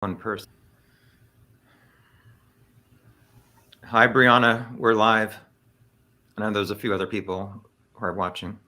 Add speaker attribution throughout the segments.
Speaker 1: One person. Hi, Brianna. We're live. I know there's a few other people who are watching.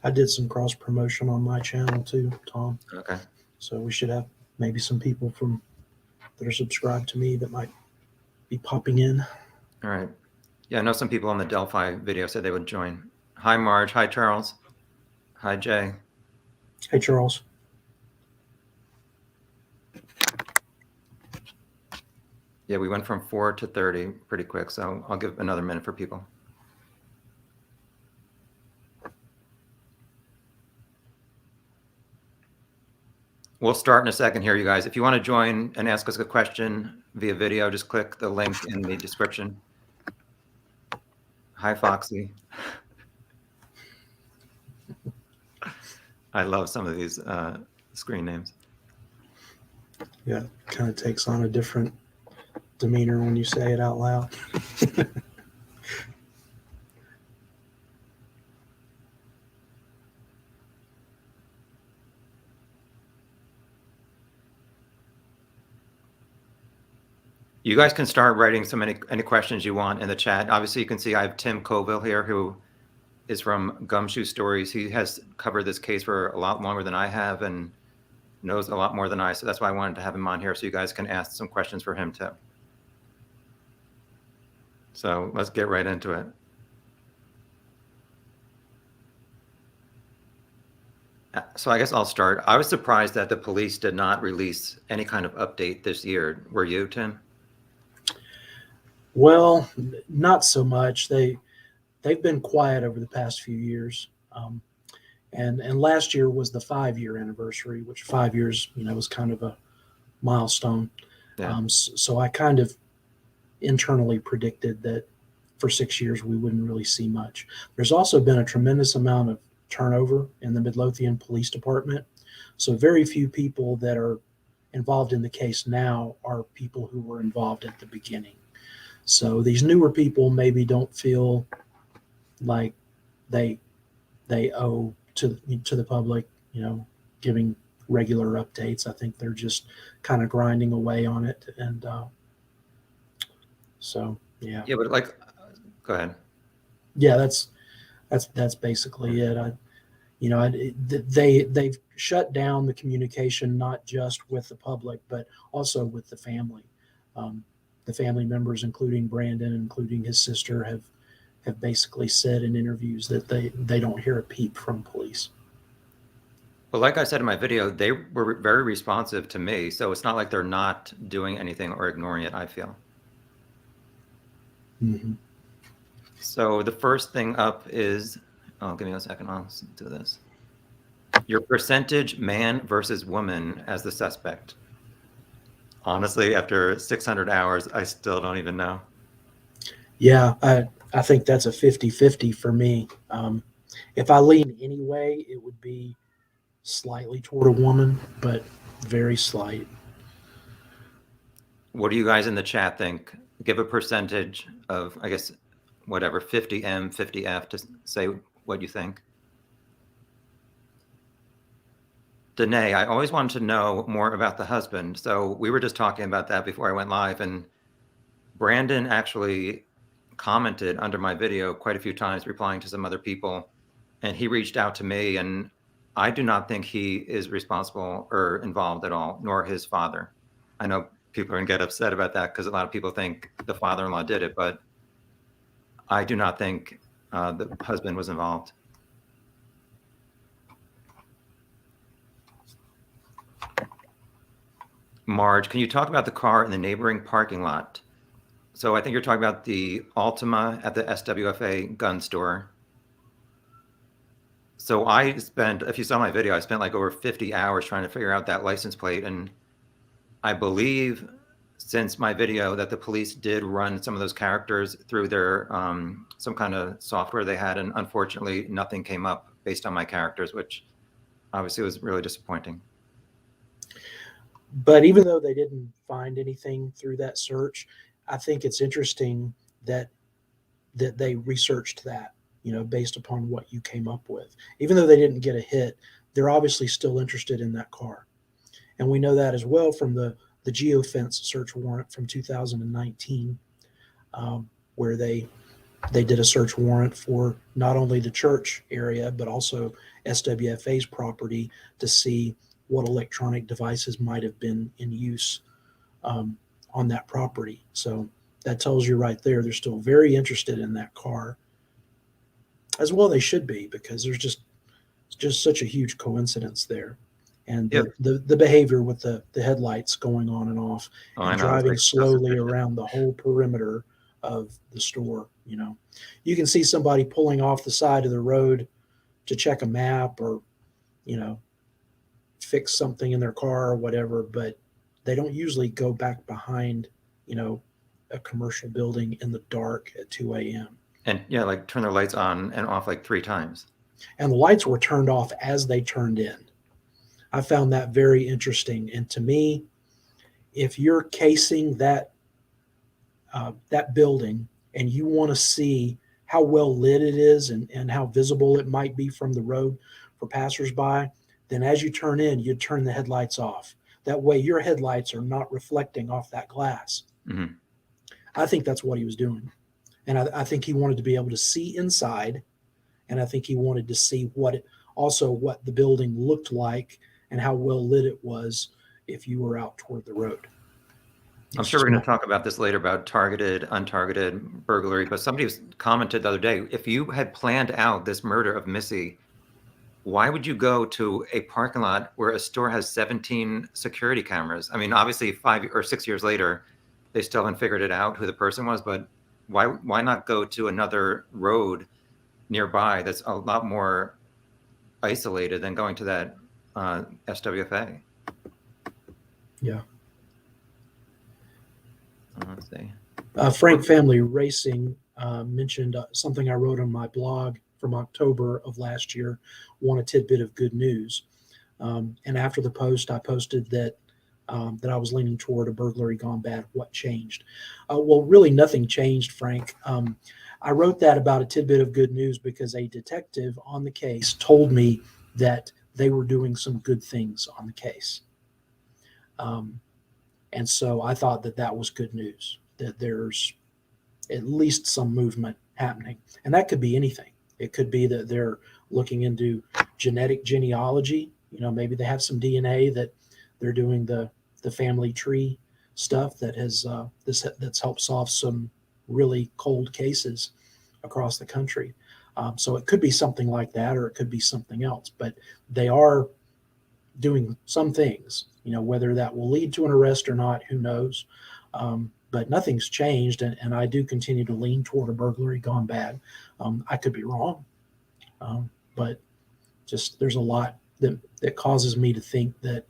Speaker 2: I did some cross promotion on my channel too, Tom.
Speaker 1: Okay.
Speaker 2: So we should have maybe some people from that are subscribed to me that might be popping in.
Speaker 1: All right. Yeah, I know some people on the Delphi video said they would join. Hi, Marge. Hi, Charles. Hi, Jay.
Speaker 2: Hey, Charles.
Speaker 1: Yeah, we went from 4 to 30 pretty quick, so I'll give another minute for people. We'll start in a second here, you guys. If you want to join and ask us a question via video, just click the link in the description. Hi, Foxy. I love some of these screen names.
Speaker 2: Yeah, kind of takes on a different demeanor when you say it out loud.
Speaker 1: You guys can start writing any questions you want in the chat. Obviously, you can see I have Tim Covil here, who is from Gumshoe Stories. He has covered this case for a lot longer than I have and knows a lot more than I. So that's why I wanted to have him on here so you guys can ask some questions for him too. So let's get right into it. So I guess I'll start. I was surprised that the police did not release any kind of update this year. Were you, Tim?
Speaker 2: Well, not so much. They've been quiet over the past few years, and last year was the 5-year anniversary, which 5 years, was kind of a milestone.
Speaker 1: Yeah.
Speaker 2: So I kind of internally predicted that for 6 years we wouldn't really see much. There's also been a tremendous amount of turnover in the Midlothian Police Department, so very few people that are involved in the case now are people who were involved at the beginning. So these newer people maybe don't feel like they owe to the public, giving regular updates. I think they're just kind of grinding away on it, and so yeah.
Speaker 1: Yeah, but go ahead.
Speaker 2: Yeah, that's basically it. They've shut down the communication not just with the public but also with the family. The family members, including Brandon, including his sister, have basically said in interviews that they don't hear a peep from police.
Speaker 1: Well, like I said in my video, they were very responsive to me. So it's not like they're not doing anything or ignoring it, I feel.
Speaker 2: Mm-hmm.
Speaker 1: So the first thing up is, give me a second, I'll do this. Your percentage man versus woman as the suspect. Honestly, after 600 hours, I still don't even know.
Speaker 2: Yeah, I think that's a 50-50 for me. If I lean any way, it would be slightly toward a woman, but very slight.
Speaker 1: What do you guys in the chat think? Give a percentage of, I guess, whatever, 50M, 50F to say what you think. Danae, I always wanted to know more about the husband. So we were just talking about that before I went live, and Brandon actually commented under my video quite a few times, replying to some other people, and he reached out to me, and I do not think he is responsible or involved at all, nor his father. I know people are going to get upset about that because a lot of people think the father-in-law did it, but I do not think the husband was involved. Marge, can you talk about the car in the neighboring parking lot? So I think you're talking about the Altima at the SWFA gun store. So I spent, if you saw my video, I spent like over 50 hours trying to figure out that license plate. And I believe since my video that the police did run some of those characters through their some kind of software they had, and unfortunately nothing came up based on my characters, which obviously was really disappointing.
Speaker 2: But even though they didn't find anything through that search, I think it's interesting that they researched that, based upon what you came up with. Even though they didn't get a hit, they're obviously still interested in that car. And we know that as well from the geofence search warrant from 2019, where they did a search warrant for not only the church area, but also SWFA's property to see what electronic devices might have been in use on that property. So that tells you right there, they're still very interested in that car, as well they should be, because there's just such a huge coincidence there. And
Speaker 1: Yep.
Speaker 2: the behavior with the headlights going on and off,
Speaker 1: Oh,
Speaker 2: and
Speaker 1: I know.
Speaker 2: driving
Speaker 1: Like,
Speaker 2: slowly around the whole perimeter of the store. You can see somebody pulling off the side of the road to check a map or, fix something in their car or whatever, but they don't usually go back behind, a commercial building in the dark at 2 a.m.
Speaker 1: And yeah, like turn their lights on and off like 3 times.
Speaker 2: And the lights were turned off as they turned in. I found that very interesting. And to me, if you're casing that building and you want to see how well lit it is and how visible it might be from the road for passersby, then as you turn in, you turn the headlights off. That way your headlights are not reflecting off that glass.
Speaker 1: Mm-hmm.
Speaker 2: I think that's what he was doing. And I think he wanted to be able to see inside. And I think he wanted to see what the building looked like and how well lit it was if you were out toward the road.
Speaker 1: I'm sure we're going to talk about this later about targeted, untargeted burglary, but somebody commented the other day, if you had planned out this murder of Missy, why would you go to a parking lot where a store has 17 security cameras? I mean, obviously 5 or 6 years later, they still haven't figured it out who the person was, but why not go to another road nearby that's a lot more isolated than going to that SWFA?
Speaker 2: Yeah.
Speaker 1: Let's see.
Speaker 2: Frank Family Racing mentioned something I wrote on my blog from October of last year, want a tidbit of good news. And after the post, I posted that I was leaning toward a burglary gone bad. What changed? Well, really nothing changed, Frank. I wrote that about a tidbit of good news because a detective on the case told me that they were doing some good things on the case. And so I thought that was good news, that there's at least some movement happening. And that could be anything. It could be that they're looking into genetic genealogy. Maybe they have some DNA that they're doing the family tree stuff that has that's helped solve some really cold cases across the country. So it could be something like that, or it could be something else. But they are doing some things. Whether that will lead to an arrest or not, who knows? But nothing's changed, and I do continue to lean toward a burglary gone bad. I could be wrong, but just there's a lot that causes me to think that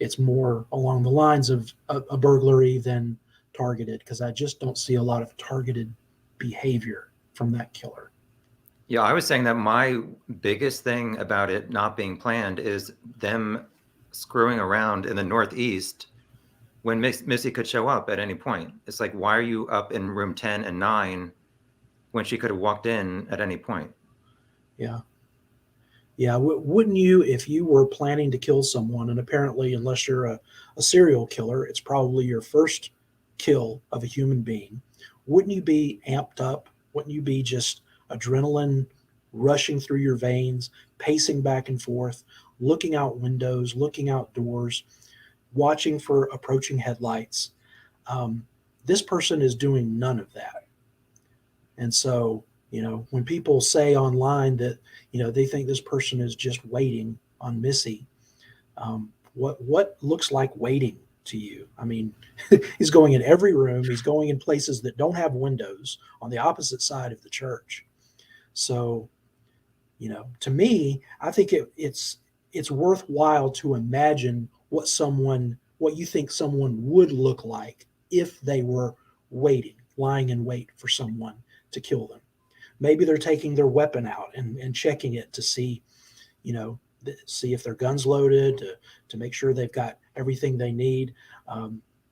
Speaker 2: it's more along the lines of a burglary than targeted, because I just don't see a lot of targeted behavior from that killer.
Speaker 1: Yeah, I was saying that my biggest thing about it not being planned is them screwing around in the Northeast when Missy could show up at any point. It's like, why are you up in room 10 and 9 when she could have walked in at any point?
Speaker 2: Yeah. Yeah. Wouldn't you, if you were planning to kill someone, and apparently, unless you're a serial killer, it's probably your first kill of a human being, wouldn't you be amped up? Wouldn't you be just adrenaline rushing through your veins, pacing back and forth, looking out windows, looking outdoors, watching for approaching headlights? This person is doing none of that. And so, when people say online that, they think this person is just waiting on Missy, what looks like waiting to you? I mean, he's going in every room. He's going in places that don't have windows on the opposite side of the church. So To me, I think it's worthwhile to imagine what you think someone would look like if they were lying in wait for someone to kill them. Maybe they're taking their weapon out and checking it to see, see if their gun's loaded, to make sure they've got everything they need.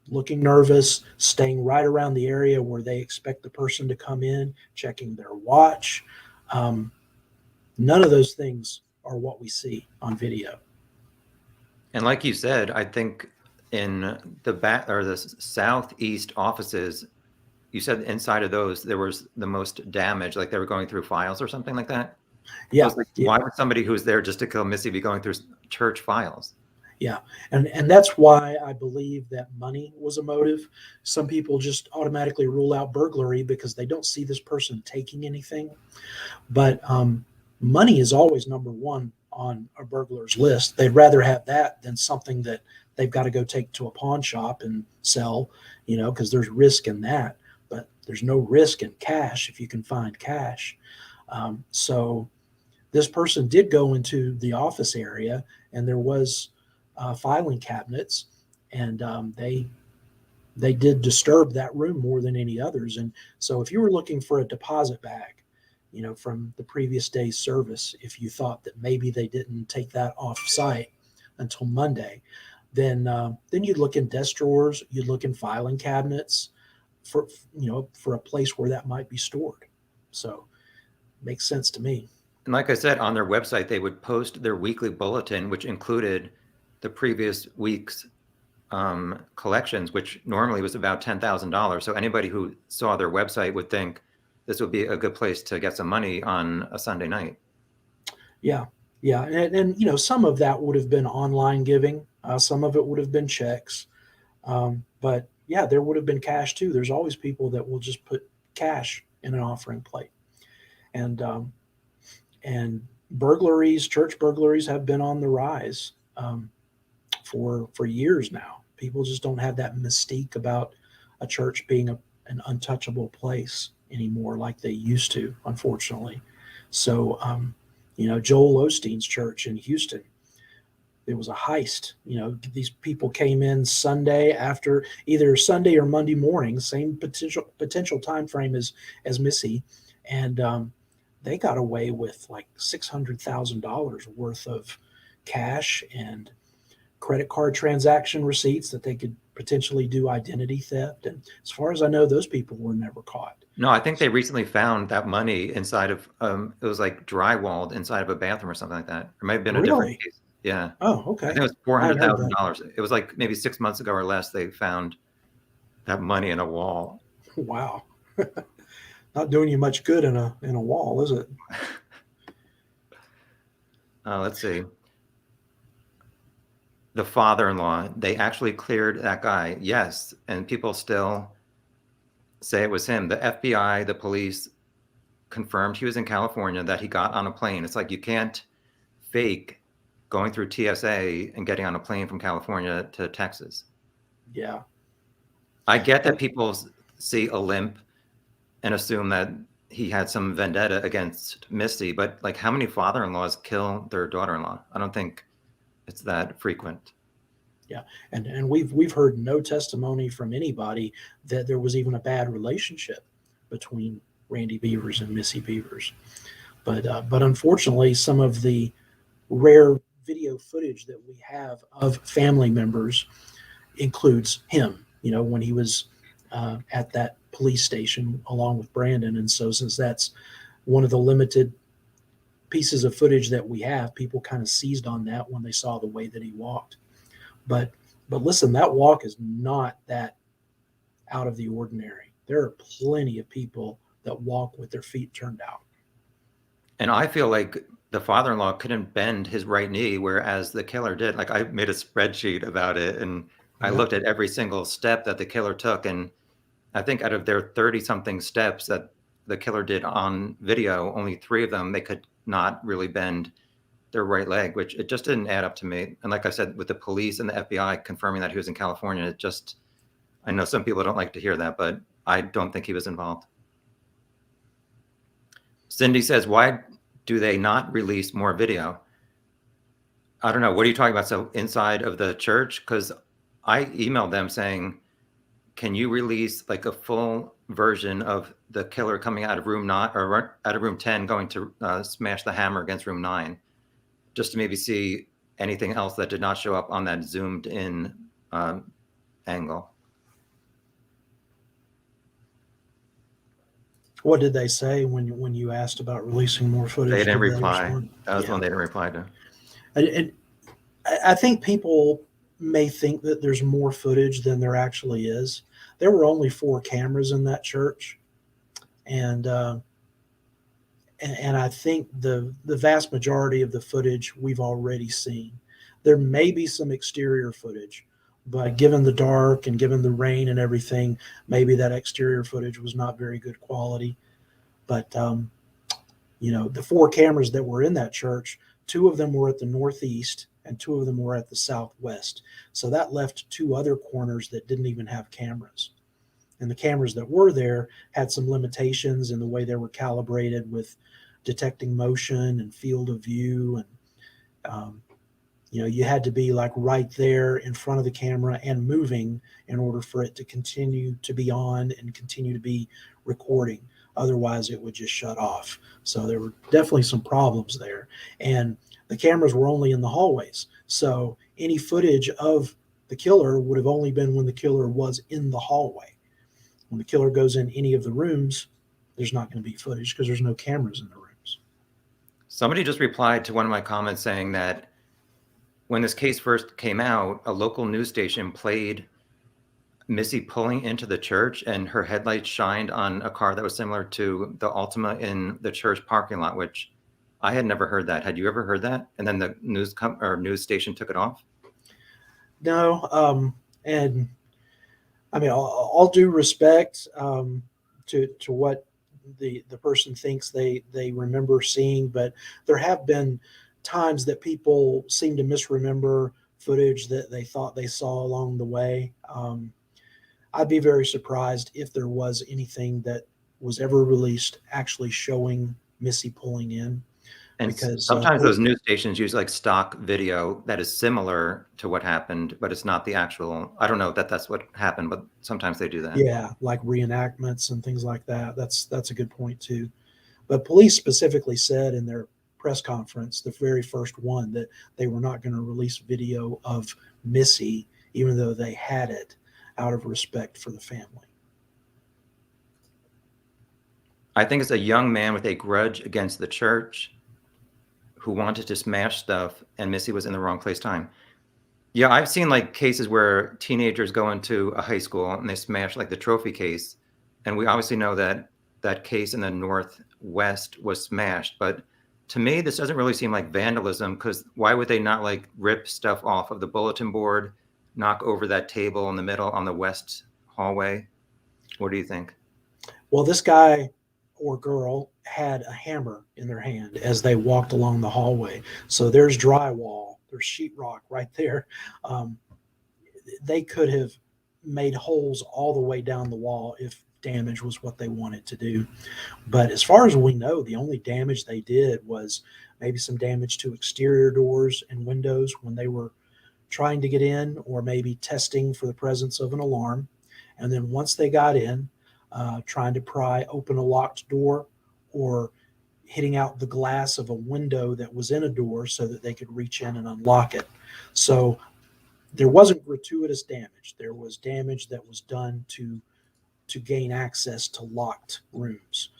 Speaker 2: Looking nervous, staying right around the area where they expect the person to come in, checking their watch. Um, None of those things are what we see on video.
Speaker 1: And like you said, I think in the back or the southeast offices, you said inside of those there was the most damage, like they were going through files or something like that. I
Speaker 2: Yeah,
Speaker 1: was like,
Speaker 2: yeah,
Speaker 1: why would somebody who's there just to kill Missy be going through church files?
Speaker 2: yeah, and that's why I believe that money was a motive. Some people just automatically rule out burglary because they don't see this person taking anything. But money is always number one on a burglar's list. They'd rather have that than something that they've got to go take to a pawn shop and sell, because there's risk in that. But there's no risk in cash if you can find cash. So this person did go into the office area, and there was filing cabinets, and they did disturb that room more than any others. And so if you were looking for a deposit bag, from the previous day's service, if you thought that maybe they didn't take that off site until Monday, then you'd look in desk drawers, you'd look in filing cabinets for a place where that might be stored. So it makes sense to me.
Speaker 1: And like I said, on their website, they would post their weekly bulletin, which included the previous week's collections, which normally was about $10,000. So anybody who saw their website would think this would be a good place to get some money on a Sunday night.
Speaker 2: Yeah, yeah, and some of that would have been online giving. Some of it would have been checks, but yeah, there would have been cash too. There's always people that will just put cash in an offering plate, and church burglaries have been on the rise for years now. People just don't have that mystique about a church being an untouchable place anymore like they used to, unfortunately. So, Joel Osteen's church in Houston, there was a heist. These people came in Sunday after either Sunday or Monday morning, same potential time frame as Missy, and they got away with like $600,000 worth of cash and credit card transaction receipts that they could potentially do identity theft. And as far as I know, those people were never caught.
Speaker 1: No, I think they recently found that money inside of it was like drywalled inside of a bathroom or something like that. It might have been a different case. Yeah.
Speaker 2: Oh,
Speaker 1: I
Speaker 2: okay.
Speaker 1: think it was $400,000. It was like maybe 6 months ago or less they found that money in a wall.
Speaker 2: Wow. Not doing you much good in a wall, is it?
Speaker 1: Let's see. The father-in-law, they actually cleared that guy. Yes, and people still say it was him. The FBI, the police confirmed he was in California, that he got on a plane. It's like you can't fake going through TSA and getting on a plane from California to Texas.
Speaker 2: Yeah.
Speaker 1: I get that people see a limp and assume that he had some vendetta against Misty, but like how many father-in-laws kill their daughter-in-law? I don't think it's that frequent.
Speaker 2: Yeah, and we've heard no testimony from anybody that there was even a bad relationship between Randy Bevers and Missy Bevers. But unfortunately, some of the rare video footage that we have of family members includes him. When he was at that police station along with Brandon, and so since that's one of the limited pieces of footage that we have, people kind of seized on that when they saw the way that he walked. But listen, that walk is not that out of the ordinary. There are plenty of people that walk with their feet turned out.
Speaker 1: And I feel like the father-in-law couldn't bend his right knee, whereas the killer did. Like I made a spreadsheet about it, and I looked at every single step that the killer took, and I think out of their 30-something steps that the killer did on video, only 3 of them they could not really bend their right leg, which it just didn't add up to me. And like I said, with the police and the FBI confirming that he was in California, it just, I know some people don't like to hear that, but I don't think he was involved. Cindy says, why do they not release more video? I don't know. What are you talking about? So inside of the church? Because I emailed them saying, can you release like a full version of the killer coming out of room 9 or out of room 10 going to smash the hammer against room 9, just to maybe see anything else that did not show up on that zoomed in angle?
Speaker 2: What did they say when you asked about releasing more footage?
Speaker 1: They didn't
Speaker 2: Did they
Speaker 1: reply.
Speaker 2: respond?
Speaker 1: That was
Speaker 2: Yeah.
Speaker 1: one they didn't reply to.
Speaker 2: And I think people may think that there's more footage than there actually is. There were only 4 cameras in that church, and I think the vast majority of the footage we've already seen. There may be some exterior footage, but given the dark and given the rain and everything, maybe that exterior footage was not very good quality. But the 4 cameras that were in that church, 2 of them were at the northeast and 2 of them were at the southwest. So that left 2 other corners that didn't even have cameras. And the cameras that were there had some limitations in the way they were calibrated with detecting motion and field of view. And, you had to be like right there in front of the camera and moving in order for it to continue to be on and continue to be recording. Otherwise, it would just shut off. So there were definitely some problems there. And the cameras were only in the hallways. So any footage of the killer would have only been when the killer was in the hallway. When the killer goes in any of the rooms, there's not going to be footage because there's no cameras in the rooms.
Speaker 1: Somebody just replied to one of my comments saying that when this case first came out, a local news station played Missy pulling into the church and her headlights shined on a car that was similar to the Altima in the church parking lot, which I had never heard that. Had you ever heard that? And then the news station took it off?
Speaker 2: No. And I mean, all due respect to what the person thinks they remember seeing, but there have been times that people seem to misremember footage that they thought they saw along the way. I'd be very surprised if there was anything that was ever released actually showing Missy pulling in.
Speaker 1: And
Speaker 2: Because
Speaker 1: sometimes those news stations use like stock video that is similar to what happened, but it's not the actual. I don't know that that's what happened, but sometimes they do that.
Speaker 2: Yeah, like reenactments and things like that. That's a good point too. But police specifically said in their press conference, the very first one, that they were not going to release video of Missy, even though they had it, out of respect for the family.
Speaker 1: I think it's a young man with a grudge against the church who wanted to smash stuff, and Missy was in the wrong place time. Yeah, I've seen like cases where teenagers go into a high school and they smash like the trophy case, and we obviously know that that case in the Northwest was smashed. But to me, this doesn't really seem like vandalism, because why would they not like rip stuff off of the bulletin board, knock over that table in the middle on the west hallway? What do you think?
Speaker 2: Well, this guy or girl had a hammer in their hand as they walked along the hallway. So there's drywall, there's sheetrock right there. They could have made holes all the way down the wall if damage was what they wanted to do. But as far as we know, the only damage they did was maybe some damage to exterior doors and windows when they were trying to get in, or maybe testing for the presence of an alarm. And then once they got in, trying to pry open a locked door, or hitting out the glass of a window that was in a door so that they could reach in and unlock it. So there wasn't gratuitous damage. There was damage that was done to gain access to locked rooms,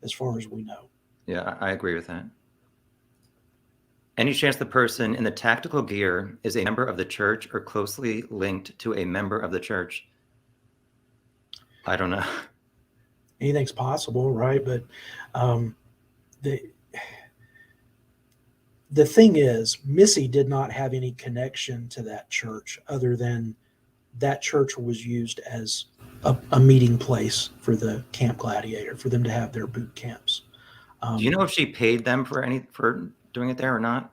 Speaker 2: as far as we know.
Speaker 1: Yeah, I agree with that. Any chance the person in the tactical gear is a member of the church or closely linked to a member of the church? I don't know.
Speaker 2: Anything's possible, right? But the thing is, Missy did not have any connection to that church other than that church was used as a meeting place for the Camp Gladiator, for them to have their boot camps.
Speaker 1: Do you know if she paid them for doing it there or not?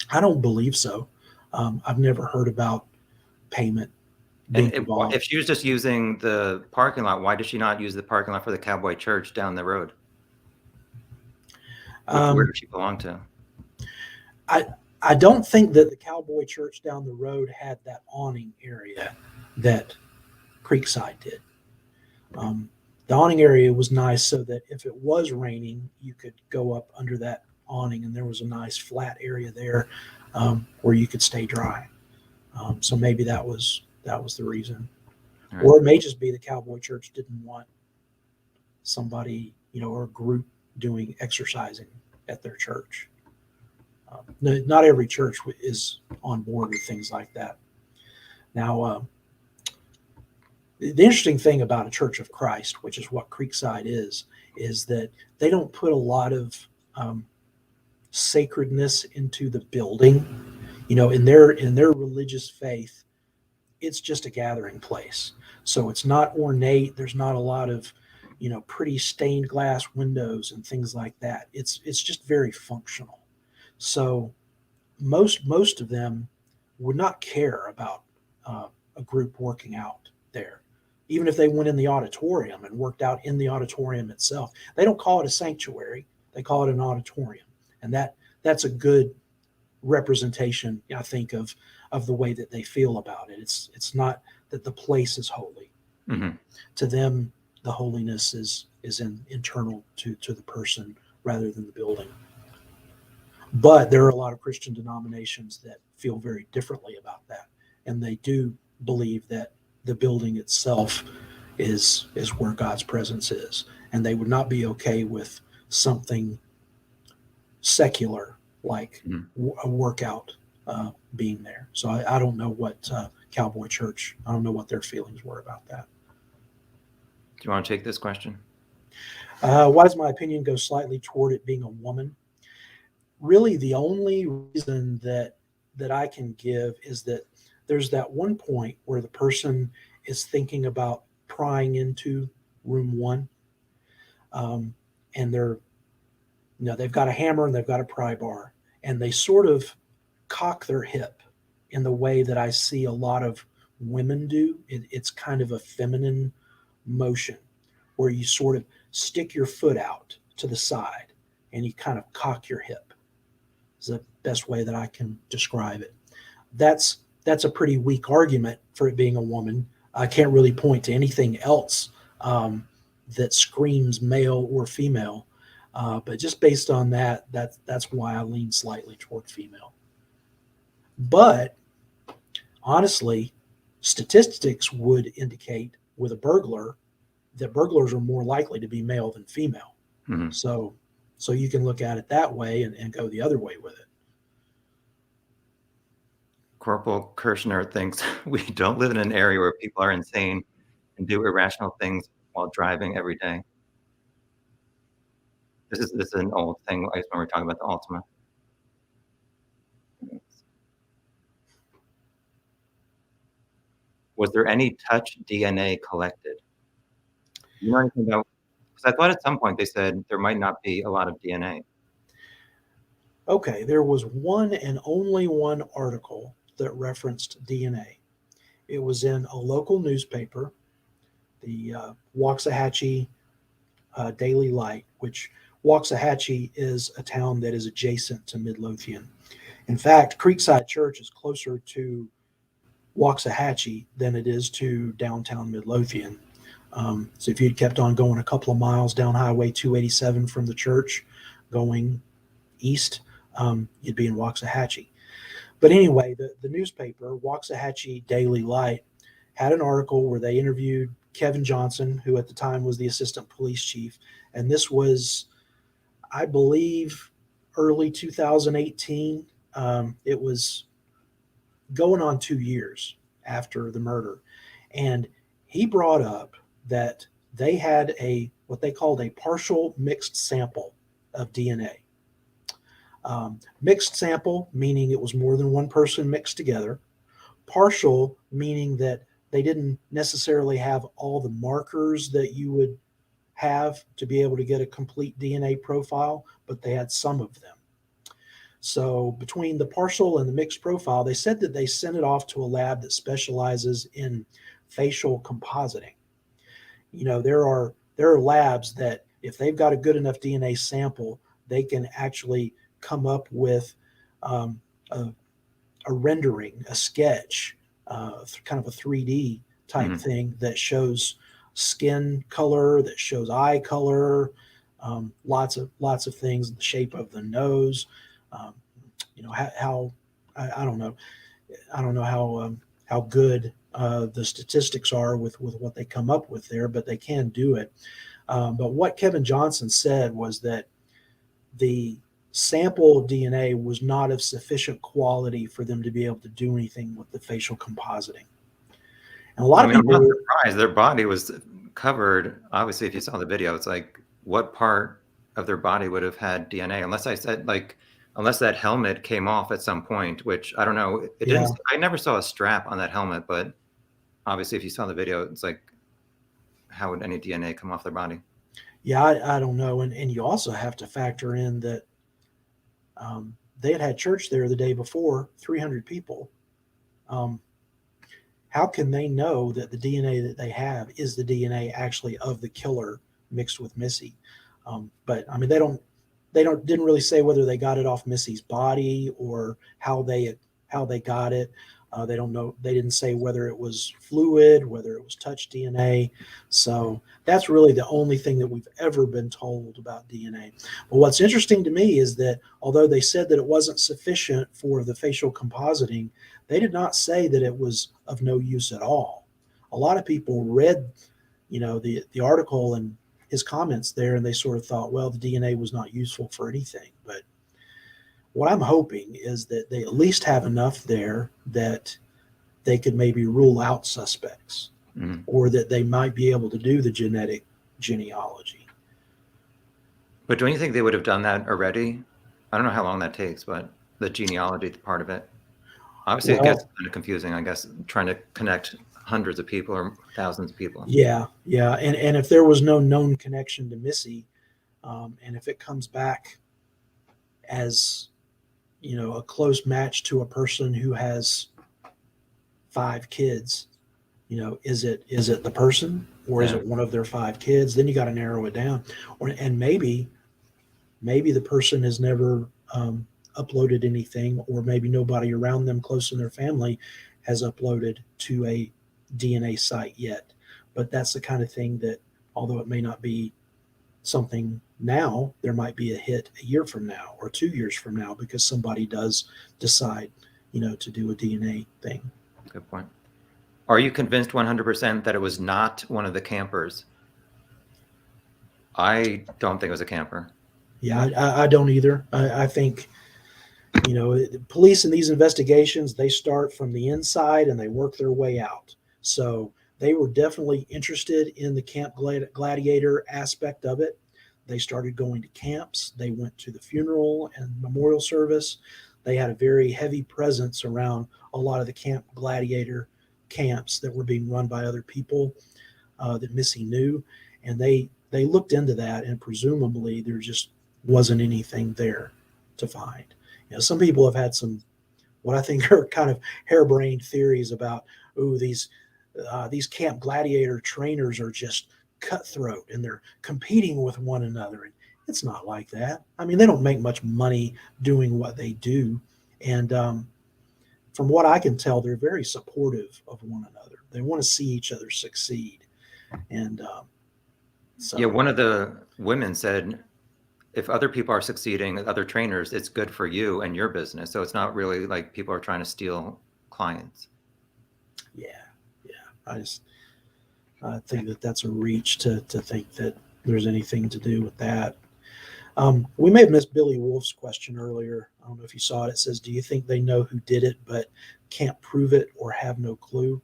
Speaker 2: I don't believe so. I've never heard about payment being involved.
Speaker 1: If she was just using the parking lot, why did she not use the parking lot for the Cowboy Church down the road? Where
Speaker 2: Um,
Speaker 1: does she belong to?
Speaker 2: I I don't think that the Cowboy Church down the road had that awning area that Creekside did. Um, the awning area was nice so that if it was raining, you could go up under that awning, and there was a nice flat area there where you could stay dry. So maybe that was the reason,
Speaker 1: All right.
Speaker 2: or it may just be the Cowboy Church didn't want somebody, or a group doing exercising at their church. Not every church is on board with things like that. Now, the interesting thing about a Church of Christ, which is what Creekside is that they don't put a lot of um, sacredness into the building. In their religious faith, it's just a gathering place. So it's not ornate. There's not a lot of, pretty stained glass windows and things like that. It's just very functional. So most of them would not care about a group working out there, even if they went in the auditorium and worked out in the auditorium itself. They don't call it a sanctuary; they call it an auditorium, and that's a good representation, I think, of the way that they feel about it. It's not that the place is holy.
Speaker 1: Mm-hmm.
Speaker 2: To them, the holiness is internal to the person rather than the building. But there are a lot of Christian denominations that feel very differently about that, and they do believe that the building itself is where God's presence is, and they would not be okay with something secular like
Speaker 1: Mm-hmm.
Speaker 2: a workout being there. So I don't know what Cowboy Church. I don't know what their feelings were about that.
Speaker 1: Do you want to take this question?
Speaker 2: Why does my opinion go slightly toward it being a woman? Really, the only reason that I can give is that there's that one point where the person is thinking about prying into room one, um, and they've got a hammer and they've got a pry bar, and they sort of cock their hip in the way that I see a lot of women do. It's kind of a feminine motion where you sort of stick your foot out to the side and you kind of cock your hip. Is the best way that I can describe it. That's a pretty weak argument for it being a woman. I can't really point to anything else that screams male or female, but just based on that's why I lean slightly toward female. But honestly, statistics would indicate with a burglar that burglars are more likely to be male than female.
Speaker 1: Mm-hmm.
Speaker 2: So you can look at it that way and go the other way with it.
Speaker 1: Corporal Kirshner thinks we don't live in an area where people are insane and do irrational things while driving every day. This is an old thing. I guess when we're talking about the Ultima. Was there any touch DNA collected? You know anything about? Because I thought at some point they said there might not be a lot of DNA.
Speaker 2: Okay, there was one and only one article that referenced DNA. It was in a local newspaper, the Waxahachie Daily Light, which Waxahachie is a town that is adjacent to Midlothian. In fact, Creekside Church is closer to Waxahachie than it is to downtown Midlothian. So if you'd kept on going a couple of miles down Highway 287 from the church, going east, you'd be in Waxahachie. But anyway, the newspaper, Waxahachie Daily Light, had an article where they interviewed Kevin Johnson, who at the time was the assistant police chief. And this was, I believe, early 2018. It was going on 2 years after the murder. And he brought up that they had what they called a partial mixed sample of DNA. Mixed sample, meaning it was more than one person mixed together. Partial, meaning that they didn't necessarily have all the markers that you would have to be able to get a complete DNA profile, but they had some of them. So between the partial and the mixed profile, they said that they sent it off to a lab that specializes in facial compositing. There are labs that if they've got a good enough DNA sample, they can actually come up with um, a rendering, a sketch, kind of a 3D type
Speaker 1: Hmm.
Speaker 2: thing that shows skin color, that shows eye color, lots of things, the shape of the nose, um, how I don't know, how good the statistics are with what they come up with there, but they can do it. But what Kevin Johnson said was that the sample DNA was not of sufficient quality for them to be able to do anything with the facial compositing. And a lot
Speaker 1: I
Speaker 2: of
Speaker 1: mean, I'm not
Speaker 2: people,
Speaker 1: surprised. Their body was covered. Obviously, if you saw the video, it's like what part of their body would have had DNA? Unless I said like, unless that helmet came off at some point, which I don't know. It didn't.
Speaker 2: yeah,
Speaker 1: I never saw a strap on that helmet, but obviously, if you saw the video, it's like, how would any DNA come off their body?
Speaker 2: yeah, I don't know. And you also have to factor in that they had church there the day before, 300 people. Um, how can they know that the DNA that they have is the DNA actually of the killer mixed with Missy? But I mean, they didn't really say whether they got it off Missy's body or how they got it. They don't know. They didn't say whether it was fluid, whether it was touch DNA. So that's really the only thing that we've ever been told about DNA. But what's interesting to me is that although they said that it wasn't sufficient for the facial compositing, they did not say that it was of no use at all. A lot of people read, the article and his comments there, and they sort of thought, well, the DNA was not useful for anything. But what I'm hoping is that they at least have enough there that they could maybe rule out suspects,
Speaker 1: Mhm.
Speaker 2: or that they might be able to do the genetic genealogy.
Speaker 1: But don't you think they would have done that already? I don't know how long that takes, but the genealogy part of it. Obviously, it gets
Speaker 2: Well,
Speaker 1: kind of confusing, I guess, trying to connect hundreds of people or thousands of people.
Speaker 2: yeah, and if there was no known connection to Missy, and if it comes back as a close match to a person who has 5 kids, is it the person, or is
Speaker 1: Yeah.
Speaker 2: it one of their 5 kids? Then you got to narrow it down, and maybe the person has never uploaded anything, or maybe nobody around them close in their family has uploaded to a DNA site yet. But that's the kind of thing that, although it may not be something now, there might be a hit a year from now or 2 years from now because somebody does decide, to do a DNA thing.
Speaker 1: Good point. Are you convinced 100% that it was not one of the campers? I don't think it was a camper.
Speaker 2: Yeah, I don't either. I think, police in these investigations, they start from the inside and they work their way out. So they were definitely interested in the Camp Gladiator aspect of it. They started going to camps. They went to the funeral and memorial service. They had a very heavy presence around a lot of the Camp Gladiator camps that were being run by other people that Missy knew, and they looked into that, and presumably there just wasn't anything there to find. Some people have had some what I think are kind of harebrained theories about, ooh, these Camp Gladiator trainers are just cutthroat and they're competing with one another. And it's not like that. I mean, they don't make much money doing what they do, and from what I can tell, they're very supportive of one another. They want to see each other succeed, and
Speaker 1: Yeah,
Speaker 2: so
Speaker 1: one of the women said, if other people are succeeding, other trainers, it's good for you and your business. So it's not really like people are trying to steal clients.
Speaker 2: yeah, yeah. I think that that's a reach to think that there's anything to do with that. We may have missed Billy Wolf's question earlier. I don't know if you saw it. It says, "Do you think they know who did it, but can't prove it or have no clue?"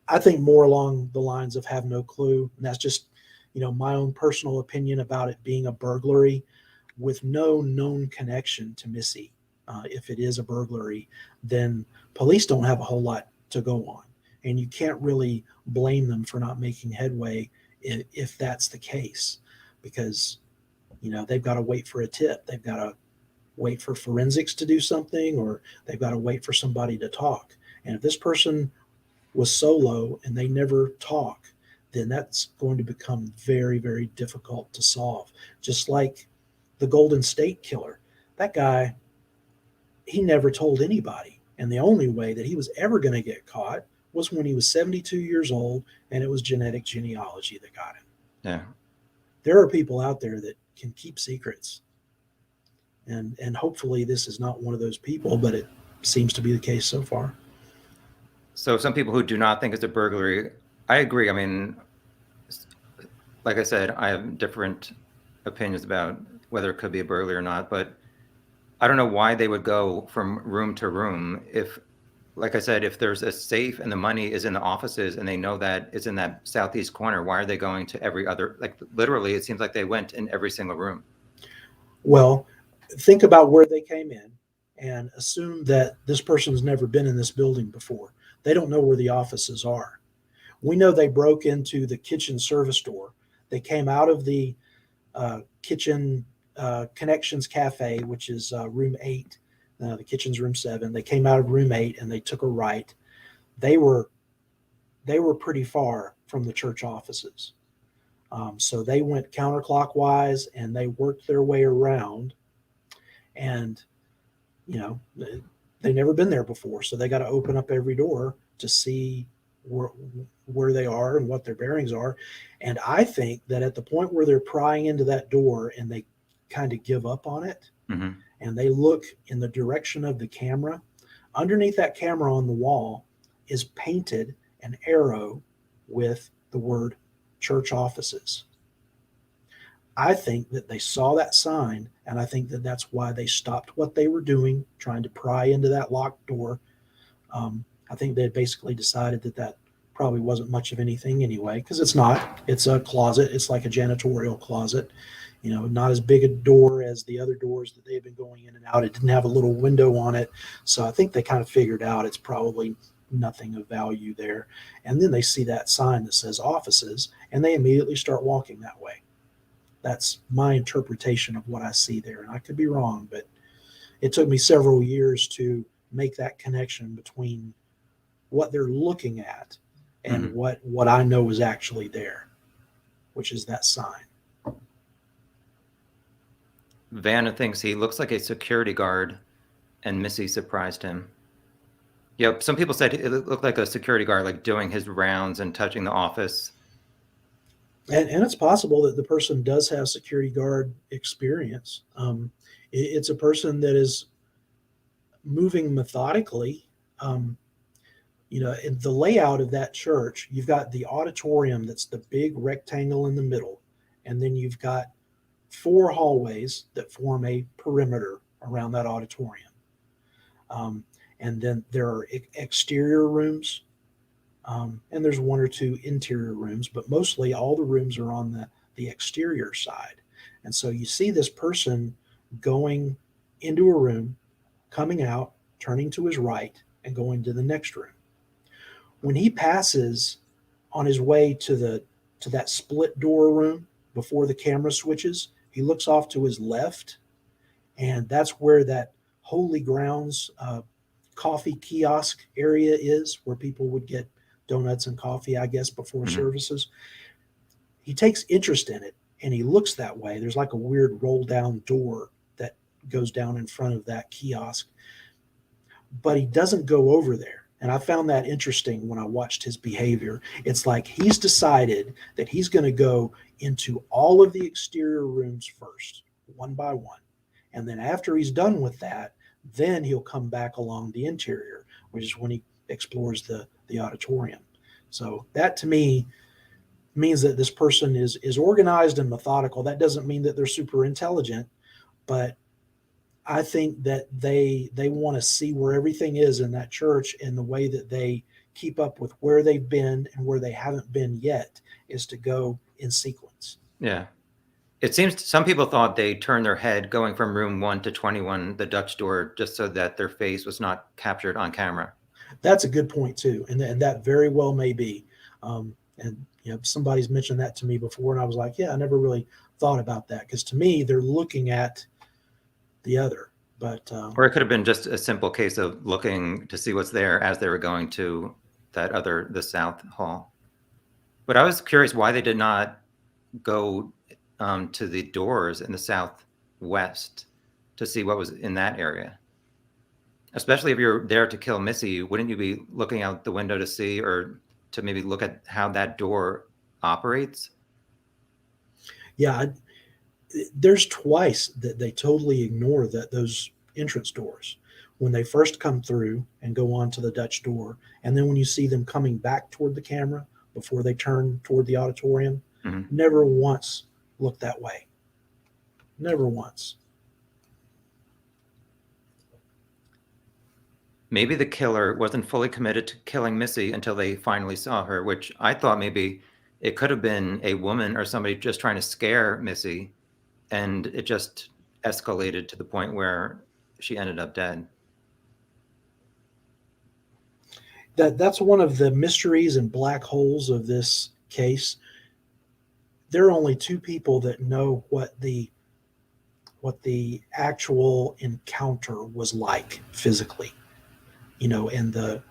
Speaker 2: I think more along the lines of have no clue, and that's just my own personal opinion about it being a burglary with no known connection to Missy. If it is a burglary, then police don't have a whole lot to go on, and you can't really blame them for not making headway if that's the case, because they've got to wait for a tip, they've got to wait for forensics to do something, or they've got to wait for somebody to talk. And if this person was solo and they never talk, then that's going to become very, very difficult to solve. Just like the Golden State Killer. That guy, he never told anybody. And the only way that he was ever going to get caught was when he was 72 years old, and it was genetic genealogy that got him.
Speaker 1: Yeah.
Speaker 2: There are people out there that can keep secrets. And hopefully this is not one of those people, but it seems to be the case so far.
Speaker 1: So some people who do not think it's a burglary, I agree. I mean, like I said, I have different opinions about whether it could be a burglary or not, but I don't know why they would go from room to room if, like I said, if there's a safe and the money is in the offices and they know that it's in that southeast corner, why are they going to every other, like literally it seems like they went in every single room.
Speaker 2: Well, think about where they came in and assume that this person's never been in this building before. They don't know where the offices are. We know they broke into the kitchen service door. They came out of the kitchen connections cafe, which is room 8. The kitchen's room 7. They came out of room 8 and they took a right. They were pretty far from the church offices. So they went counterclockwise and they worked their way around. And, you know, they've never been there before. So they got to open up every door to see where they are and what their bearings are. And I think that at the point where they're prying into that door and they kind of give up on it,
Speaker 1: Mm-hmm.
Speaker 2: and they look in the direction of the camera, underneath that camera on the wall is painted an arrow with the word church offices. I think that they saw that sign, and I think that that's why they stopped what they were doing, trying to pry into that locked door. I think they basically decided that probably wasn't much of anything anyway, because it's not. It's a closet. It's like a janitorial closet. You know, not as big a door as the other doors that they've been going in and out. It didn't have a little window on it. So I think they kind of figured out it's probably nothing of value there. And then they see that sign that says offices, and they immediately start walking that way. That's my interpretation of what I see there. And I could be wrong, but it took me several years to make that connection between what they're looking at and what I know is actually there, which is that sign.
Speaker 1: Vanna thinks he looks like a security guard, and Missy surprised him. Yeah, some people said it looked like a security guard, like doing his rounds and touching the office.
Speaker 2: And it's possible that the person does have security guard experience. It's a person that is moving methodically. You know, in the layout of that church, you've got the auditorium that's the big rectangle in the middle, and then you've got 4 hallways that form a perimeter around that auditorium. And then there are exterior rooms, and there's 1 or 2 interior rooms, but mostly all the rooms are on the exterior side. And so you see this person going into a room, coming out, turning to his right, and going to the next room. When he passes on his way to that split door room before the camera switches, he looks off to his left, and that's where that Holy Grounds coffee kiosk area is, where people would get donuts and coffee, I guess, before services. He takes interest in it, and he looks that way. There's like a weird roll-down door that goes down in front of that kiosk, but he doesn't go over there. And I found that interesting when I watched his behavior. It's like he's decided that he's going to go into all of the exterior rooms first, one by one. And then after he's done with that, then he'll come back along the interior, which is when he explores the auditorium. So that to me means that this person is organized and methodical. That doesn't mean that they're super intelligent, but I think that they want to see where everything is in that church, and the way that they keep up with where they've been and where they haven't been yet is to go in sequence.
Speaker 1: Yeah. It seems some people thought they turned their head going from room 1 to 21, the Dutch door, just so that their face was not captured on camera.
Speaker 2: That's a good point too. And that very well may be. And you know, somebody's mentioned that to me before, and I was like, yeah, I never really thought about that, because to me, they're looking at the other. But
Speaker 1: or it could have been just a simple case of looking to see what's there as they were going to the south hall. But I was curious why they did not go to the doors in the south west to see what was in that area. Especially if you're there to kill Missy, wouldn't you be looking out the window to see, or to maybe look at how that door operates?
Speaker 2: Yeah, there's twice that they totally ignore those entrance doors when they first come through and go on to the Dutch door, and then when you see them coming back toward the camera before they turn toward the auditorium,
Speaker 1: Mhm.
Speaker 2: never once look that way. Never once.
Speaker 1: Maybe the killer wasn't fully committed to killing Missy until they finally saw her, which I thought maybe it could have been a woman or somebody just trying to scare Missy, and it just escalated to the point where she ended up dead.
Speaker 2: That's one of the mysteries and black holes of this case. There are only two people that know what the actual encounter was like physically, and the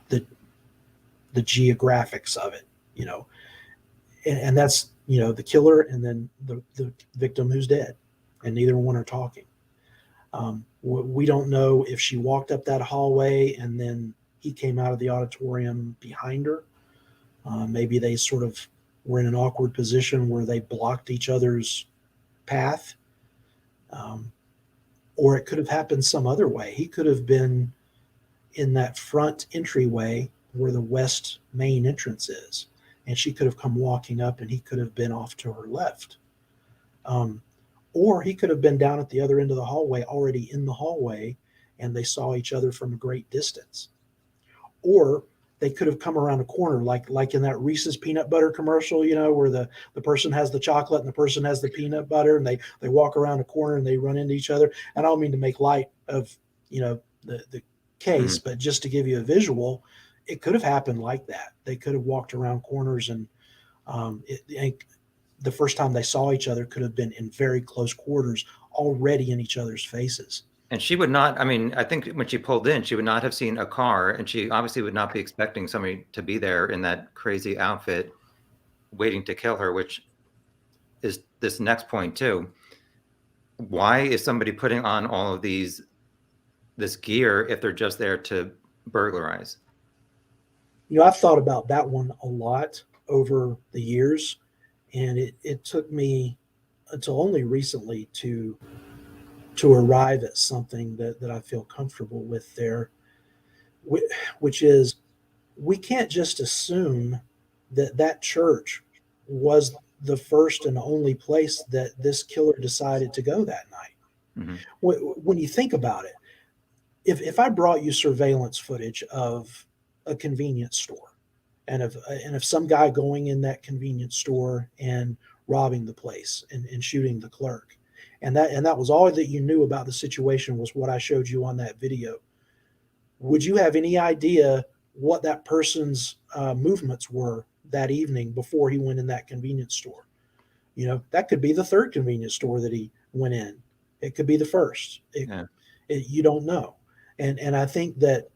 Speaker 2: geographics of it, and that's the killer and then the victim who's dead, and neither one are talking. We don't know if she walked up that hallway and then he came out of the auditorium behind her. Maybe they sort of were in an awkward position where they blocked each other's path. Um, or it could have happened some other way. He could have been in that front entryway where the west main entrance is, and she could have come walking up and he could have been off to her left. Um, or he could have been down at the other end of the hallway, already in the hallway, and they saw each other from a great distance. Or they could have come around a corner, like in that Reese's peanut butter commercial, where the person has the chocolate and the person has the peanut butter, and they walk around a corner and they run into each other. And I don't mean to make light of the case, but just to give you a visual, it could have happened like that. They could have walked around corners, and the first time they saw each other could have been in very close quarters, already in each other's faces.
Speaker 1: And she would not, I mean, I think when she pulled in, she would not have seen a car, and she obviously would not be expecting somebody to be there in that crazy outfit waiting to kill her, which is this next point too. Why is somebody putting on all of this gear if they're just there to burglarize?
Speaker 2: I've thought about that one a lot over the years, and it took me until only recently to arrive at something that I feel comfortable with there, which is we can't just assume that church was the first and only place that this killer decided to go that night.
Speaker 1: Mm-hmm.
Speaker 2: When you think about it, if I brought you surveillance footage of a convenience store, and of some guy going in that convenience store and robbing the place and shooting the clerk, and that was all that you knew about the situation was what I showed you on that video, would you have any idea what that person's movements were that evening before he went in that convenience store? That could be the third convenience store that he went in. It could be the first. You don't know. And I think that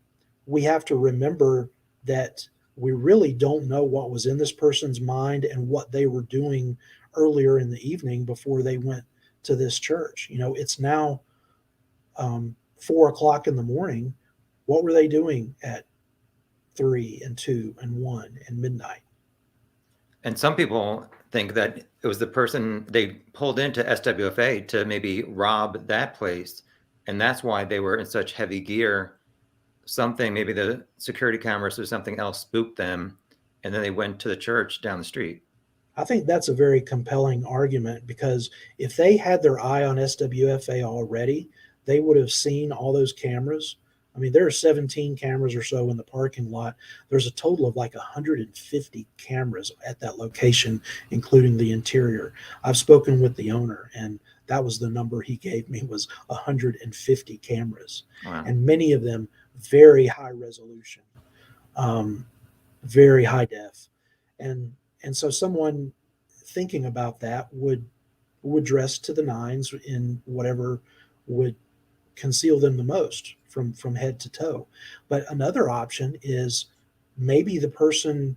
Speaker 2: we have to remember that we really don't know what was in this person's mind and what they were doing earlier in the evening before they went to this church. It's now 4:00 in the morning. What were they doing at 3 and 2 and 1 and midnight?
Speaker 1: And some people think that it was the person they pulled into SWFA to maybe rob that place, and that's why they were in such heavy gear. Something, maybe the security cameras or something else spooked them, and then they went to the church down the street.
Speaker 2: I think that's a very compelling argument, because if they had their eye on SWFA already, they would have seen all those cameras. I mean, there are 17 cameras or so in the parking lot. There's a total of like 150 cameras at that location, including the interior. I've spoken with the owner, and that was the number he gave me, was 150 cameras.
Speaker 1: Wow.
Speaker 2: And many of them very high resolution, very high def. And so someone thinking about that would dress to the nines in whatever would conceal them the most from head to toe. But another option is maybe the person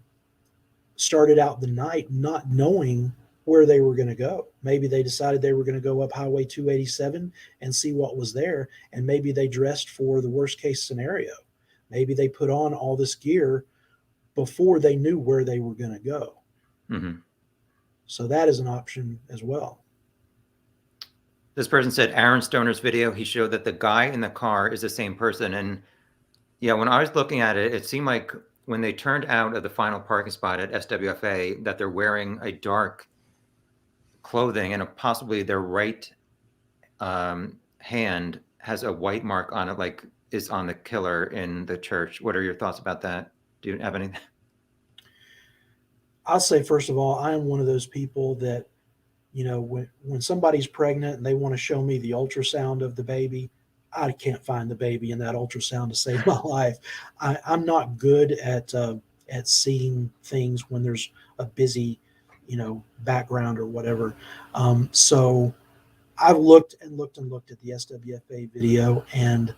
Speaker 2: started out the night not knowing where they were going to go. Maybe they decided they were going to go up Highway 287 and see what was there. And maybe they dressed for the worst case scenario. Maybe they put on all this gear before they knew where they were going to go.
Speaker 1: Mm-hmm.
Speaker 2: So that is an option as well.
Speaker 1: This person said Aaron Stoner's video, he showed that the guy in the car is the same person. And yeah, when I was looking at it, it seemed like when they turned out of the final parking spot at SWFA, that they're wearing a dark clothing and possibly their right hand has a white mark on it, like is on the killer in the church. What are your thoughts about that? Do you have anything?
Speaker 2: I'll say, first of all, I am one of those people that, when somebody's pregnant and they want to show me the ultrasound of the baby, I can't find the baby in that ultrasound to save my life. I'm not good at seeing things when there's a busy, background or whatever. So I've looked and looked and looked at the SWFA video, and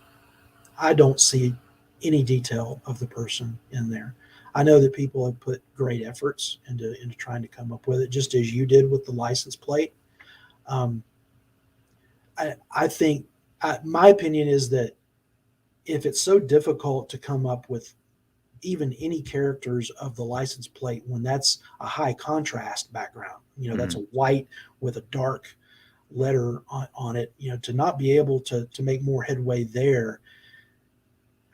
Speaker 2: I don't see any detail of the person in there. I know that people have put great efforts into trying to come up with it, just as you did with the license plate. Um, I think my opinion is that if it's so difficult to come up with even any characters of the license plate when that's a high contrast background, that's a white with a dark letter on it, to not be able to make more headway there,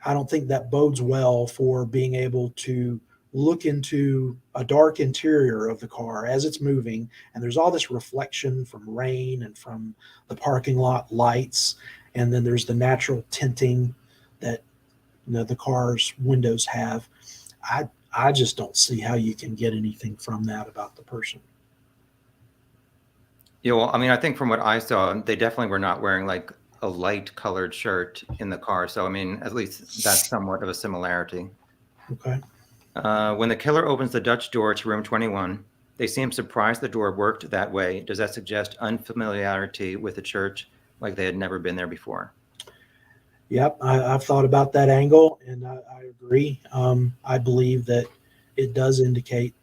Speaker 2: I don't think that bodes well for being able to look into a dark interior of the car as it's moving. And there's all this reflection from rain and from the parking lot lights. And then there's the natural tinting that the car's windows have. I just don't see how you can get anything from that about the person.
Speaker 1: Yeah, well, I mean, I think from what I saw, they definitely were not wearing like a light colored shirt in the car. So, I mean, at least that's somewhat of a similarity.
Speaker 2: Okay.
Speaker 1: When the killer opens the Dutch door to room 21, they seem surprised the door worked that way. Does that suggest unfamiliarity with the church, like they had never been there before?
Speaker 2: Yep, I've thought about that angle, and I agree. I believe that it does indicate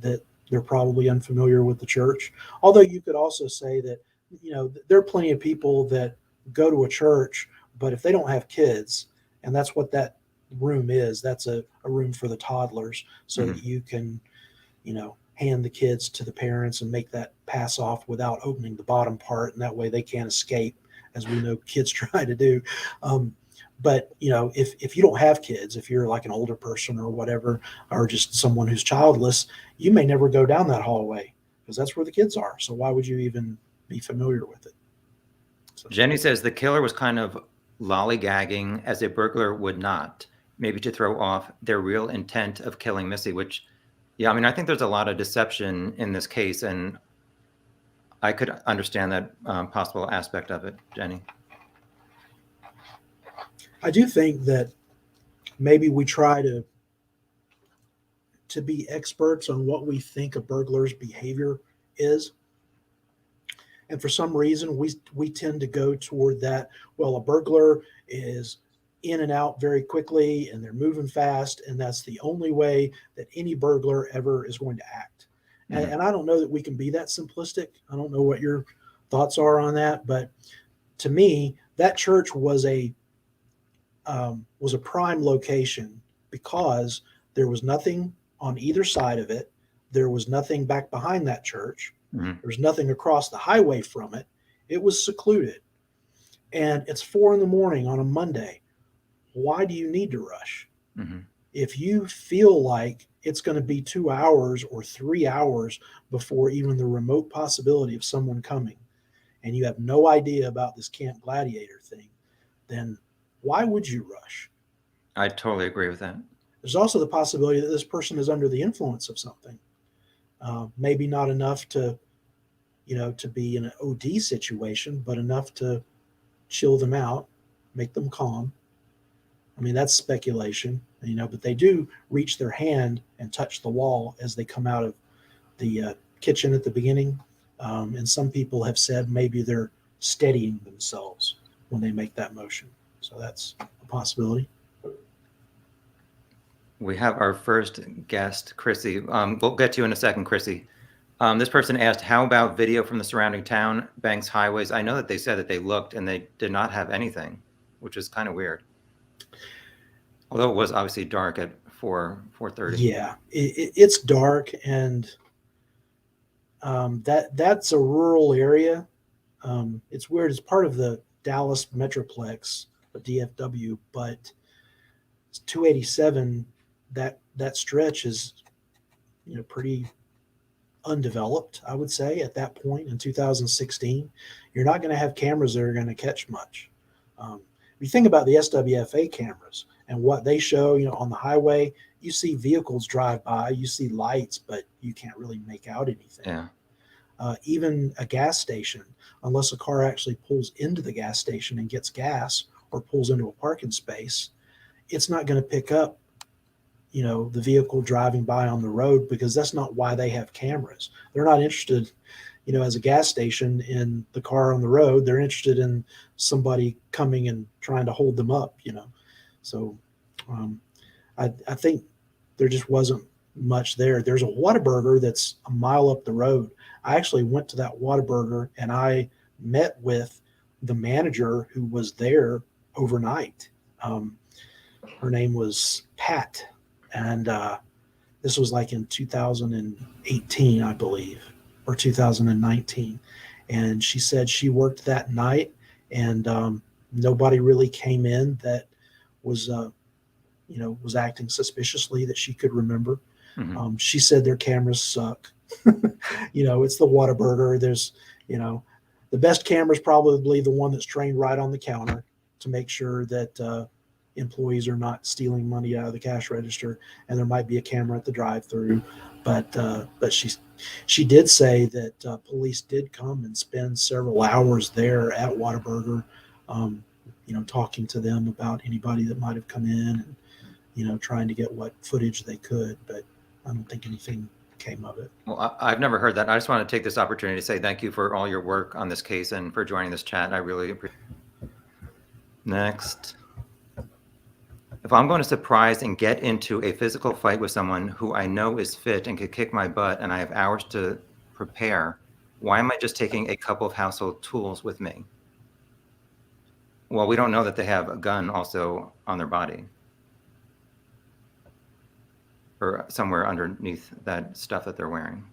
Speaker 2: that they're probably unfamiliar with the church. Although you could also say that, there are plenty of people that go to a church, but if they don't have kids, and that's what that room is, that's a room for the toddlers, so that you can, hand the kids to the parents and make that pass off without opening the bottom part, and that way they can't escape, as we know kids try to do. But if you don't have kids, if you're like an older person or whatever, or just someone who's childless, you may never go down that hallway because that's where the kids are. So why would you even be familiar with it? So,
Speaker 1: Jenny says the killer was kind of lollygagging as a burglar would not, maybe to throw off their real intent of killing Missy, which, yeah, I mean, I think there's a lot of deception in this case, and I could understand that possible aspect of it, Jenny.
Speaker 2: I do think that maybe we try to be experts on what we think a burglar's behavior is. And for some reason, we tend to go toward that. Well, a burglar is in and out very quickly, and they're moving fast, and that's the only way that any burglar ever is going to act. And I don't know that we can be that simplistic. I don't know what your thoughts are on that, but to me, that church was a prime location because there was nothing on either side of it. There was nothing back behind that church. There was nothing across the highway from it. It was secluded. And it's 4 a.m. on a Monday. Why do you need to rush? If you feel like it's going to be 2 hours or 3 hours before even the remote possibility of someone coming, and you have no idea about this Camp Gladiator thing, then why would you rush?
Speaker 1: I totally agree with that.
Speaker 2: There's also the possibility that this person is under the influence of something. Maybe not enough to be in an OD situation, but enough to chill them out, make them calm. I mean, that's speculation, but they do reach their hand and touch the wall as they come out of the kitchen at the beginning. And some people have said maybe they're steadying themselves when they make that motion. So that's a possibility.
Speaker 1: We have our first guest, Chrissy. We'll get to you in a second, Chrissy. This person asked, how about video from the surrounding town, banks, highways? I know that they said that they looked and they did not have anything, which is kind of weird. Although it was obviously dark at 4:30.
Speaker 2: Yeah, it's dark, and that's a rural area. It's weird. It's part of the Dallas Metroplex, DFW, but 287. That stretch is, pretty undeveloped, I would say, at that point in 2016. You're not going to have cameras that are going to catch much. If you think about the SWFA cameras and what they show, on the highway, you see vehicles drive by, you see lights, but you can't really make out anything.
Speaker 1: Yeah.
Speaker 2: Even a gas station, unless a car actually pulls into the gas station and gets gas or pulls into a parking space, it's not going to pick up, the vehicle driving by on the road, because that's not why they have cameras. They're not interested, as a gas station, in the car on the road. They're interested in somebody coming and trying to hold them up, So I think there just wasn't much there. There's a Whataburger that's a mile up the road. I actually went to that Whataburger and I met with the manager who was there overnight. Her name was Pat, and this was like in 2018, I believe, or 2019. And she said she worked that night, and nobody really came in that was was acting suspiciously that she could remember.
Speaker 1: Mm-hmm.
Speaker 2: She said their cameras suck. It's the Whataburger. There's, the best camera is probably the one that's trained right on the counter to make sure that employees are not stealing money out of the cash register. And there might be a camera at the drive-through, but she did say that police did come and spend several hours there at Whataburger, talking to them about anybody that might have come in, and trying to get what footage they could. But I don't think anything came of it.
Speaker 1: Well, I've never heard that. I just want to take this opportunity to say thank you for all your work on this case and for joining this chat. I really appreciate it. Next. If I'm going to surprise and get into a physical fight with someone who I know is fit and could kick my butt and I have hours to prepare, why am I just taking a couple of household tools with me? Well, we don't know that they have a gun also on their body or somewhere underneath that stuff that they're wearing.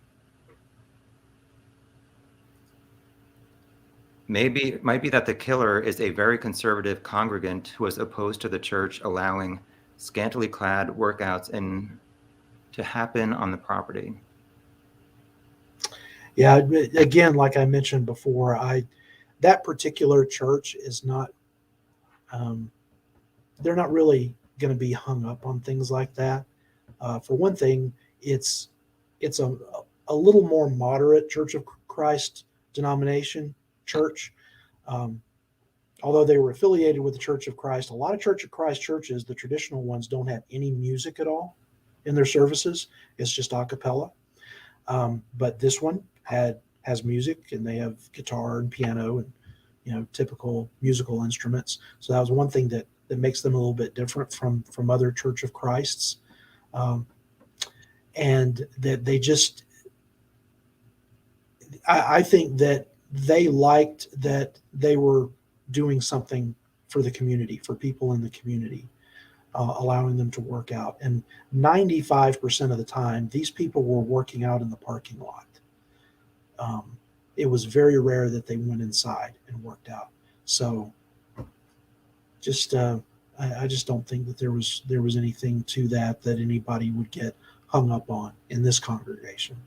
Speaker 1: Maybe it might be that the killer is a very conservative congregant who is opposed to the church allowing scantily clad workouts to happen on the property.
Speaker 2: Yeah, again, like I mentioned before, that particular church is not, they're not really going to be hung up on things like that. For one thing, it's a little more moderate Church of Christ denomination church. Although they were affiliated with the Church of Christ, a lot of Church of Christ churches, the traditional ones, don't have any music at all in their services. It's just a cappella. But this one has music, and they have guitar and piano and typical musical instruments. So that was one thing that makes them a little bit different from other Church of Christs. And that they just, I think that they liked that they were doing something for the community, for people in the community, allowing them to work out. And 95% of the time, these people were working out in the parking lot. It was very rare that they went inside and worked out. So just, I just don't think that there was anything to that anybody would get hung up on in this congregation.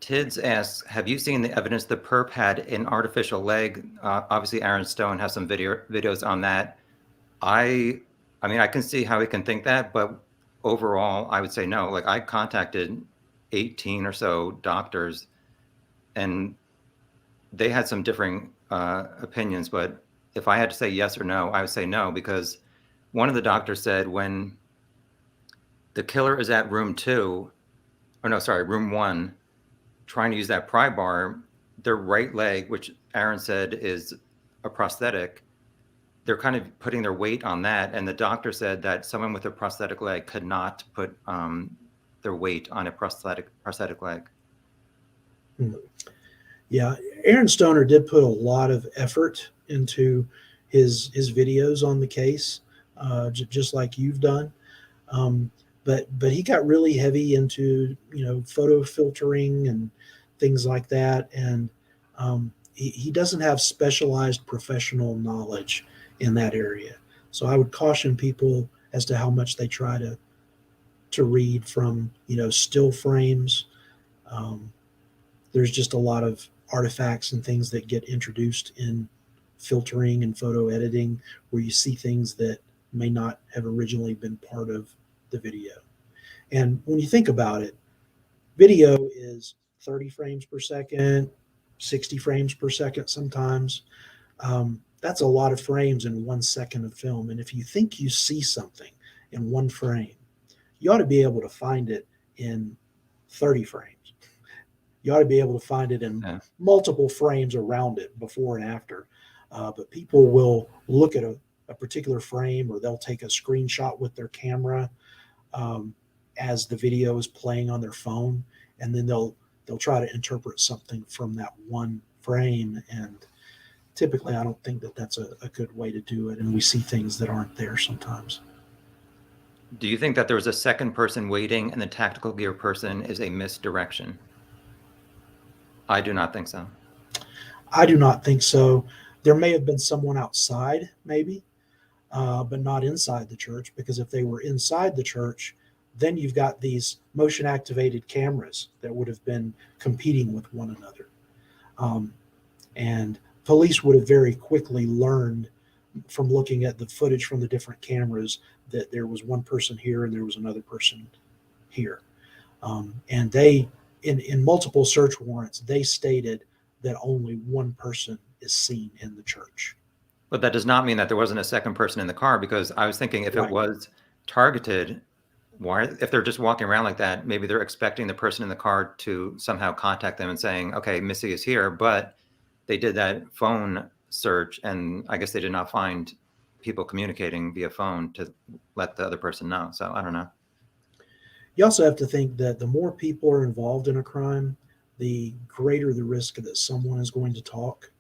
Speaker 1: Tids asks, have you seen the evidence the perp had an artificial leg? Obviously, Aaron Stone has some videos on that. I mean, I can see how he can think that, but overall, I would say no. Like, I contacted 18 or so doctors, and they had some differing opinions. But if I had to say yes or no, I would say no, because one of the doctors said when the killer is at room 1, trying to use that pry bar, their right leg, which Aaron said is a prosthetic, they're kind of putting their weight on that. And the doctor said that someone with a prosthetic leg could not put their weight on a prosthetic leg.
Speaker 2: Hmm. Yeah, Aaron Stoner did put a lot of effort into his videos on the case, just like you've done. Um, but he got really heavy into photo filtering and things like that, and he doesn't have specialized professional knowledge in that area. So I would caution people as to how much they try to read from still frames. Um, there's just a lot of artifacts and things that get introduced in filtering and photo editing where you see things that may not have originally been part of the video. And when you think about it, video is 30 frames per second, 60 frames per second sometimes. That's a lot of frames in 1 second of film. And if you think you see something in one frame, you ought to be able to find it in 30 frames. You ought to be able to find it in multiple frames around it before and after. But people will look at a particular frame, or they'll take a screenshot with their camera as the video is playing on their phone, and then they'll try to interpret something from that one frame. And typically, I don't think that that's a good way to do it. And we see things that aren't there sometimes.
Speaker 1: Do you think that there was a second person waiting and the tactical gear person is a misdirection? I do not think so.
Speaker 2: I do not think so. There may have been someone outside, maybe, but not inside the church, because if they were inside the church, then you've got these motion activated cameras that would have been competing with one another. And police would have very quickly learned from looking at the footage from the different cameras that there was one person here and there was another person here. And they, in multiple search warrants, they stated that only one person is seen in the church.
Speaker 1: But that does not mean that there wasn't a second person in the car, because I was thinking if it was targeted, why, if they're just walking around like that, maybe they're expecting the person in the car to somehow contact them and saying, okay, Missy is here, but they did that phone search and I guess they did not find people communicating via phone to let the other person know. So I don't know.
Speaker 2: You also have to think that the more people are involved in a crime, the greater the risk that someone is going to talk,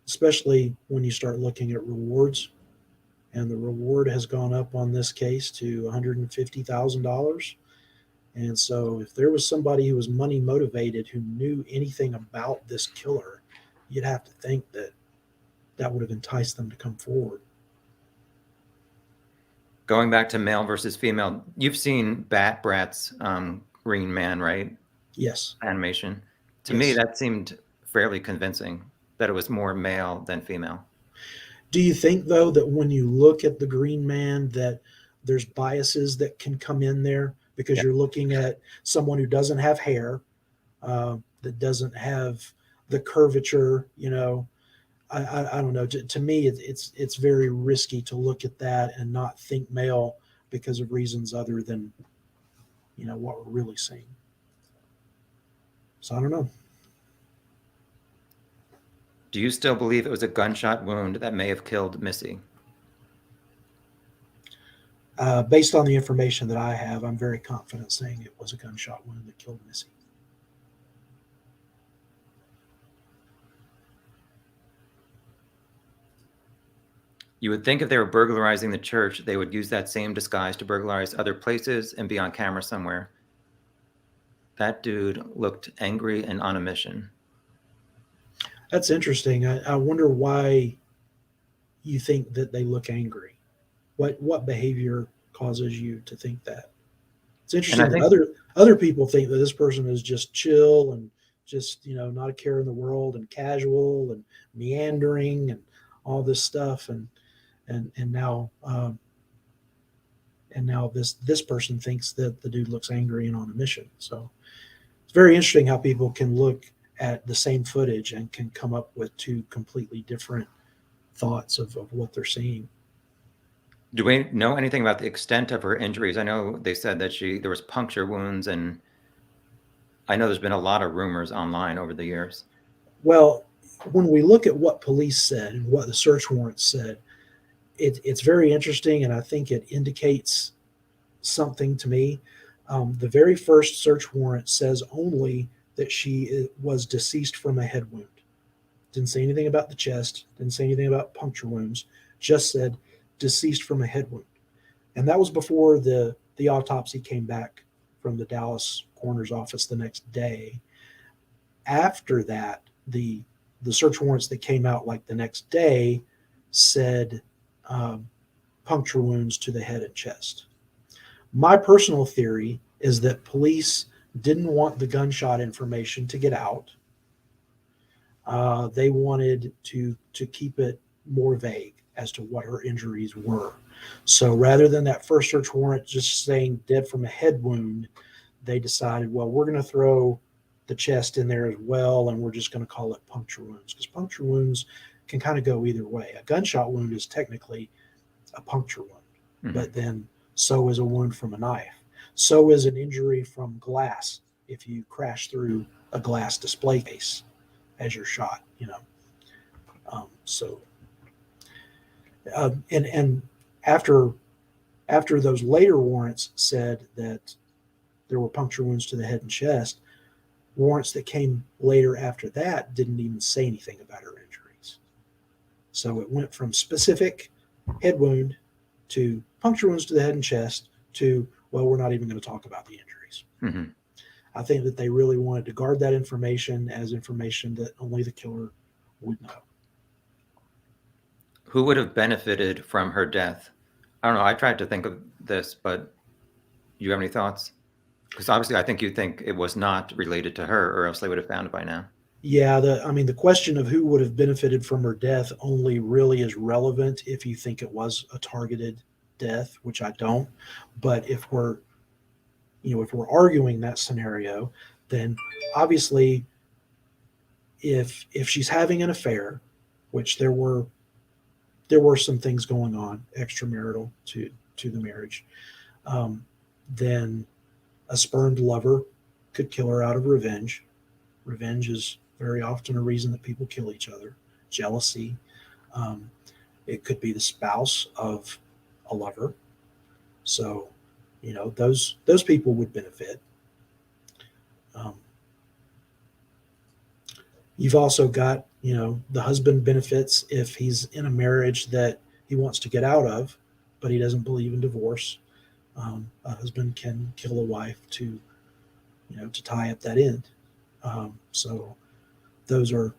Speaker 2: especially when you start looking at rewards. And the reward has gone up on this case to $150,000. And so if there was somebody who was money motivated who knew anything about this killer, you'd have to think that that would have enticed them to come forward.
Speaker 1: Going back to male versus female, you've seen Brat's Green Man, right?
Speaker 2: Yes.
Speaker 1: Animation. To me, that seemed fairly convincing that it was more male than female.
Speaker 2: Do you think, though, that when you look at the Green Man, that there's biases that can come in there because you're looking at someone who doesn't have hair, that doesn't have the curvature, I don't know. To me, it's very risky to look at that and not think male because of reasons other than, what we're really seeing. So I don't know.
Speaker 1: Do you still believe it was a gunshot wound that may have killed Missy?
Speaker 2: Based on the information that I have, I'm very confident saying it was a gunshot wound that killed Missy.
Speaker 1: You would think if they were burglarizing the church, they would use that same disguise to burglarize other places and be on camera somewhere. That dude looked angry and on a mission.
Speaker 2: That's interesting. I wonder why you think that they look angry. What behavior causes you to think that? It's interesting that other people think that this person is just chill and just not a care in the world and casual and meandering and all this stuff, and now this person thinks that the dude looks angry and on a mission. So it's very interesting how people can look at the same footage and can come up with two completely different thoughts of what they're seeing.
Speaker 1: Do we know anything about the extent of her injuries? I know they said that there was puncture wounds, and I know there's been a lot of rumors online over the years.
Speaker 2: Well, when we look at what police said and what the search warrant said, it's very interesting, and I think it indicates something to me. The very first search warrant says only that she was deceased from a head wound. Didn't say anything about the chest, didn't say anything about puncture wounds, just said deceased from a head wound. And that was before the autopsy came back from the Dallas coroner's office the next day. After that, the search warrants that came out like the next day said puncture wounds to the head and chest. My personal theory is that police didn't want the gunshot information to get out. They wanted to keep it more vague as to what her injuries were. So rather than that first search warrant just saying dead from a head wound, they decided, well, we're going to throw the chest in there as well, and we're just going to call it puncture wounds, because puncture wounds can kind of go either way. A gunshot wound is technically a puncture wound, but then so is a wound from a knife. So is an injury from glass if you crash through a glass display case as you're shot, and after those later warrants said that there were puncture wounds to the head and chest, warrants that came later after that didn't even say anything about her injuries. So it went from specific head wound to puncture wounds to the head and chest to, well, we're not even going to talk about the injuries.
Speaker 1: Mm-hmm.
Speaker 2: I think that they really wanted to guard that information as information that only the killer would know.
Speaker 1: Who would have benefited from her death? I don't know. I tried to think of this, but you have any thoughts? Because obviously I think you think it was not related to her, or else they would have found it by now.
Speaker 2: Yeah, the question of who would have benefited from her death only really is relevant if you think it was a targeted death, which I don't. But if we're arguing that scenario, then obviously if she's having an affair, which there were some things going on extramarital to the marriage, then a spurned lover could kill her out of revenge. Revenge is very often a reason that people kill each other. Jealousy. It could be the spouse of a lover. So, those people would benefit. You've also got, the husband benefits if he's in a marriage that he wants to get out of, but he doesn't believe in divorce. A husband can kill a wife to tie up that end. So those are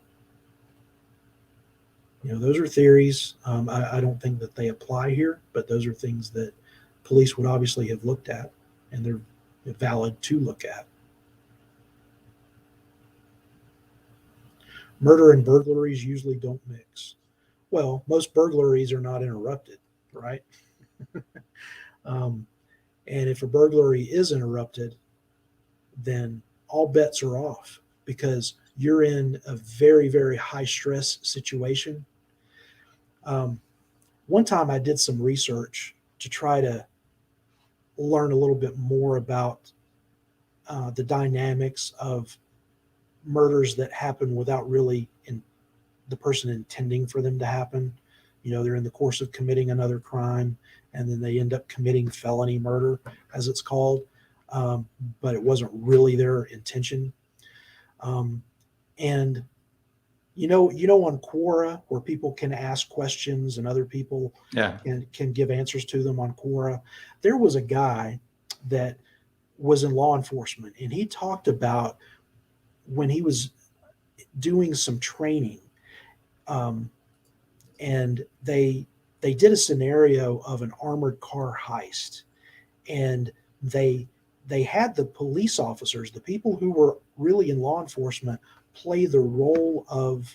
Speaker 2: theories. I don't think that they apply here, but those are things that police would obviously have looked at, and they're valid to look at. Murder and burglaries usually don't mix. Well, most burglaries are not interrupted, right? And if a burglary is interrupted, then all bets are off because you're in a very, very high stress situation. One time I did some research to try to learn a little bit more about the dynamics of murders that happen without really the person intending for them to happen. They're in the course of committing another crime, and then they end up committing felony murder, as it's called, but it wasn't really their intention. And on Quora, where people can ask questions and other people can give answers to them on Quora, there was a guy that was in law enforcement, and he talked about when he was doing some training, and they did a scenario of an armored car heist, and they had the police officers, the people who were really in law enforcement, play the role of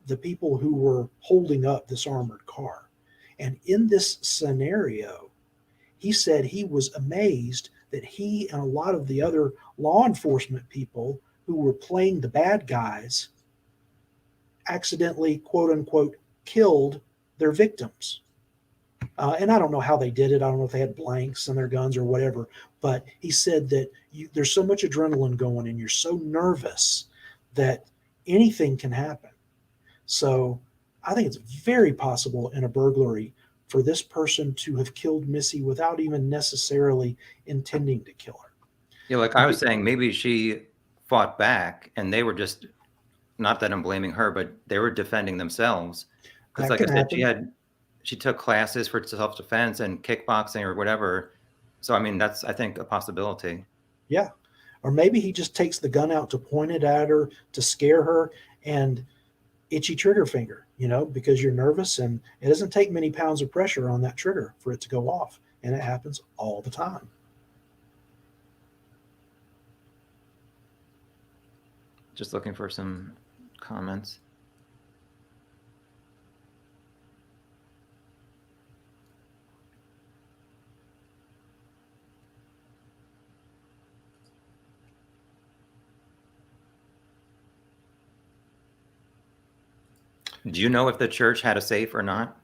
Speaker 2: the people who were holding up this armored car. And in this scenario, he said he was amazed that he and a lot of the other law enforcement people who were playing the bad guys accidentally, quote unquote, killed their victims. And I don't know how they did it. I don't know if they had blanks in their guns or whatever. But he said that there's so much adrenaline going and you're so nervous that anything can happen. So I think it's very possible in a burglary for this person to have killed Missy without even necessarily intending to kill her.
Speaker 1: Yeah, like I was saying, maybe she fought back and they were just, not that I'm blaming her, but they were defending themselves. Because
Speaker 2: That
Speaker 1: like I
Speaker 2: can
Speaker 1: said,
Speaker 2: happen.
Speaker 1: she took classes for self-defense and kickboxing or whatever. So I mean, that's, I think, a possibility.
Speaker 2: Yeah. Or maybe he just takes the gun out to point it at her to scare her, and itchy trigger finger, because you're nervous, and it doesn't take many pounds of pressure on that trigger for it to go off. And it happens all the time.
Speaker 1: Just looking for some comments. Do you know if the church had a safe or not?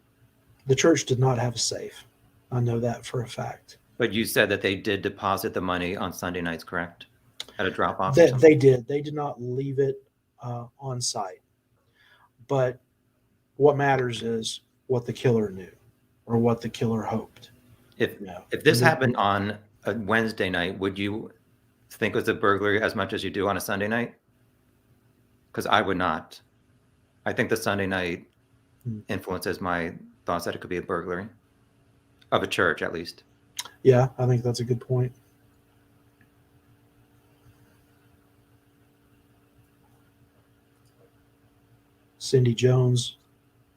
Speaker 2: The church did not have a safe. I know that for a fact.
Speaker 1: But you said that they did deposit the money on Sunday nights, correct? At a drop off or
Speaker 2: That
Speaker 1: something?
Speaker 2: they did. They did not leave it on site. But what matters is what the killer knew, or what the killer hoped.
Speaker 1: If this happened on a Wednesday night, would you think it was a burglary as much as you do on a Sunday night? Because I would not. I think the Sunday night influences my thoughts that it could be a burglary of a church, at least.
Speaker 2: Yeah, I think that's a good point. Cindy Jones.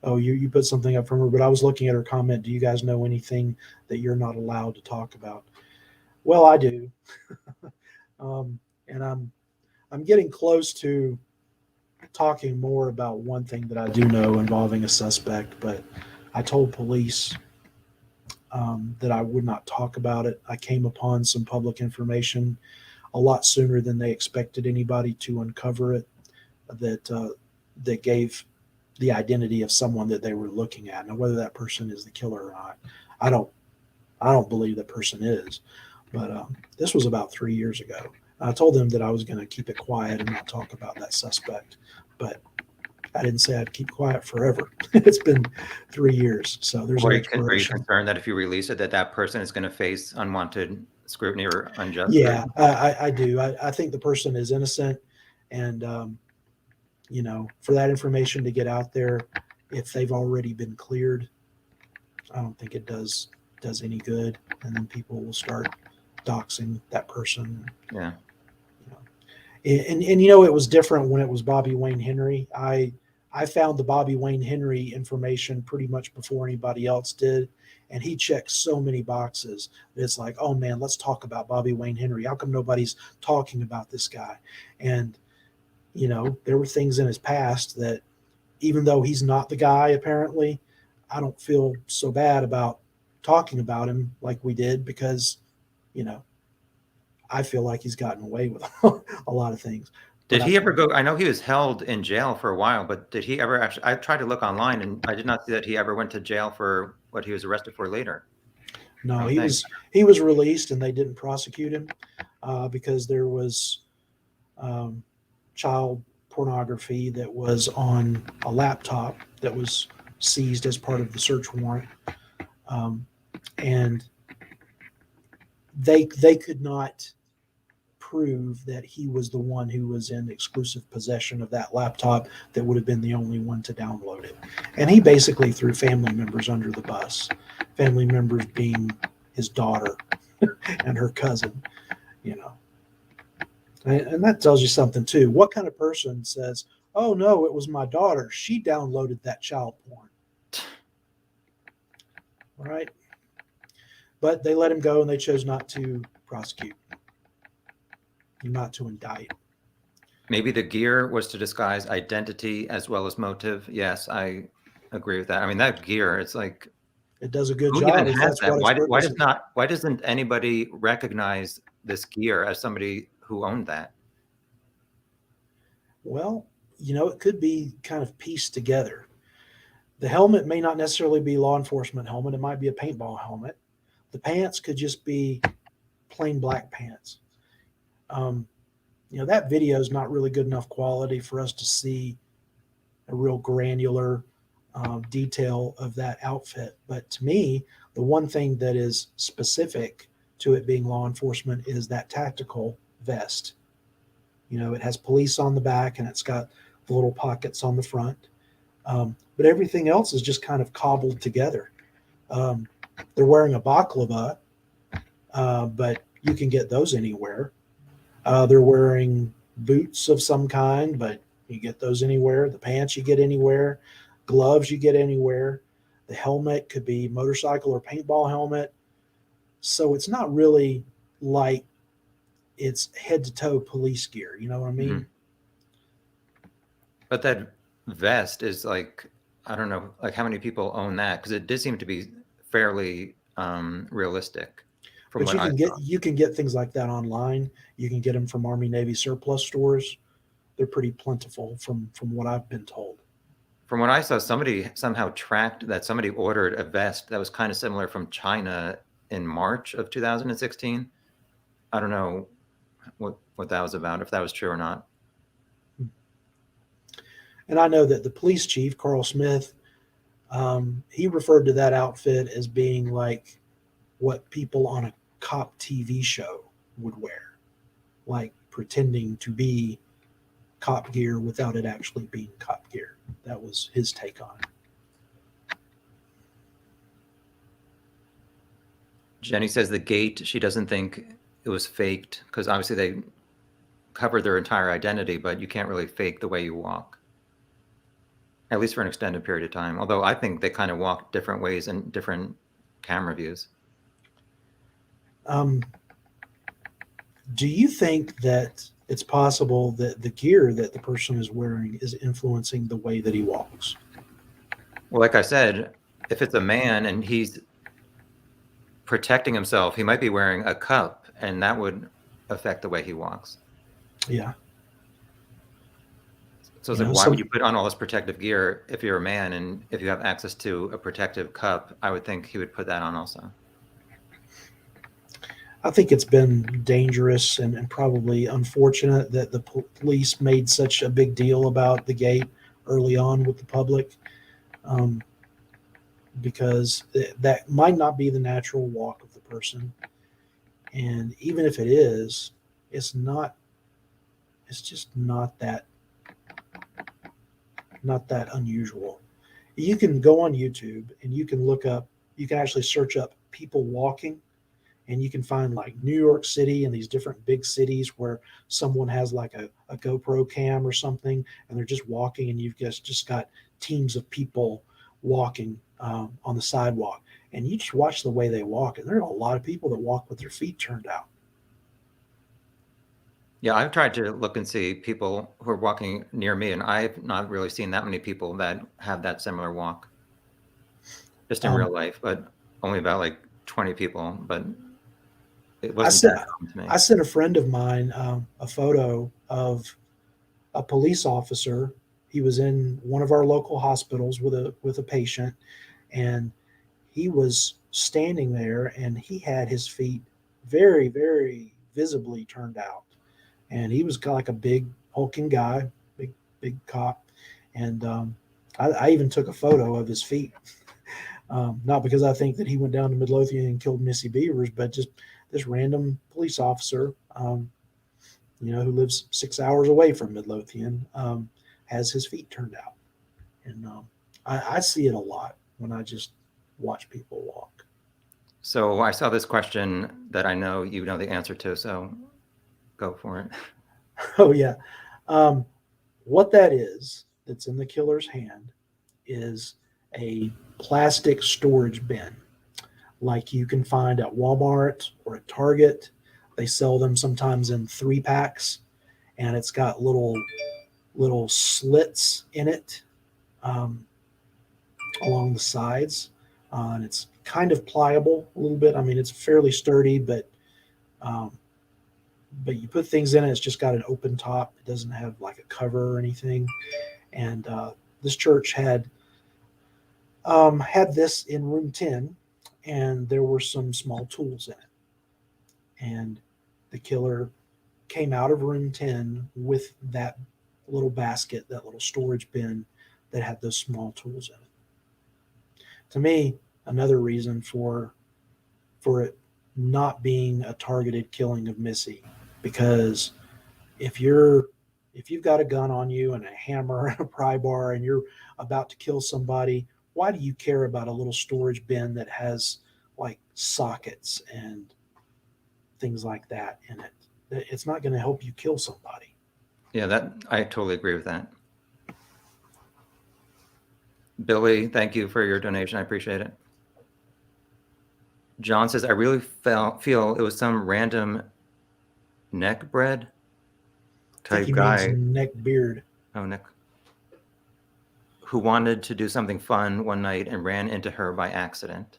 Speaker 2: Oh, you put something up from her, but I was looking at her comment. Do you guys know anything that you're not allowed to talk about? Well, I do. And I'm getting close to talking more about one thing that I do know involving a suspect, but I told police that I would not talk about it. I came upon some public information a lot sooner than they expected anybody to uncover it, that gave the identity of someone that they were looking at. Now, whether that person is the killer or not, I don't believe the person is. But this was about 3 years ago. I told them that I was going to keep it quiet and not talk about that suspect, but I didn't say I'd keep quiet forever. It's been 3 years, so there's
Speaker 1: Are
Speaker 2: an
Speaker 1: you
Speaker 2: expiration.
Speaker 1: concerned that if you release it, that person is going to face unwanted scrutiny or unjust?
Speaker 2: Yeah, I do. I think the person is innocent, and for that information to get out there, if they've already been cleared, I don't think it does any good, and then people will start doxing that person.
Speaker 1: Yeah.
Speaker 2: And it was different when it was Bobby Wayne Henry. I found the Bobby Wayne Henry information pretty much before anybody else did, and he checked so many boxes that it's like, oh man, let's talk about Bobby Wayne Henry. How come nobody's talking about this guy? And there were things in his past that, even though he's not the guy, apparently, I don't feel so bad about talking about him like we did, because I feel like he's gotten away with a lot of things.
Speaker 1: Did he ever go? I know he was held in jail for a while, but did he ever actually? I tried to look online, and I did not see that he ever went to jail for what he was arrested for later.
Speaker 2: No, he was released, and they didn't prosecute him because there was child pornography that was on a laptop that was seized as part of the search warrant, and they could not prove that he was the one who was in exclusive possession of that laptop that would have been the only one to download it. And he basically threw family members under the bus, family members being his daughter and her cousin, And that tells you something too. What kind of person says, oh no, it was my daughter, she downloaded that child porn? Right? But they let him go, and they chose not to prosecute, not to indict.
Speaker 1: Maybe the gear was to disguise identity as well as motive. Yes, I agree with that. I mean, that gear, it's like,
Speaker 2: it does a good
Speaker 1: who
Speaker 2: job.
Speaker 1: even has that? Why doesn't anybody recognize this gear as somebody who owned that?
Speaker 2: Well, it could be kind of pieced together. The helmet may not necessarily be law enforcement helmet. It might be a paintball helmet. The pants could just be plain black pants. That video is not really good enough quality for us to see a real granular detail of that outfit. But to me, the one thing that is specific to it being law enforcement is that tactical vest. You know, it has police on the back and it's got the little pockets on the front. But everything else is just kind of cobbled together. Um, they're wearing a baklava, but you can get those anywhere. They're wearing boots of some kind, but you get those anywhere. The pants you get anywhere. Gloves you get anywhere. The helmet could be motorcycle or paintball helmet. So it's not really like it's head to toe police gear. You know what I mean?
Speaker 1: Mhm. But that vest is like, I don't know, like how many people own that? Because it did seem to be fairly realistic from
Speaker 2: But
Speaker 1: what I saw.
Speaker 2: you can get things like that online. You can get them from Army Navy surplus stores. They're pretty plentiful from what I've been told.
Speaker 1: From what I saw, somebody somehow tracked that somebody ordered a vest that was kind of similar from China in March of 2016. I don't know what that was about, if that was true or not.
Speaker 2: And I know that the police chief, Carl Smith, he referred to that outfit as being like what people on a cop TV show would wear, like pretending to be cop gear without it actually being cop gear. That was his take on it.
Speaker 1: Jenny says the gait, she doesn't think it was faked because obviously they covered their entire identity, but you can't really fake the way you walk, at least for an extended period of time. Although I think they kind of walk different ways in different camera views.
Speaker 2: Do you think that it's possible that the gear that the person is wearing is influencing the way that he walks?
Speaker 1: Well, like I said, if it's a man and he's protecting himself, he might be wearing a cup, and that would affect the way he walks.
Speaker 2: Yeah.
Speaker 1: So it's
Speaker 2: You
Speaker 1: like,
Speaker 2: know,
Speaker 1: why would
Speaker 2: some
Speaker 1: you put on all this protective gear if you're a man and if you have access to a protective cup? I would think he would put that on also.
Speaker 2: I think it's been dangerous and probably unfortunate that the police made such a big deal about the gate early on with the public, um, because that might not be the natural walk of the person. And even if it is, it's not, it's just not that unusual. You can go on YouTube and you can look up, you can actually search up people walking, and you can find like New York City and these different big cities where someone has like a GoPro cam or something, and they're just walking, and you've just got teams of people walking on the sidewalk, and you just watch the way they walk, and there are a lot of people that walk with their feet turned out.
Speaker 1: Yeah, I've tried to look and see people who are walking near me, and I've not really seen that many people that have that similar walk just in
Speaker 2: Um,
Speaker 1: real life, but only about like 20 people, but it
Speaker 2: I
Speaker 1: wasn't
Speaker 2: sent
Speaker 1: that common to
Speaker 2: I
Speaker 1: me.
Speaker 2: sent a friend of mine a photo of a police officer. He was in one of our local hospitals with a patient, and he was standing there, and he had his feet very visibly turned out, and he was like a big hulking guy, big cop, and I even took a photo of his feet. Not because I think that he went down to Midlothian and killed Missy Bevers, but just this random police officer, who lives 6 hours away from Midlothian, has his feet turned out. And I see it a lot when I just watch people walk.
Speaker 1: So I saw this question that I know you know the answer to, so go for it.
Speaker 2: Oh, yeah. Um, what that is that's in the killer's hand is a plastic storage bin, like you can find at Walmart or at Target. They sell them sometimes in 3 packs, and it's got little slits in it, um, along the sides, and it's kind of pliable a little bit. I mean, it's fairly sturdy, um, but you put things in it. It's just got an open top. It doesn't have like a cover or anything. And this church had this in room 10, and there were some small tools in it. And the killer came out of room 10 with that little basket, that little storage bin that had those small tools in it. to me, another reason for it not being a targeted killing of Missy, because if you're if you've got a gun on you and a hammer and a pry bar and you're about to kill somebody, why do you care about a little storage bin that has like sockets and things like that in it? It's not going to help you kill somebody.
Speaker 1: Yeah, that I totally agree with that. Billy, thank you for your donation. I appreciate it. John says, I really feel it was some random neck bread
Speaker 2: I think
Speaker 1: type
Speaker 2: he means
Speaker 1: guy.
Speaker 2: neck beard.
Speaker 1: Oh, Nick. Who wanted to do something fun one night and ran into her by accident.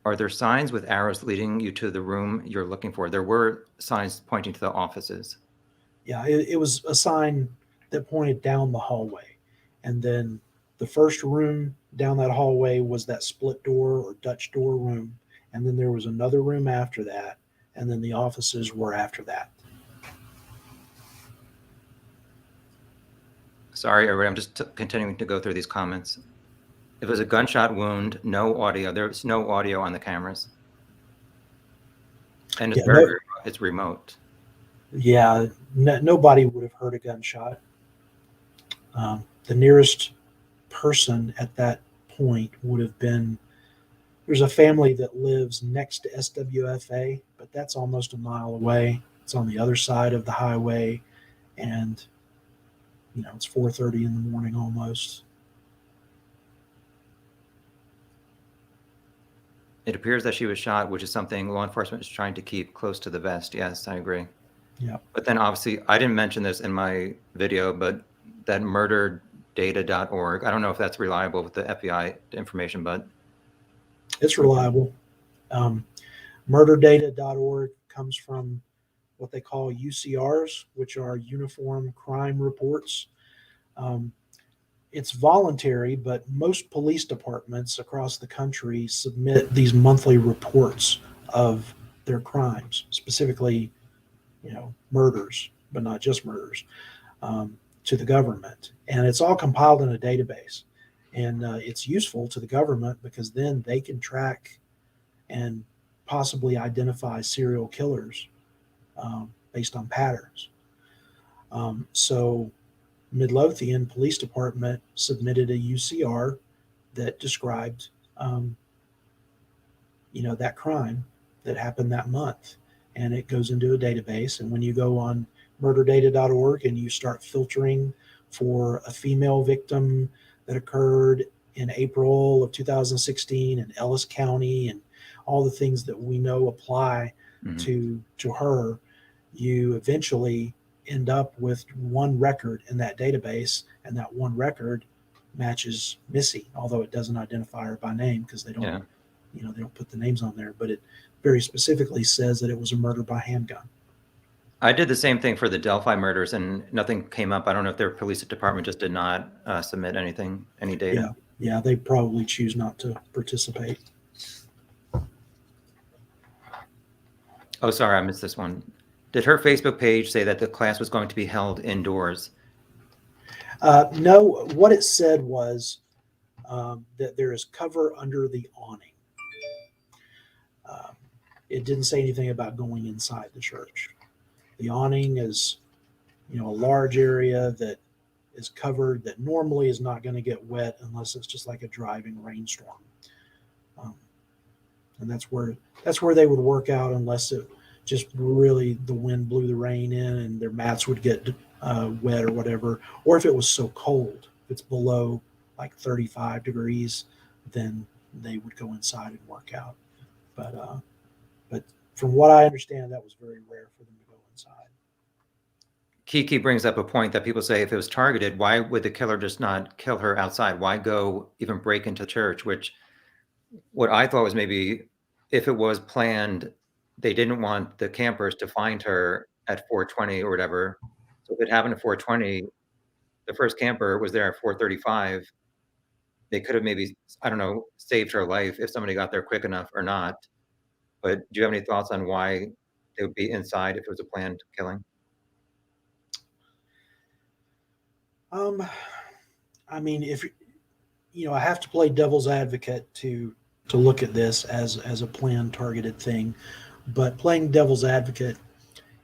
Speaker 1: Are there signs with arrows leading you to the room you're looking for? There were signs pointing to the offices.
Speaker 2: Yeah, it was a sign that pointed down the hallway. And then the first room down that hallway was that split door or Dutch door room. And then there was another room after that. And then the offices were after that.
Speaker 1: Sorry, everybody, I'm just continuing to go through these comments. If it was a gunshot wound, no audio. There's no audio on the cameras. And it's it's remote.
Speaker 2: Yeah, nobody would have heard a gunshot. The nearest person at that point would have been, there's a family that lives next to SWFA, but that's almost a mile away. It's on the other side of the highway, and it's 4:30 in the morning almost.
Speaker 1: It appears that she was shot, which is something law enforcement is trying to keep close to the vest. Yes, I agree.
Speaker 2: Yeah.
Speaker 1: But then obviously, I didn't mention this in my video, but that murderdata.org, I don't know if that's reliable with the FBI information, but
Speaker 2: it's reliable. Murderdata.org comes from what they call UCRs, which are Uniform Crime Reports. It's voluntary, but most police departments across the country submit these monthly reports of their crimes, specifically, murders, but not just murders, to the government. And it's all compiled in a database. And it's useful to the government because then they can track and possibly identify serial killers based on patterns. So Midlothian Police Department submitted a UCR that described, that crime that happened that month, and it goes into a database. And when you go on murderdata.org and you start filtering for a female victim that occurred in April of 2016 in Ellis County and all the things that we know apply to her, you eventually end up with one record in that database, and that one record matches Missy, although it doesn't identify her by name because they don't, they don't put the names on there, but it very specifically says that it was a murder by handgun.
Speaker 1: I did the same thing for the Delphi murders, and nothing came up. I don't know if their police department just did not submit any data.
Speaker 2: Yeah, they probably choose not to participate.
Speaker 1: Oh, sorry, I missed this one. Did her Facebook page say that the class was going to be held indoors?
Speaker 2: No, what it said was that there is cover under the awning. It didn't say anything about going inside the church. The awning is, a large area that is covered that normally is not going to get wet unless it's just like a driving rainstorm. And that's where they would work out unless it just really the wind blew the rain in and their mats would get wet or whatever. Or if it was so cold, if it's below like 35 degrees, then they would go inside and work out. But from what I understand, that was very rare for them to go inside.
Speaker 1: Kiki brings up a point that people say if it was targeted, why would the killer just not kill her outside? Why go even break into church? Which what I thought was maybe if it was planned, they didn't want the campers to find her at 4:20 or whatever. So if it happened at 4:20, the first camper was there at 4:35. they could have maybe, I don't know, saved her life if somebody got there quick enough or not. But do you have any thoughts on why they would be inside if it was a planned killing?
Speaker 2: Um, I mean, if I have to play devil's advocate to look at this as a planned targeted thing, but playing devil's advocate,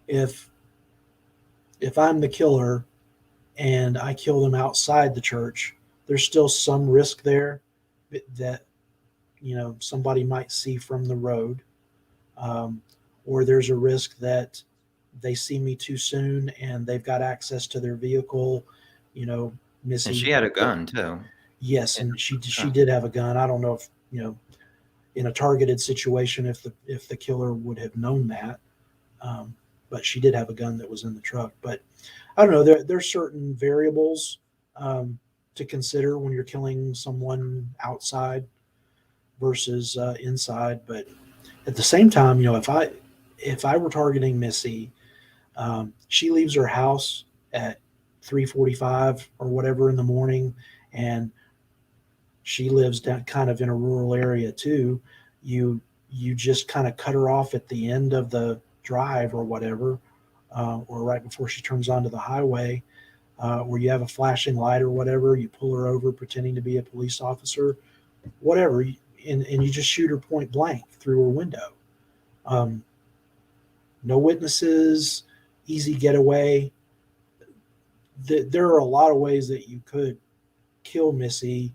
Speaker 2: if I'm the killer and I kill them outside the church, there's still some risk there that somebody might see from the road, um, or there's a risk that they see me too soon and they've got access to their vehicle. You know,
Speaker 1: And
Speaker 2: Missy.
Speaker 1: she had a gun too.
Speaker 2: Yes,
Speaker 1: And
Speaker 2: and she
Speaker 1: oh,
Speaker 2: did have a gun. I don't know if in a targeted situation if the killer would have known that, um, but she did have a gun that was in the truck. But I don't know. There's certain variables to consider when you're killing someone outside versus inside. But at the same time, if I were targeting Missy, she leaves her house at 3:45 or whatever in the morning, and she lives down kind of in a rural area too. You just kind of cut her off at the end of the drive or whatever, or right before she turns onto the highway, where you have a flashing light or whatever. You pull her over pretending to be a police officer, whatever, and you just shoot her point blank through her window. Um, no witnesses, easy getaway. There are a lot of ways that you could kill Missy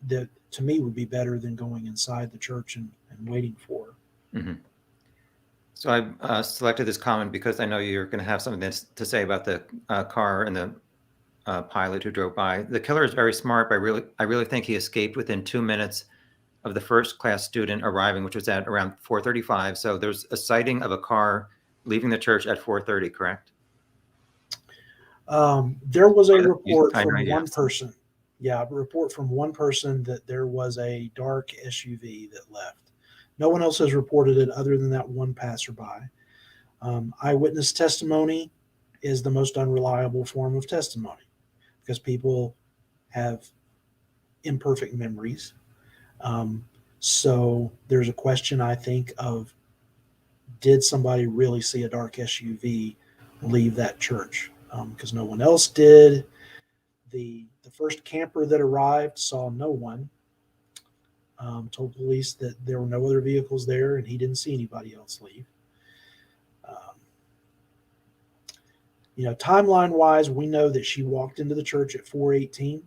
Speaker 2: that to me would be better than going inside the church and waiting for her.
Speaker 1: mhm. So I selected this comment because I know you're going to have something to say about the car and the pilot who drove by. The killer is very smart, but I really think he escaped within 2 minutes of the first class student arriving, which was at around 4:35. So there's a sighting of a car leaving the church at 4:30, correct?
Speaker 2: There was a
Speaker 1: I
Speaker 2: report
Speaker 1: know,
Speaker 2: from one
Speaker 1: yes.
Speaker 2: person. Yeah, a report from one person that there was a dark SUV that left. No one else has reported it other than that one passerby. Eyewitness testimony is the most unreliable form of testimony because people have imperfect memories. Um, so there's a question, I think, of did somebody really see a dark SUV leave that church? Because no one else did. The first camper that arrived saw no one. Told police that there were no other vehicles there, and he didn't see anybody else leave. Um, timeline wise, we know that she walked into the church at 4:18.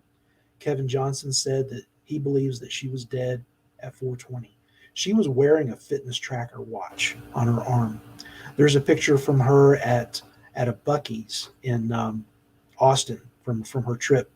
Speaker 2: Kevin Johnson said that he believes that she was dead at 4:20. She was wearing a fitness tracker watch on her arm. There's a picture from her at a Buc-ee's in Austin from her trip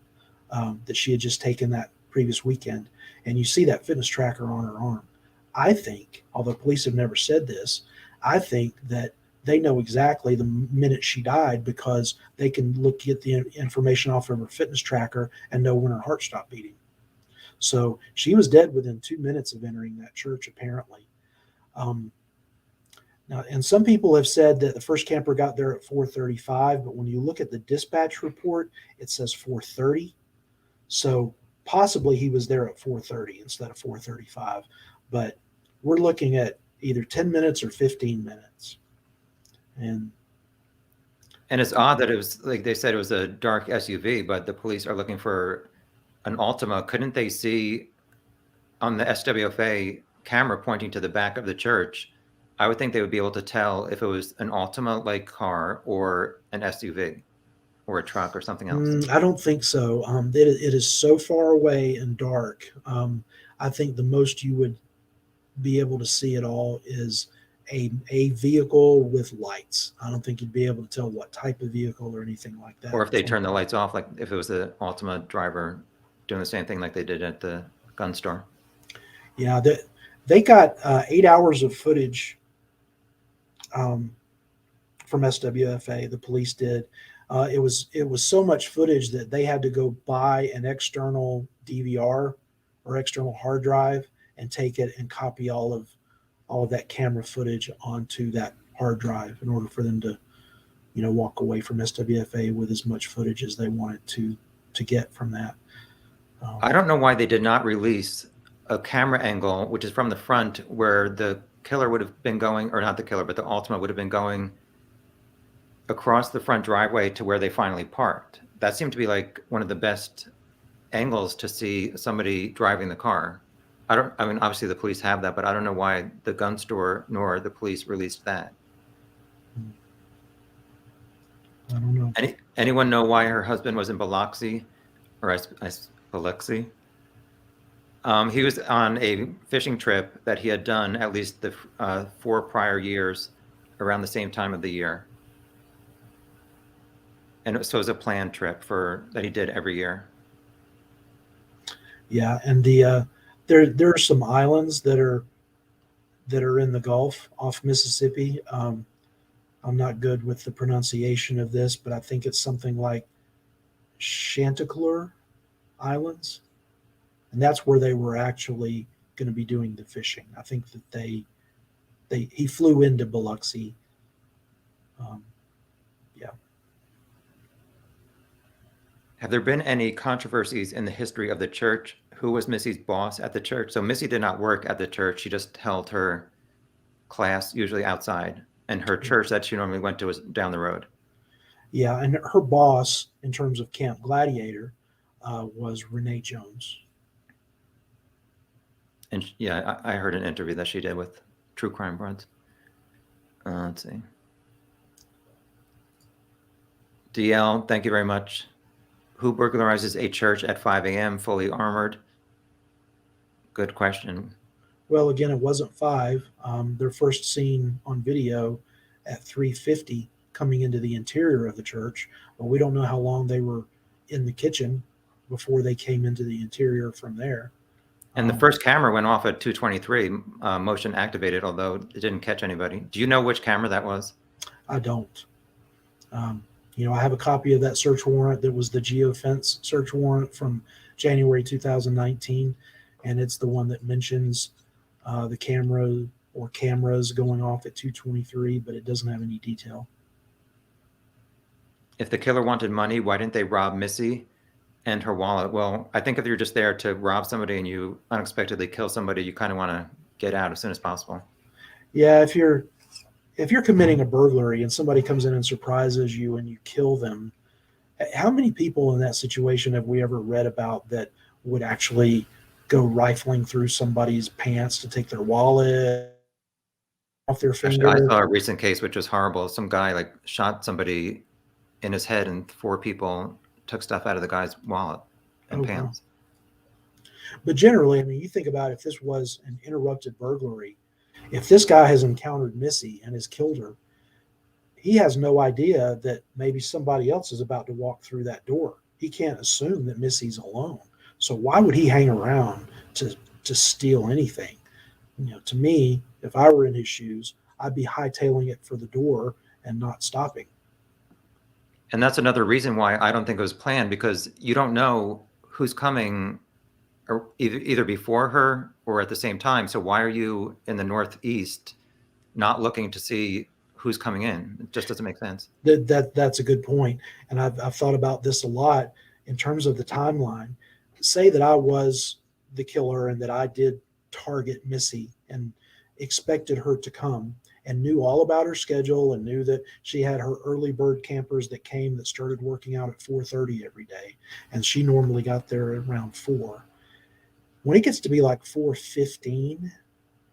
Speaker 2: that she had just taken that previous weekend, and you see that fitness tracker on her arm. I think, although police have never said this, I think that they know exactly the minute she died because they can get the information off of her fitness tracker and know when her heart stopped beating. So she was dead within 2 minutes of entering that church, apparently. Um, Now, and some people have said that the first camper got there at 4:35, but when you look at the dispatch report, it says 4:30. So possibly he was there at 4:30 instead of 4:35. But we're looking at either 10 minutes or 15 minutes. And
Speaker 1: And it's odd that it was like they said it was a dark SUV, but the police are looking for an Altima. Couldn't they see on the SWFA camera pointing to the back of the church? I would think they would be able to tell if it was an Altima-like car or an SUV or a truck or something else.
Speaker 2: I don't think so. It is so far away and dark. I think the most you would be able to see it all is a vehicle with lights. I don't think you'd be able to tell what type of vehicle or anything like that.
Speaker 1: Or if they turn the lights off, like if it was the Altima driver doing the same thing like they did at the gun store.
Speaker 2: Yeah, they got 8 hours of footage um, from SWFA. The police did. It was so much footage that they had to go buy an external DVR or external hard drive and take it and copy all of that camera footage onto that hard drive in order for them to walk away from SWFA with as much footage as they wanted to get from that.
Speaker 1: I don't know why they did not release a camera angle, which is from the front, where the killer would have been going, or not the killer, but the Ultima would have been going across the front driveway to where they finally parked. That seemed to be like one of the best angles to see somebody driving the car. I mean, obviously the police have that, but I don't know why the gun store nor the police released that.
Speaker 2: I don't know.
Speaker 1: Anyone know why her husband was in Biloxi, or Biloxi? He was on a fishing trip that he had done at least the 4 prior years around the same time of the year. And so it was a planned trip that he did every year.
Speaker 2: Yeah, and there are some islands that are in the Gulf off Mississippi. I'm not good with the pronunciation of this, but I think it's something like Chanticleer Islands, and that's where they were actually going to be doing the fishing. I think that he flew into Biloxi. Yeah.
Speaker 1: Have there been any controversies in the history of the church? Who was Missy's boss at the church? So Missy did not work at the church. She just held her class usually outside, and her church that she normally went to was down the road.
Speaker 2: Yeah, and her boss in terms of Camp Gladiator was Renee Jones.
Speaker 1: And yeah, I heard an interview that she did with True Crime Broads. Let's see. DL, thank you very much. Who burglarizes a church at 5 a.m. fully armored? Good question.
Speaker 2: Well, again, it wasn't 5. They're first seen on video at 3:50 coming into the interior of the church, but we don't know how long they were in the kitchen before they came into the interior from there.
Speaker 1: And the first camera went off at 2:23, motion activated, although it didn't catch anybody. Do you know which camera that was?
Speaker 2: I don't. I have a copy of that search warrant that was the geofence search warrant from January 2019, and it's the one that mentions the camera or cameras going off at 2:23, but it doesn't have any detail.
Speaker 1: If the killer wanted money, why didn't they rob Missy and her wallet? Well, I think if you're just there to rob somebody and you unexpectedly kill somebody, you kind of want to get out as soon as possible.
Speaker 2: Yeah, if you're committing a burglary and somebody comes in and surprises you and you kill them, how many people in that situation have we ever read about that would actually go rifling through somebody's pants to take their wallet off their finger?
Speaker 1: Actually, I saw a recent case which was horrible. Some guy shot somebody in his head, and 4 people took stuff out of the guy's wallet and pants.
Speaker 2: Wow. But generally, I mean, you think about if this was an interrupted burglary, if this guy has encountered Missy and has killed her, he has no idea that maybe somebody else is about to walk through that door. He can't assume that Missy's alone. So why would he hang around to steal anything? To me, if I were in his shoes, I'd be hightailing it for the door and not stopping.
Speaker 1: And that's another reason why I don't think it was planned, because you don't know who's coming, or either before her or at the same time. So why are you in the Northeast not looking to see who's coming in? It just doesn't make sense.
Speaker 2: That's a good point. And I've thought about this a lot in terms of the timeline. Say that I was the killer and that I did target Missy and expected her to come and knew all about her schedule and knew that she had her early bird campers that started working out at 4:30 every day. And she normally got there around 4. When it gets to be like 4:15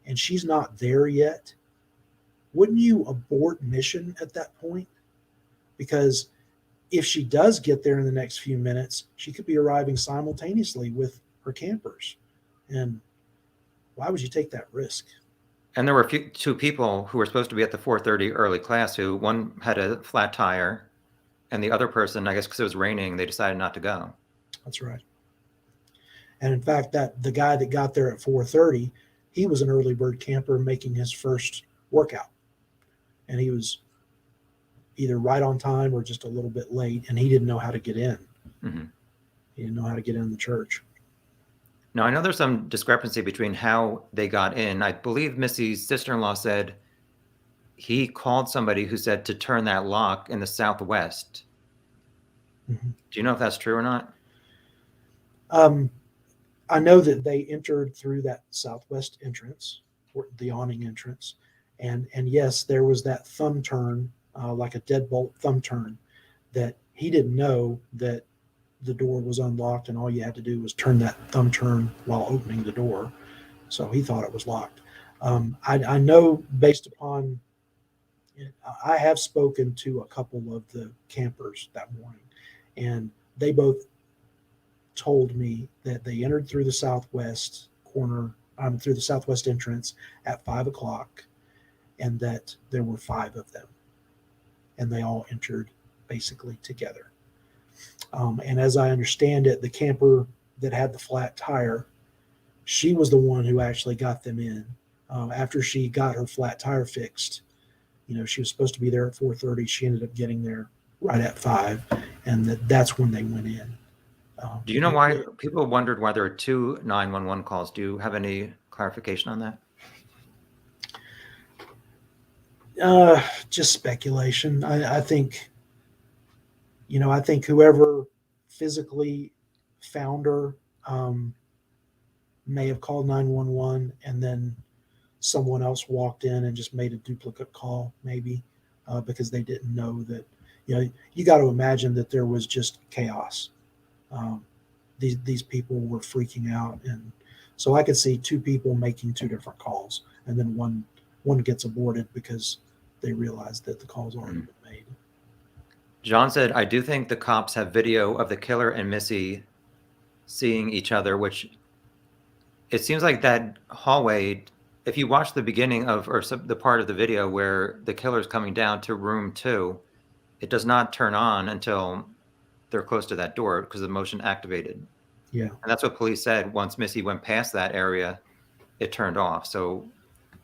Speaker 2: and she's not there yet, wouldn't you abort mission at that point? Because if she does get there in the next few minutes, she could be arriving simultaneously with her campers. And why would you take that risk?
Speaker 1: And there were 2 people who were supposed to be at the 4:30 early class who, one had a flat tire, and the other person, I guess because it was raining, they decided not to go.
Speaker 2: That's right. And in fact, that the guy that got there at 4:30, he was an early bird camper making his first workout. And he was either right on time or just a little bit late, and he didn't know how to get in.
Speaker 1: Mm-hmm.
Speaker 2: He didn't know how to get in the church.
Speaker 1: Now, I know there's some discrepancy between how they got in. I believe Missy's sister-in-law said he called somebody who said to turn that lock in the southwest. Mm-hmm. Do you know if that's true or not?
Speaker 2: I know that they entered through that southwest entrance, or the awning entrance, and yes, there was that thumb turn, like a deadbolt thumb turn, that he didn't know that the door was unlocked, and all you had to do was turn that thumb turn while opening the door. So he thought it was locked. I know based upon, I have spoken to a couple of the campers that morning, and they both told me that they entered through the southwest corner, through the southwest entrance at 5 o'clock, and that there were five of them, and they all entered basically together. And as I understand it, the camper that had the flat tire, she was the one who actually got them in. After she got her flat tire fixed, she was supposed to be there at 4:30. She ended up getting there right at 5, and that's when they went in.
Speaker 1: Do you know why people wondered why there are two 911 calls? Do you have any clarification on that?
Speaker 2: Just speculation. I think, I think whoever physically found her may have called 911, and then someone else walked in and just made a duplicate call, maybe, because they didn't know that. You got to imagine that there was just chaos. These people were freaking out, and so I could see two people making two different calls, and then one gets aborted because they realized that the call's already been made.
Speaker 1: John said, I do think the cops have video of the killer and Missy seeing each other, which it seems like that hallway, if you watch the beginning of, or the part of the video where the killer's coming down to room 2, it does not turn on until they're close to that door because the motion activated.
Speaker 2: Yeah.
Speaker 1: And that's what police said. Once Missy went past that area, it turned off. So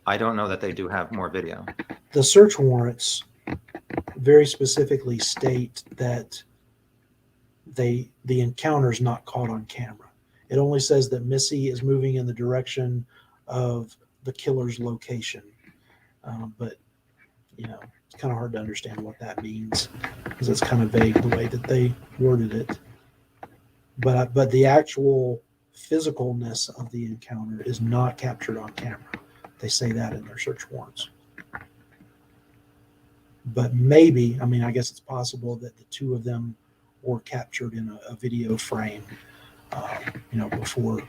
Speaker 1: I don't know that they do have more video.
Speaker 2: The search warrants very specifically state that the encounter's not caught on camera. It only says that Missy is moving in the direction of the killer's location. But it's kind of hard to understand what that means because it's kind of vague the way that they worded it. But the actual physicalness of the encounter is not captured on camera. They say that in their search warrants. But maybe, I guess it's possible that the two of them were captured in a video frame, before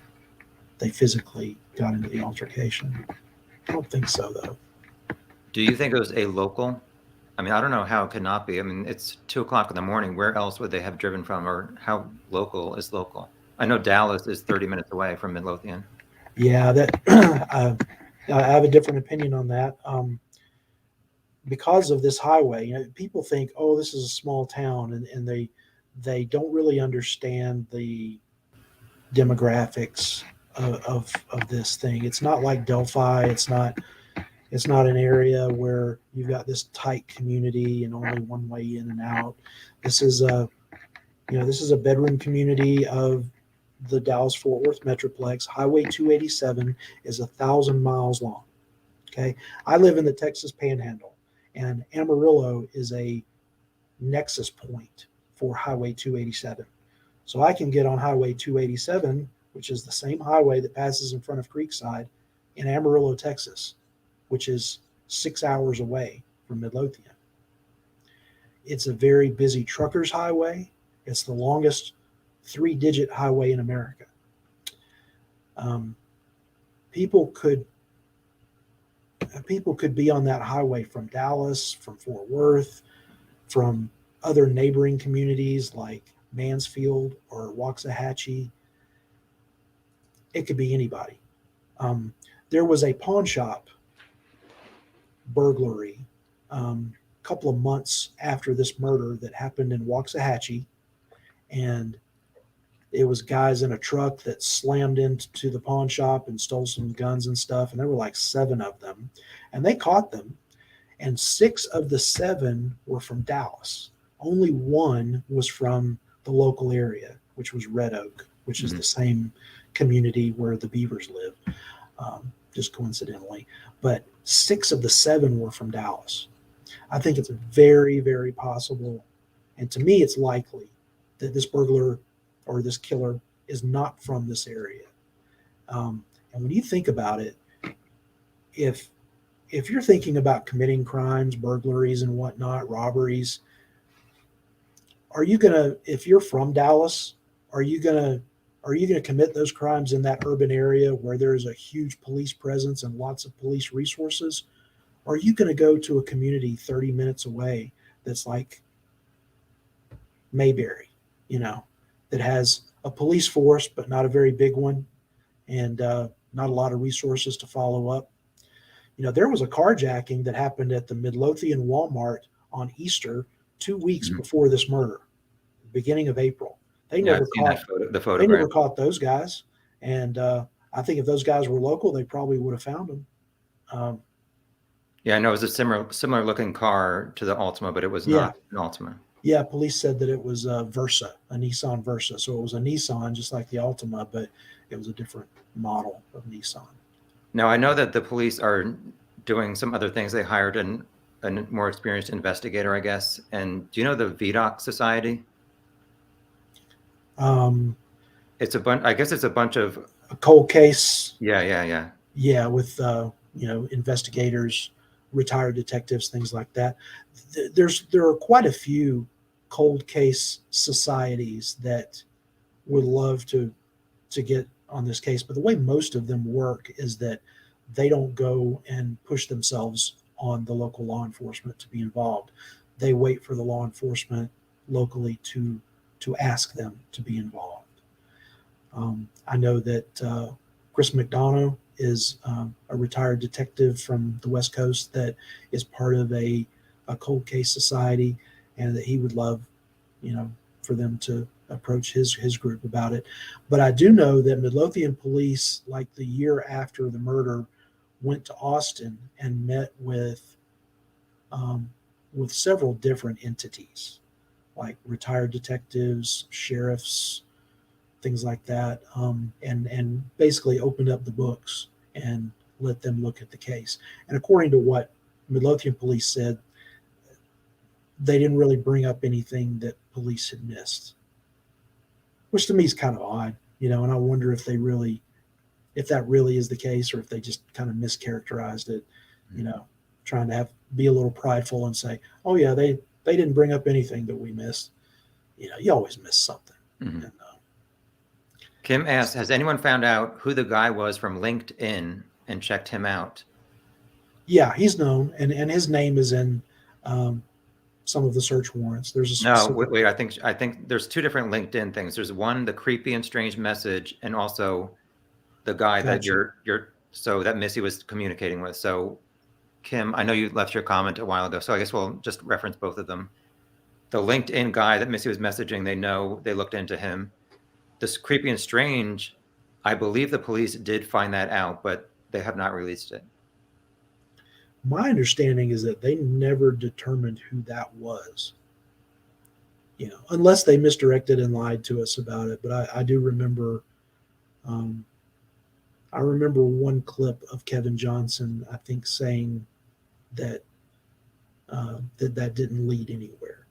Speaker 2: they physically got into the altercation. I don't think so, though.
Speaker 1: Do you think it was a local? I don't know how it could not be. It's 2 o'clock in the morning. Where else would they have driven from, or how local is local? I know Dallas is 30 minutes away from Midlothian.
Speaker 2: Yeah, that I have a different opinion on that. Because of this highway, people think, oh, this is a small town, and they don't really understand the demographics of this thing. It's not like Delphi. It's not an area where you've got this tight community and only one way in and out. This is a bedroom community of the Dallas-Fort Worth Metroplex. Highway 287 is 1,000 miles long. Okay. I live in the Texas Panhandle, and Amarillo is a nexus point for Highway 287. So I can get on Highway 287, which is the same highway that passes in front of Creekside, in Amarillo, Texas, which is 6 hours away from Midlothian. It's a very busy truckers highway. It's the longest 3-digit highway in America. People could be on that highway from Dallas, from Fort Worth, from other neighboring communities like Mansfield or Waxahachie. It could be anybody. There was a pawn shop burglary a couple of months after this murder that happened in Waxahachie, and it was guys in a truck that slammed into the pawn shop and stole some guns and stuff, and there were like 7 of them, and they caught them, and 6 of the 7 were from Dallas. Only 1 was from the local area, which was Red Oak, which is the same community where the Bevers live, just coincidentally. But 6 of the 7 were from Dallas. I think it's very, very possible, and to me it's likely, that this burglar or this killer is not from this area. And when you think about it, if you're thinking about committing crimes, burglaries and whatnot, robberies, are you gonna, if you're from Dallas, are you gonna commit those crimes in that urban area where there's a huge police presence and lots of police resources? Or are you gonna go to a community 30 minutes away that's like Mayberry, you know, that has a police force but not a very big one, and not a lot of resources to follow up? You know, there was a carjacking that happened at the Midlothian Walmart on Easter 2 weeks
Speaker 1: Mhm.
Speaker 2: before this murder, beginning of April. They
Speaker 1: Yeah,
Speaker 2: never
Speaker 1: I've seen that
Speaker 2: caught
Speaker 1: the
Speaker 2: they never
Speaker 1: photograph.
Speaker 2: caught those guys, and I think if those guys were local, they probably would have found them. Um,
Speaker 1: Yeah, I know it was a similar looking car to the Altima, but it was
Speaker 2: yeah,
Speaker 1: not an Altima.
Speaker 2: yeah. Police said that it was a Versa, a Nissan Versa. So it was a Nissan, just like the Altima, but it was a different model of Nissan.
Speaker 1: Now, I know that the police are doing some other things. They hired a more experienced investigator, I guess. And do you know the VDOC Society?
Speaker 2: Um,
Speaker 1: It's a bunch. I guess it's a bunch of.
Speaker 2: a cold case,
Speaker 1: Yeah.
Speaker 2: yeah, with investigators, retired detectives, things like that. There are quite a few cold case societies that would love to get on this case, but the way most of them work is that they don't go and push themselves on the local law enforcement to be involved. They wait for the law enforcement locally to ask them to be involved. I know that Chris McDonough is a retired detective from the West Coast that is part of a cold case society, and that he would love, for them to approach his group about it. But I do know that Midlothian police, like the year after the murder, went to Austin and met with several different entities, like retired detectives, sheriffs, things like that, and basically opened up the books and let them look at the case. And according to what Midlothian police said, they didn't really bring up anything that police had missed, which to me is kind of odd, And I wonder if that really is the case, or if they just kind of mischaracterized it, trying to be a little prideful and say, "Oh yeah, they didn't bring up anything that we missed." You always miss something.
Speaker 1: Mhm.
Speaker 2: And,
Speaker 1: Kim asks, has anyone found out who the guy was from LinkedIn and checked him out?
Speaker 2: yeah, he's known, and his name is in um, some of the search warrants. There's a
Speaker 1: No,
Speaker 2: specific.
Speaker 1: wait. I think there's two different LinkedIn things. There's one, the creepy and strange message, and also the guy that
Speaker 2: Gotcha.
Speaker 1: so that Missy was communicating with. So Kim, I know you left your comment a while ago, so I guess we'll just reference both of them. The LinkedIn guy that Missy was messaging, they looked into him. This creepy and strange, I believe the police did find that out, but they have not released it.
Speaker 2: My understanding is that they never determined who that was. Unless they misdirected and lied to us about it. But I do remember. I remember one clip of Kevin Johnson, I think, saying that that didn't lead anywhere.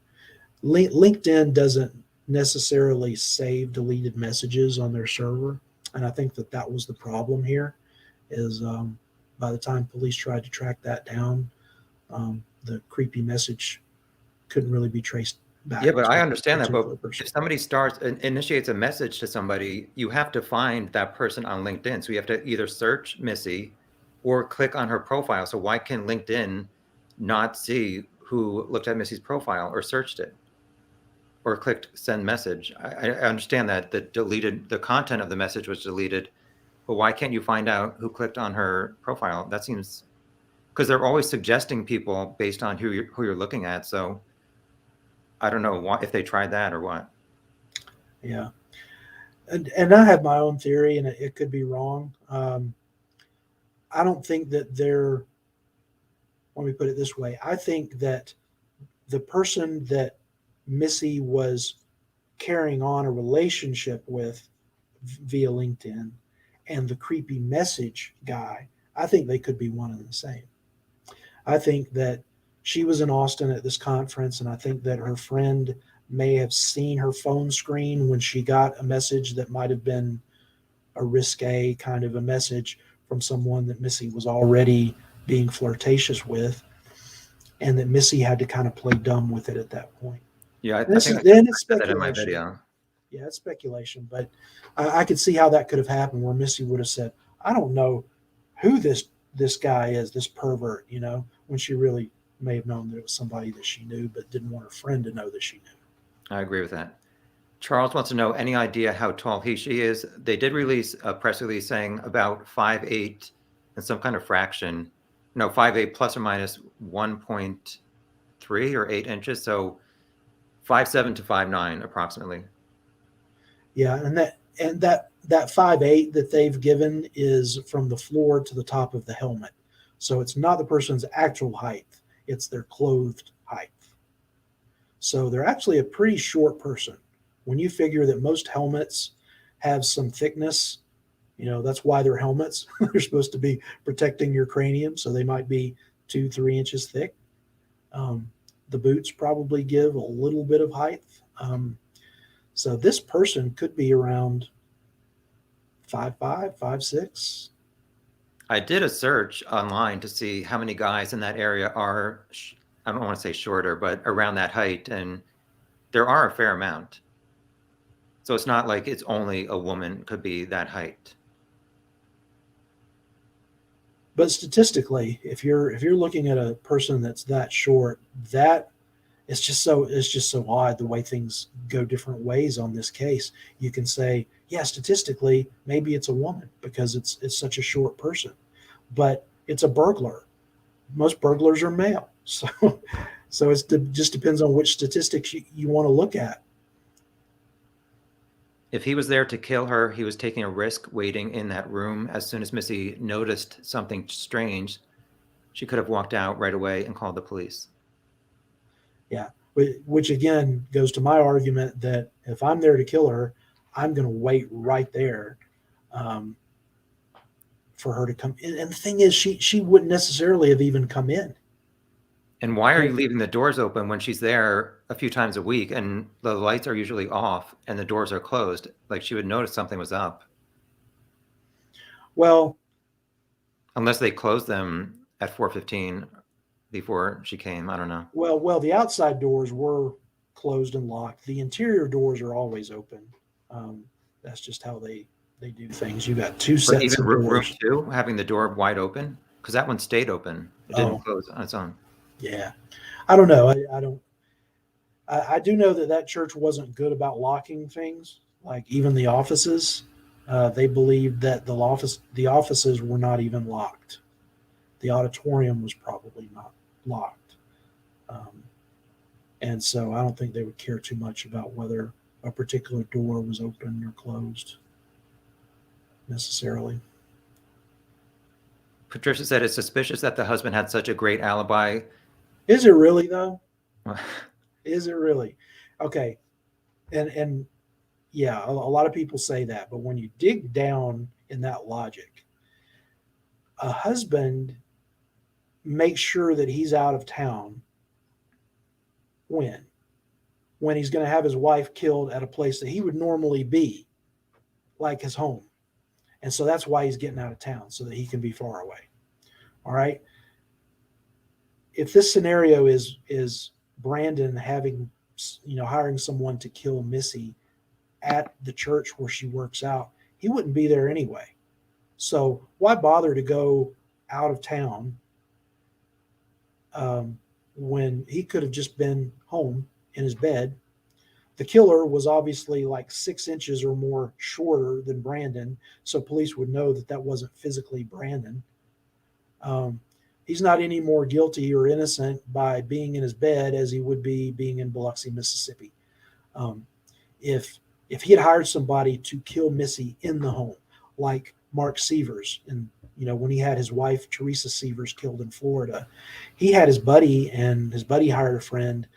Speaker 2: LinkedIn doesn't necessarily save deleted messages on their server, and I think that was the problem here. Is by the time police tried to track that down, the creepy message couldn't really be traced
Speaker 1: Yeah,
Speaker 2: back
Speaker 1: but
Speaker 2: to
Speaker 1: I
Speaker 2: a
Speaker 1: understand that. But
Speaker 2: particular person.
Speaker 1: if somebody initiates a message to somebody, you have to find that person on LinkedIn. So you have to either search Missy or click on her profile. So why can LinkedIn not see who looked at Missy's profile or searched it or clicked send message? I understand that the content of the message was deleted, but why can't you find out who clicked on her profile? That seems, because they're always suggesting people based on who you're looking at. So I don't know if they tried that or what.
Speaker 2: Yeah, and I have my own theory, and it could be wrong. I don't think that they're. Let me put it this way: I think that the person that Missy was carrying on a relationship with via LinkedIn and the creepy message guy, I think they could be one and the same. I think that she was in Austin at this conference, and I think that her friend may have seen her phone screen when she got a message that might have been a risque kind of a message from someone that Missy was already being flirtatious with, and that Missy had to kind of play dumb with it at that point.
Speaker 1: Yeah,
Speaker 2: And
Speaker 1: I
Speaker 2: this
Speaker 1: think
Speaker 2: is then it's
Speaker 1: I said that in my
Speaker 2: speculation.
Speaker 1: video.
Speaker 2: Yeah, it's speculation, but I could see how that could have happened, where Missy would have said, "I don't know who this guy is, this pervert," when she really may have known that it was somebody that she knew, but didn't want her friend to know that she knew.
Speaker 1: I agree with that. Charles wants to know any idea how tall she is. They did release a press release saying about 5'8" and some kind of fraction. No, 5'8" plus or minus 1.3 or 8 inches. So 5'7" to 5'9" approximately.
Speaker 2: Yeah, and that 5'8" that they've given is from the floor to the top of the helmet. So it's not the person's actual height, it's their clothed height. So they're actually a pretty short person. When you figure that most helmets have some thickness, that's why they're helmets. They're supposed to be protecting your cranium, so they might be 2-3 inches thick. The boots probably give a little bit of height. So this person could be around 5'5", 5'6".
Speaker 1: I did a search online to see how many guys in that area are, I don't want to say shorter, but around that height. And there are a fair amount. So it's not like it's only a woman could be that height.
Speaker 2: But statistically, if you're looking at a person that's that short, that it's just so odd the way things go different ways on this case. You can say, yeah, statistically, maybe it's a woman because it's such a short person, but it's a burglar. Most burglars are male, so just depends on which statistics you want to look at.
Speaker 1: If he was there to kill her, he was taking a risk waiting in that room. As soon as Missy noticed something strange, she could have walked out right away and called the police.
Speaker 2: Yeah, which again goes to my argument that if I'm there to kill her, I'm going to wait right there um, for her to come in. And the thing is, she wouldn't necessarily have even come in.
Speaker 1: And why are you leaving the doors open when she's there a few times a week and the lights are usually off and the doors are closed? Like she would notice something was up.
Speaker 2: Well,
Speaker 1: Unless they closed them at 4:15 before she came. I don't know.
Speaker 2: well, the outside doors were closed and locked. The interior doors are always open. That's just how they do things. You got two
Speaker 1: But
Speaker 2: sets
Speaker 1: even
Speaker 2: of
Speaker 1: room
Speaker 2: doors.
Speaker 1: 2, having the door wide open, because that one stayed open. It didn't
Speaker 2: Oh,
Speaker 1: close on its own.
Speaker 2: yeah. I don't know. I don't. I do know that church wasn't good about locking things, like even the offices. They believed that the offices were not even locked. The auditorium was probably not locked, um, and so I don't think they would care too much about whether a particular door was open or closed necessarily.
Speaker 1: Patricia said it's suspicious that the husband had such a great alibi.
Speaker 2: Is it really though? Is it really? Okay, and yeah, a lot of people say that, but when you dig down in that logic, a husband makes sure that he's out of town when he's going to have his wife killed at a place that he would normally be, like his home. And so that's why he's getting out of town, so that he can be far away. All right. If this scenario is Brandon hiring someone to kill Missy at the church where she works out, he wouldn't be there anyway. So why bother to go out of town when he could have just been home in his bed? The killer was obviously like 6 inches or more shorter than Brandon, so police would know that wasn't physically Brandon. He's not any more guilty or innocent by being in his bed as he would be being in Biloxi, Mississippi. If he had hired somebody to kill Missy in the home, like Mark Severs, and when he had his wife Teresa Severs killed in Florida, he had his buddy, and his buddy hired a friend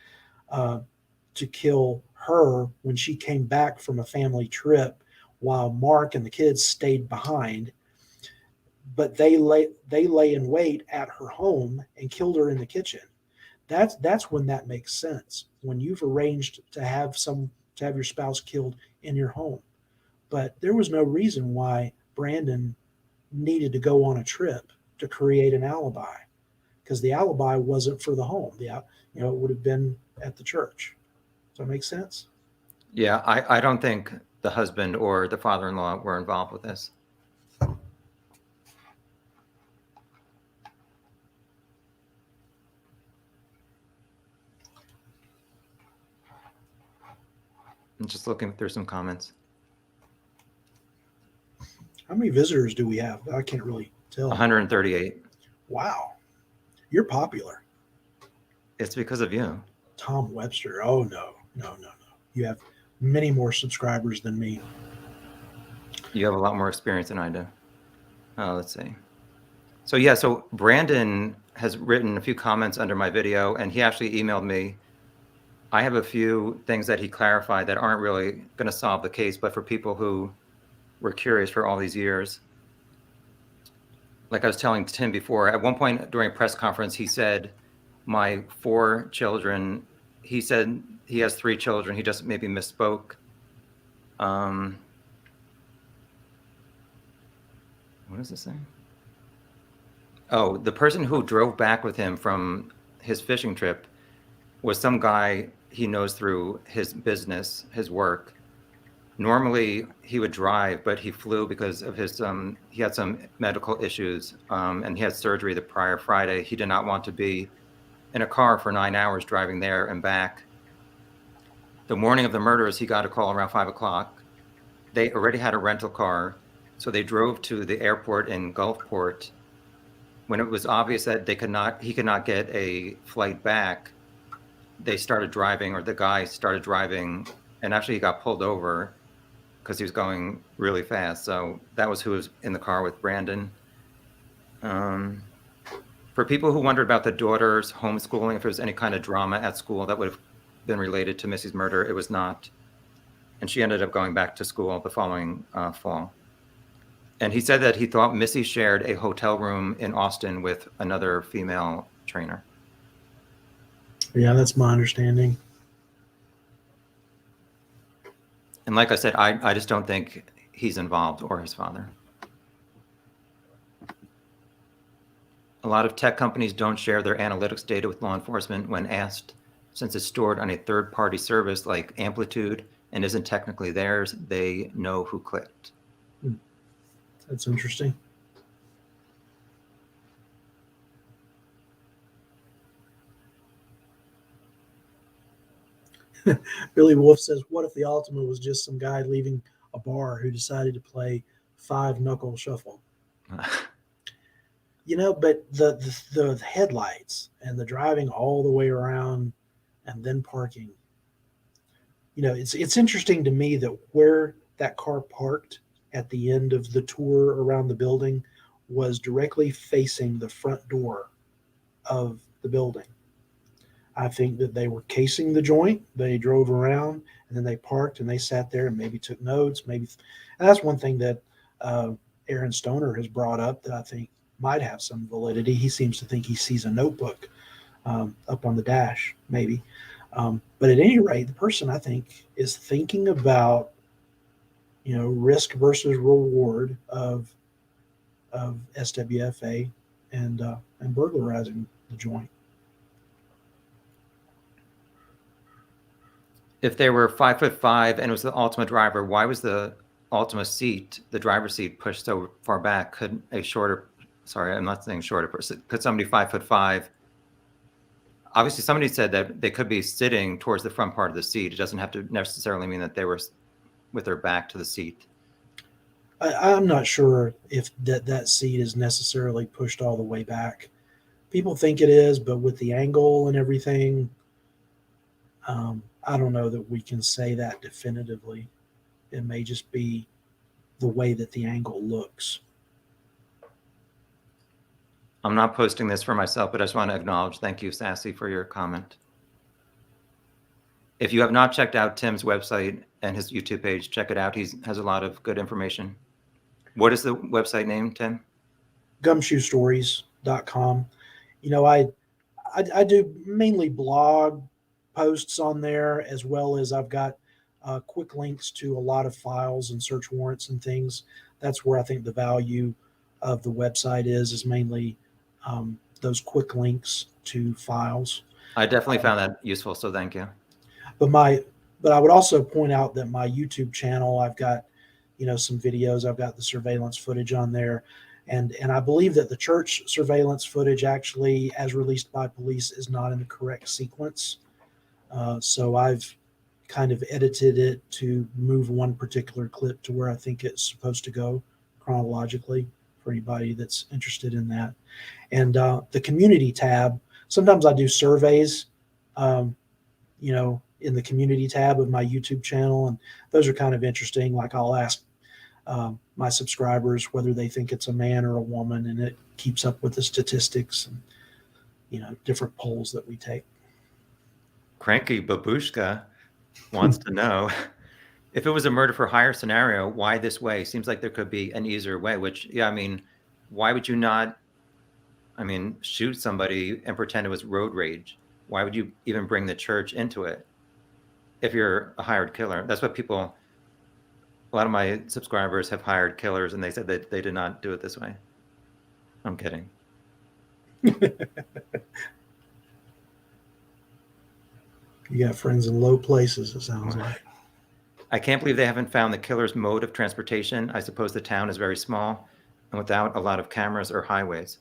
Speaker 2: to kill her when she came back from a family trip, while Mark and the kids stayed behind. But they lay in wait at her home and killed her in the kitchen. That's when that makes sense. When you've arranged to have your spouse killed in your home. But there was no reason why Brandon needed to go on a trip to create an alibi, because the alibi wasn't for the home. It would have been at the church. Does that make sense?
Speaker 1: Yeah, I don't think the husband or the father-in-law were involved with this. I'm just looking through some comments.
Speaker 2: How many visitors do we have? I can't really tell.
Speaker 1: 138.
Speaker 2: Wow. You're popular.
Speaker 1: It's because of you.
Speaker 2: Tom Webster. Oh, no. You have many more subscribers than me.
Speaker 1: You have a lot more experience than I do. Let's see. So yeah, so Brandon has written a few comments under my video, and he actually emailed me. I have a few things that he clarified that aren't really going to solve the case, but for people who were curious for all these years. Like I was telling Tim before, at one point during a press conference, he said, my 4 children, he said he has 3 children. He just maybe misspoke. What does this say? Oh, the person who drove back with him from his fishing trip was some guy he knows through his business, his work. Normally he would drive, but he flew because of his, he had some medical issues, and he had surgery the prior Friday. He did not want to be in a car for 9 hours driving there and back. The morning of the murders, he got a call around 5 o'clock. They already had a rental car, so they drove to the airport in Gulfport. When it was obvious that he could not get a flight back, they started driving, or the guy started driving, and actually he got pulled over because he was going really fast. So that was who was in the car with Brandon. For people who wondered about the daughter's homeschooling, if there was any kind of drama at school that would have been related to Missy's murder, it was not. And she ended up going back to school the following fall. And he said that he thought Missy shared a hotel room in Austin with another female trainer.
Speaker 2: Yeah, that's my understanding.
Speaker 1: And like I said, I just don't think he's involved, or his father. A lot of tech companies don't share their analytics data with law enforcement when asked, since it's stored on a third-party service like Amplitude and isn't technically theirs. They know who clicked.
Speaker 2: That's interesting. Billy Wolf says, what if the Ultima was just some guy leaving a bar who decided to play 5-knuckle shuffle? But the headlights and the driving all the way around and then parking, it's interesting to me that where that car parked at the end of the tour around the building was directly facing the front door of the building. I think that they were casing the joint. They drove around and then they parked and they sat there and maybe took notes. And that's one thing that Aaron Stoner has brought up that I think might have some validity. He seems to think he sees a notebook up on the dash, maybe. But at any rate, the person, I think, is thinking about risk versus reward of SWFA and burglarizing the joint.
Speaker 1: If they were 5'5" and it was the Ultima driver, why was the Ultima seat, the driver's seat, pushed so far back? Could a shorter, sorry, I'm not saying shorter person, could somebody 5'5"? Obviously, somebody said that they could be sitting towards the front part of the seat. It doesn't have to necessarily mean that they were with their back to the seat.
Speaker 2: I'm not sure if that seat is necessarily pushed all the way back. People think it is, but with the angle and everything, I don't know that we can say that definitively. It may just be the way that the angle looks.
Speaker 1: I'm not posting this for myself, but I just want to acknowledge, thank you, Sassy, for your comment. If you have not checked out Tim's website and his YouTube page, check it out. He has a lot of good information. What is the website name, Tim?
Speaker 2: Gumshoestories.com. I do mainly blog posts on there, as well as I've got quick links to a lot of files and search warrants and things. That's where I think the value of the website is mainly those quick links to files.
Speaker 1: I definitely found that useful, so thank you.
Speaker 2: But I would also point out that my YouTube channel, I've got, some videos. I've got the surveillance footage on there, and I believe that the church surveillance footage, actually, as released by police, is not in the correct sequence. So I've kind of edited it to move one particular clip to where I think it's supposed to go chronologically, for anybody that's interested in that. And the community tab, sometimes I do surveys, um, in the community tab of my YouTube channel, and those are kind of interesting. Like, I'll ask my subscribers whether they think it's a man or a woman, and it keeps up with the statistics and different polls that we take.
Speaker 1: Cranky Babushka wants to know, if it was a murder for hire scenario, why this way? Seems like there could be an easier way, which, yeah, I mean, why would you not, shoot somebody and pretend it was road rage? Why would you even bring the church into it if you're a hired killer? That's what a lot of my subscribers have hired killers, and they said that they did not do it this way. I'm kidding.
Speaker 2: You got friends in low places, it sounds like.
Speaker 1: I can't believe they haven't found the killer's mode of transportation. I suppose the town is very small and without a lot of cameras or highways.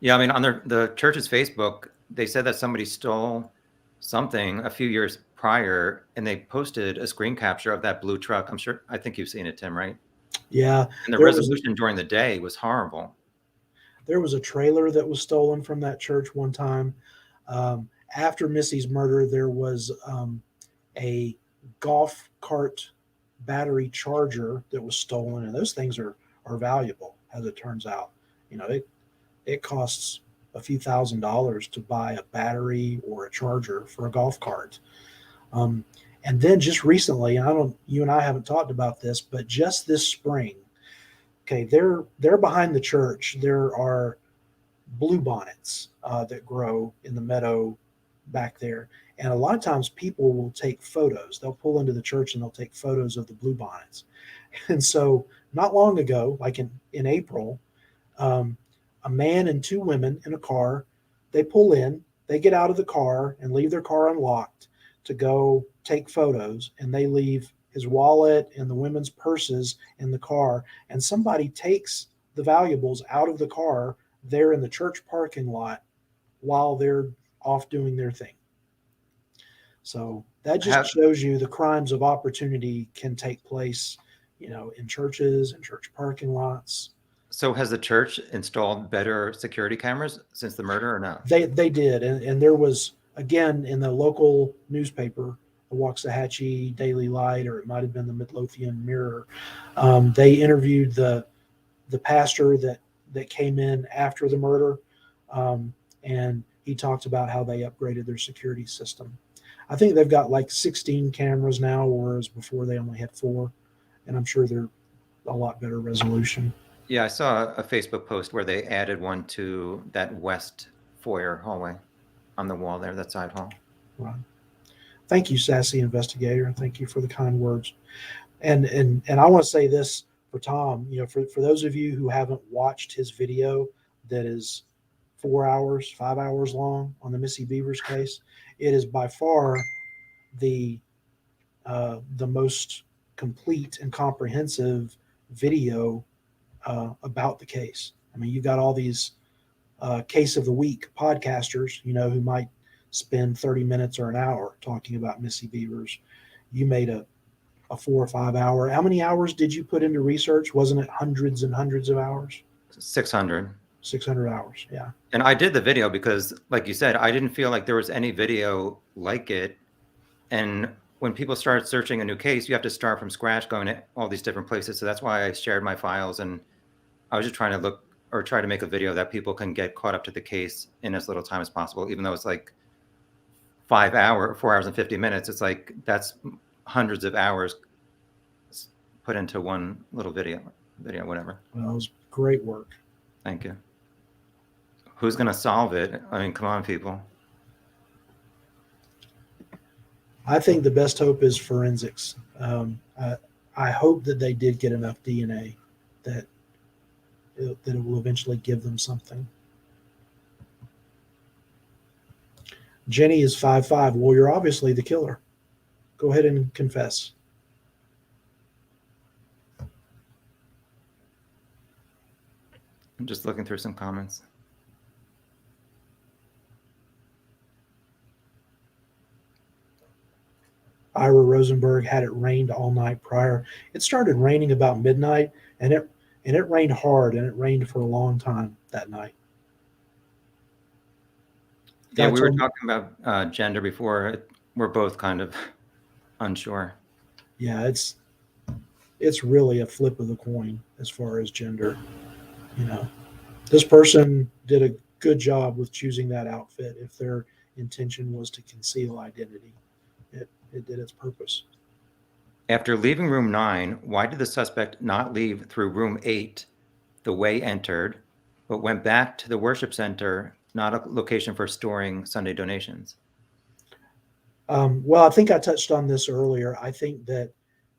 Speaker 1: Yeah, on the church's Facebook, they said that somebody stole something a few years prior, and they posted a screen capture of that blue truck. I think you've seen it, Tim, right?
Speaker 2: Yeah.
Speaker 1: And the resolution during the day was horrible.
Speaker 2: There was a trailer that was stolen from that church one time. After Missy's murder, there was a golf cart battery charger that was stolen, and those things are valuable, as it turns out. It costs a few $1,000s to buy a battery or a charger for a golf cart. And then just recently, you and I haven't talked about this, but just this spring, okay, they're behind the church. There are bluebonnets that grow in the meadow back there. And a lot of times people will take photos. They'll pull into the church and they'll take photos of the bluebonnets. And so not long ago, like in April, a man and two women in a car, they pull in, they get out of the car and leave their car unlocked to go take photos. And they leave his wallet and the women's purses in the car. And somebody takes the valuables out of the car there in the church parking lot while they're off doing their thing. So that just shows you the crimes of opportunity can take place, in churches and church parking lots.
Speaker 1: So has the church installed better security cameras since the murder, or no?
Speaker 2: They did. And there was, again, in the local newspaper, the Waxahachie Daily Light, or it might have been the Midlothian Mirror, they interviewed the pastor that came in after the murder, and he talked about how they upgraded their security system. I think they've got like 16 cameras now, whereas before they only had 4, and I'm sure they're a lot better resolution.
Speaker 1: Yeah, I saw a Facebook post where they added one to that west foyer hallway on the wall there, that side hall.
Speaker 2: Right. Thank you, sassy investigator. Thank you for the kind words. And I want to say this for Tom, for those of you who haven't watched his video that is 4 hours, 5 hours long on the Missy Bevers case, it is by far the most complete and comprehensive video about the case. You've got all these case of the week podcasters, who might spend 30 minutes or an hour talking about Missy Bevers. You made a 4 or 5 hour. How many hours did you put into research? Wasn't it hundreds and hundreds of hours?
Speaker 1: 600
Speaker 2: hours. Yeah.
Speaker 1: And I did the video because, like you said, I didn't feel like there was any video like it. And when people start searching a new case, you have to start from scratch, going to all these different places. So that's why I shared my files, and I was just trying to try to make a video that people can get caught up to the case in as little time as possible, even though it's like 4 hours and 50 minutes. It's like, that's hundreds of hours put into one little video, whatever.
Speaker 2: Well, it was great work.
Speaker 1: Thank you. Who's going to solve it? Come on, people.
Speaker 2: I think the best hope is forensics. I hope that they did get enough DNA that that it will eventually give them something. Jenny is 5'5". Well, you're obviously the killer. Go ahead and confess.
Speaker 1: I'm just looking through some comments.
Speaker 2: Ira Rosenberg had it rained all night prior. It started raining about midnight, and it rained hard, and it rained for a long time that night.
Speaker 1: Yeah,
Speaker 2: Guy
Speaker 1: we were
Speaker 2: told me,
Speaker 1: talking about gender before. We're both kind of unsure.
Speaker 2: yeah, it's really a flip of the coin as far as gender. You know, this person did a good job with choosing that outfit. If their intention was to conceal identity, it did its purpose.
Speaker 1: After leaving room 9, why did the suspect not leave through room 8, the way entered, but went back to the worship center, not a location for storing Sunday donations?
Speaker 2: Well, I think I touched on this earlier. I think that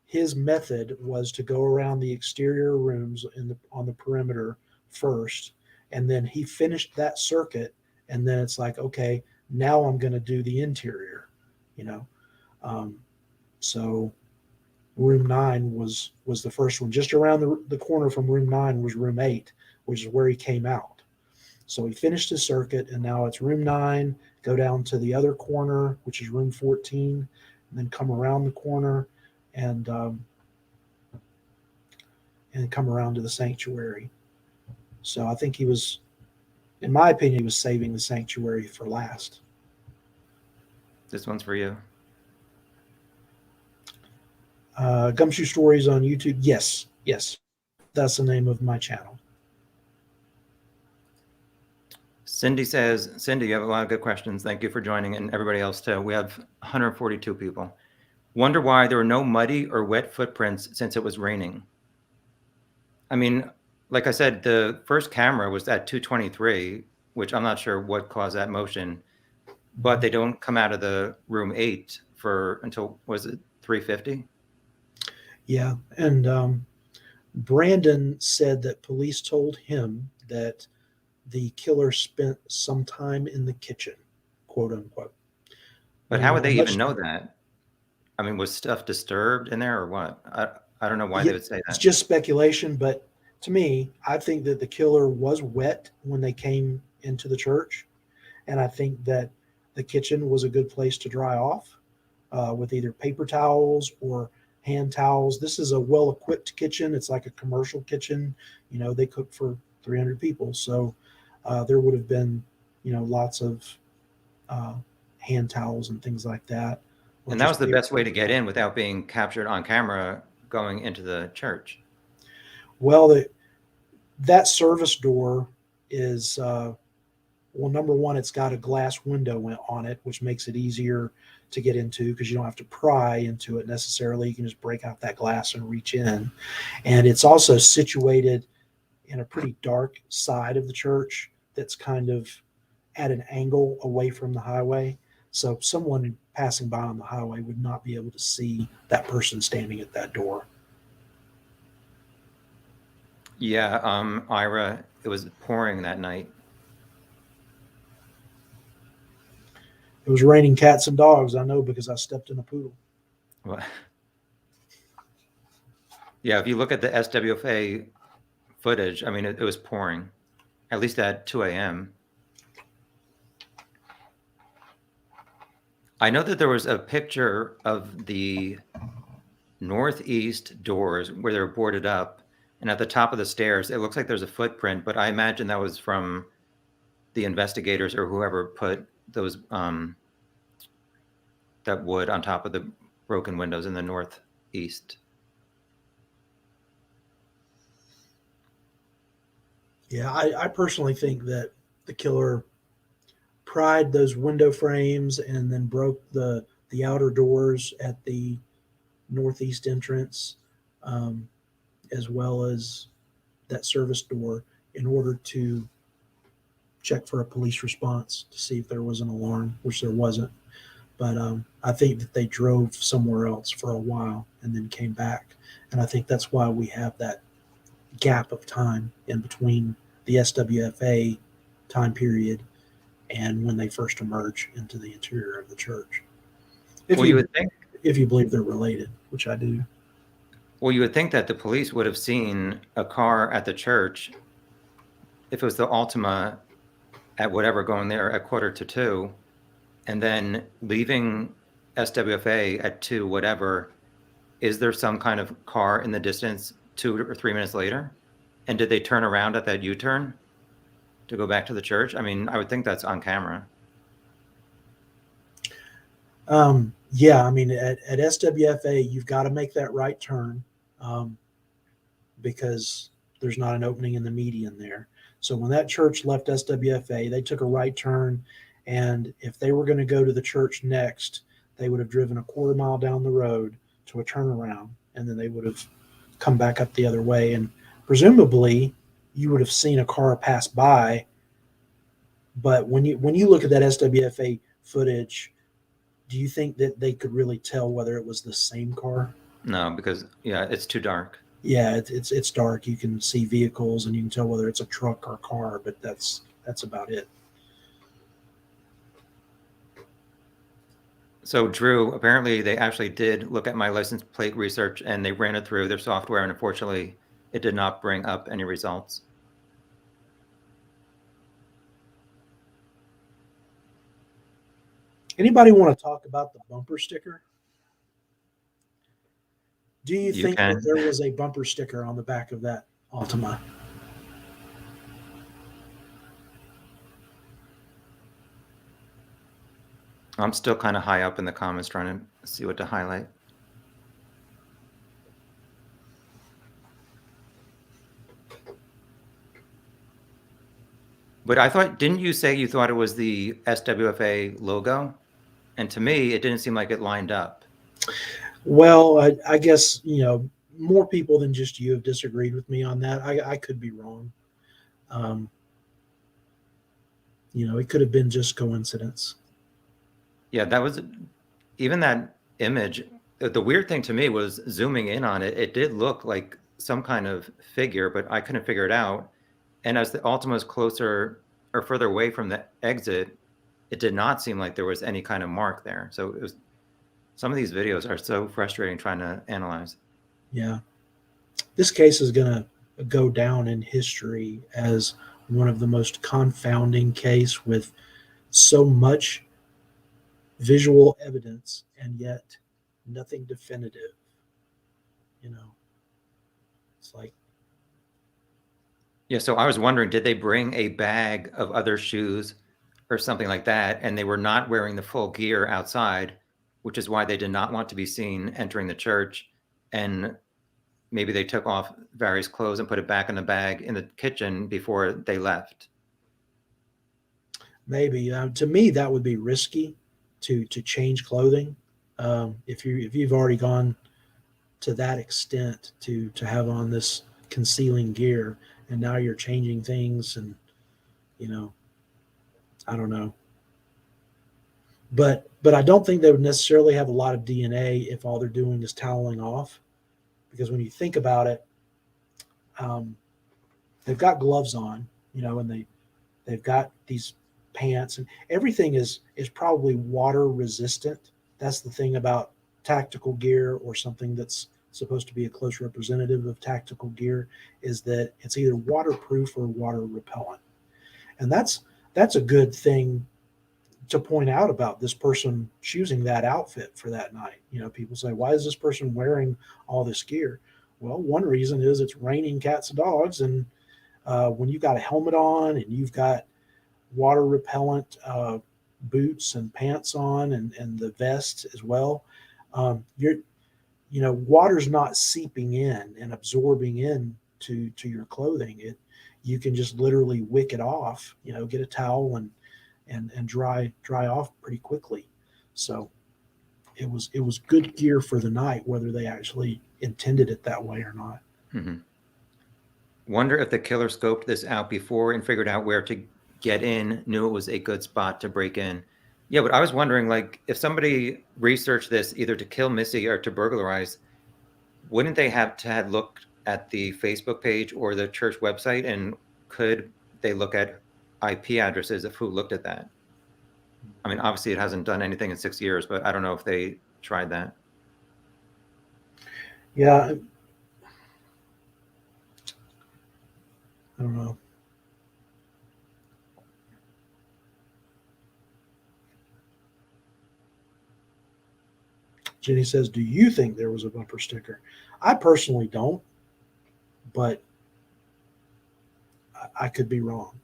Speaker 2: his method was to go around the exterior rooms on the perimeter first, and then he finished that circuit, and then it's like, okay, now I'm going to do the interior, you know. Um, so room 9 was the first one. Just around the corner from room 9 was room 8, which is where he came out. So he finished his circuit, and now it's room 9, go down to the other corner, which is room 14, and then come around the corner and come around to the sanctuary. So I think he was, in my opinion, he was saving the sanctuary for last.
Speaker 1: This one's for you.
Speaker 2: Gumshoe Stories on YouTube. Yes, yes. That's the name of my channel.
Speaker 1: Cindy says, Cindy, you have a lot of good questions. Thank you for joining, and everybody else too. We have 142 people. Wonder why there were no muddy or wet footprints since it was raining. I mean, like I said, the first camera was at 223, which I'm not sure what caused that motion, but they don't come out of the room 8 for until, was it 350?
Speaker 2: Yeah, and Brandon said that police told him that the killer spent some time in the kitchen, quote unquote.
Speaker 1: But
Speaker 2: We
Speaker 1: how would
Speaker 2: know
Speaker 1: they even
Speaker 2: much.
Speaker 1: know that? I mean, was stuff disturbed in there or what? I don't know why
Speaker 2: Yeah,
Speaker 1: they would say
Speaker 2: it's
Speaker 1: that.
Speaker 2: just speculation, but to me, I think that the killer was wet when they came into the church, and I think that the kitchen was a good place to dry off with either paper towels or hand towels. This is a well-equipped kitchen. It's like a commercial kitchen. You know, they cook for 300 people, so there would have been, lots of uh, hand towels and things like that, or
Speaker 1: And that
Speaker 2: just
Speaker 1: was the
Speaker 2: paper.
Speaker 1: best way to get in without being captured on camera going into the church.
Speaker 2: Well, that service door is well, number one, it's got a glass window on it, which makes it easier to get into because you don't have to pry into it necessarily. You can just break out that glass and reach in. And it's also situated in a pretty dark side of the church that's kind of at an angle away from the highway. So someone passing by on the highway would not be able to see that person standing at that door.
Speaker 1: Yeah, Ira, it was pouring that night.
Speaker 2: It was raining cats and dogs. I know because I stepped in a poodle.
Speaker 1: Well, yeah, if you look at the SWFA footage, I mean, it was pouring, at least at 2 a.m. I know that there was a picture of the northeast doors where they're boarded up, and at the top of the stairs, it looks like there's a footprint, but I imagine that was from the investigators or whoever put those that wood on top of the broken windows in the northeast.
Speaker 2: Yeah, I personally think that the killer pried those window frames and then broke the outer doors at the northeast entrance, um, as well as that service door, in order to check for a police response to see if there was an alarm, which there wasn't. But I think that they drove somewhere else for a while and then came back. And I think that's why we have that gap of time in between the SWFA time period and when they first emerge into the interior of the church. If
Speaker 1: Well, you
Speaker 2: you
Speaker 1: would think.
Speaker 2: if you believe they're related, which I do.
Speaker 1: Well, you would think that the police would have seen a car at the church if it was the Altima at whatever going there at 1:45, and then leaving SWFA at 2 whatever. Is there some kind of car in the distance 2 or 3 minutes later? And did they turn around at that U-turn to go back to the church? I mean, I would think that's on camera.
Speaker 2: Yeah, I mean, at SWFA, you've got to make that right turn um, because there's not an opening in the median there. So when that church left SWFA, they took a right turn. And if they were going to go to the church next, they would have driven a quarter mile down the road to a turnaround. And then they would have come back up the other way. And presumably, you would have seen a car pass by. But when you look at that SWFA footage, do you think that they could really tell whether it was the same car?
Speaker 1: No, because yeah, it's too dark.
Speaker 2: Yeah, it's dark. You can see vehicles and you can tell whether it's a truck or a car, but that's about it.
Speaker 1: So Drew, apparently they actually did look at my license plate research and they ran it through their software, and unfortunately it did not bring up any results.
Speaker 2: Anybody want to talk about the bumper sticker? Do you
Speaker 1: You
Speaker 2: think that
Speaker 1: can.
Speaker 2: there was a bumper sticker on the back of that Altima?
Speaker 1: I'm still kind of high up in the comments trying to see what to highlight. But I thought, didn't you say you thought it was the SWFA logo? And to me, it didn't seem like it lined up.
Speaker 2: Well, I guess more people than just you have disagreed with me on that. I could be wrong. Um, it could have been just coincidence.
Speaker 1: Yeah, that was even that image. The weird thing to me was zooming in on it. It did look like some kind of figure, but I couldn't figure it out. And as the Altima was closer or further away from the exit, it did not seem like there was any kind of mark there. So it was, some of these videos are so frustrating trying to analyze.
Speaker 2: Yeah. This case is going to go down in history as one of the most confounding case with so much visual evidence and yet nothing definitive. It's like,
Speaker 1: Yeah, so I was wondering, did they bring a bag of other shoes or something like that, and they were not wearing the full gear outside, which is why they did not want to be seen entering the church, and maybe they took off various clothes and put it back in the bag in the kitchen before they left.
Speaker 2: maybe to me that would be risky to change clothing if you've already gone to that extent to have on this concealing gear and now you're changing things and you know I don't know, but I don't think they would necessarily have a lot of DNA if all they're doing is toweling off, because when you think about it, um, they've got gloves on, and they've got these pants and everything is probably water resistant. That's the thing about tactical gear or something that's supposed to be a close representative of tactical gear, is that it's either waterproof or water repellent. And that's a good thing to point out about this person choosing that outfit for that night. People say, why is this person wearing all this gear? Well, one reason is it's raining cats and dogs, and when you've got a helmet on and you've got water repellent boots and pants on and the vest as well, water's not seeping in and absorbing in to your clothing. You can just literally wick it off, get a towel and dry off pretty quickly. So it was good gear for the night, whether they actually intended it that way or not.
Speaker 1: Mm-hmm. Wonder if the killer scoped this out before and figured out where to get in, knew it was a good spot to break in. Yeah, but I was wondering, like, if somebody researched this either to kill Missy or to burglarize, wouldn't they have to have looked at the Facebook page or the church website, and could they look at IP addresses of who looked at that? I mean, obviously it hasn't done anything in 6 years, but I don't know if they tried that.
Speaker 2: Yeah, I don't know. Jenny says, "Do you think there was a bumper sticker?" I personally don't, but I could be wrong.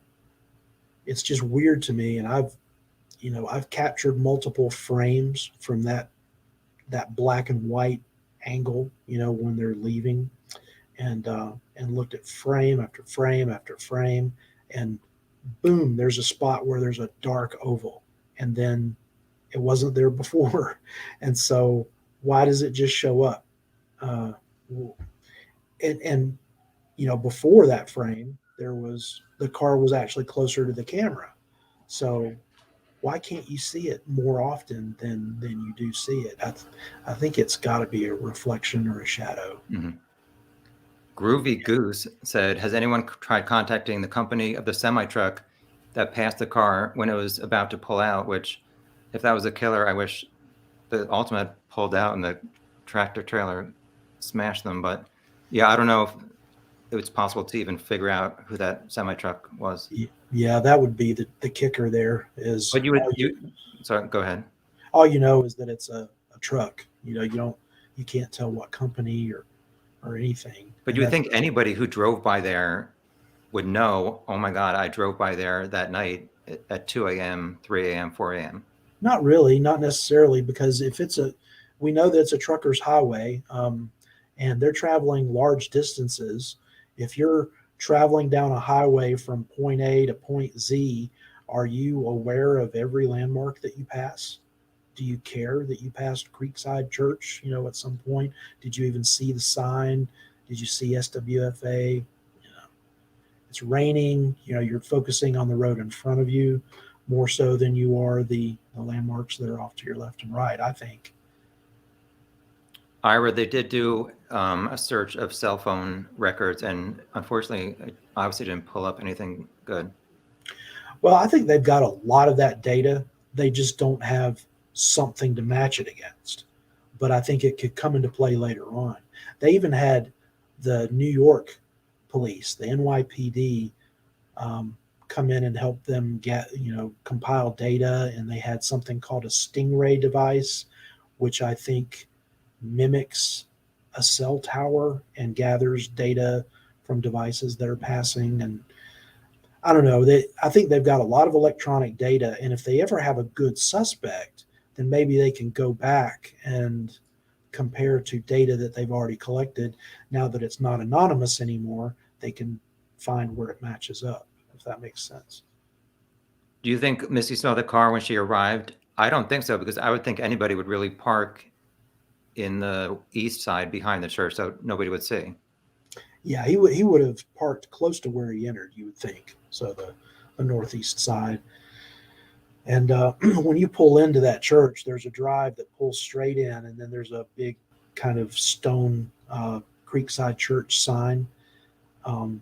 Speaker 2: It's just weird to me, and I've captured multiple frames from that black and white angle, when they're leaving, and looked at frame after frame after frame, and boom, there's a spot where there's a dark oval, and then it wasn't there before, and so why does it just show up? Uh, and before that frame, the car was actually closer to the camera, so why can't you see it more often than you do see it? I think it's got to be a reflection or a shadow.
Speaker 1: Mhm. Groovy Goose said, "Has anyone tried contacting the company of the semi truck that passed the car when it was about to pull out?" Which, if that was a killer, I wish the Ultimate pulled out and the tractor trailer smashed them. But yeah, I don't know if it's possible to even figure out who that semi truck was.
Speaker 2: Yeah, that would be the kicker. There is
Speaker 1: But you would you. Sorry, go ahead.
Speaker 2: all you know is that it's a truck. You can't tell what company or anything,
Speaker 1: But
Speaker 2: and
Speaker 1: you would
Speaker 2: that's
Speaker 1: think anybody who drove by there would know, oh my God, I drove by there that night at 2 a.m., 3 a.m., 4 a.m.
Speaker 2: not really, not necessarily, because we know that it's a trucker's highway, and they're traveling large distances. If you're traveling down a highway from point A to point Z, are you aware of every landmark that you pass? Do you care that you passed Creekside Church, at some point? Did you even see the sign? Did you see SWFA? It's raining, you're focusing on the road in front of you more so than you are the landmarks that are off to your left and right, I think.
Speaker 1: Ira, they did do a search of cell phone records, and unfortunately, it obviously didn't pull up anything good.
Speaker 2: Well, I think they've got a lot of that data. They just don't have something to match it against. But I think it could come into play later on. They even had the New York police, the NYPD, come in and help them compile data. And they had something called a Stingray device, which I think mimics a cell tower and gathers data from devices that are passing. And I don't know. I think they've got a lot of electronic data, and if they ever have a good suspect, then maybe they can go back and compare to data that they've already collected. Now that it's not anonymous anymore, they can find where it matches up, if that makes sense.
Speaker 1: Do you think Missy saw the car when she arrived? I don't think so, because I would think anybody would really park in the east side behind the church so nobody would see.
Speaker 2: Yeah, he would have parked close to where he entered, you would think. So the northeast side. And when you pull into that church, there's a drive that pulls straight in, and then there's a big kind of stone Creekside Church sign. Um,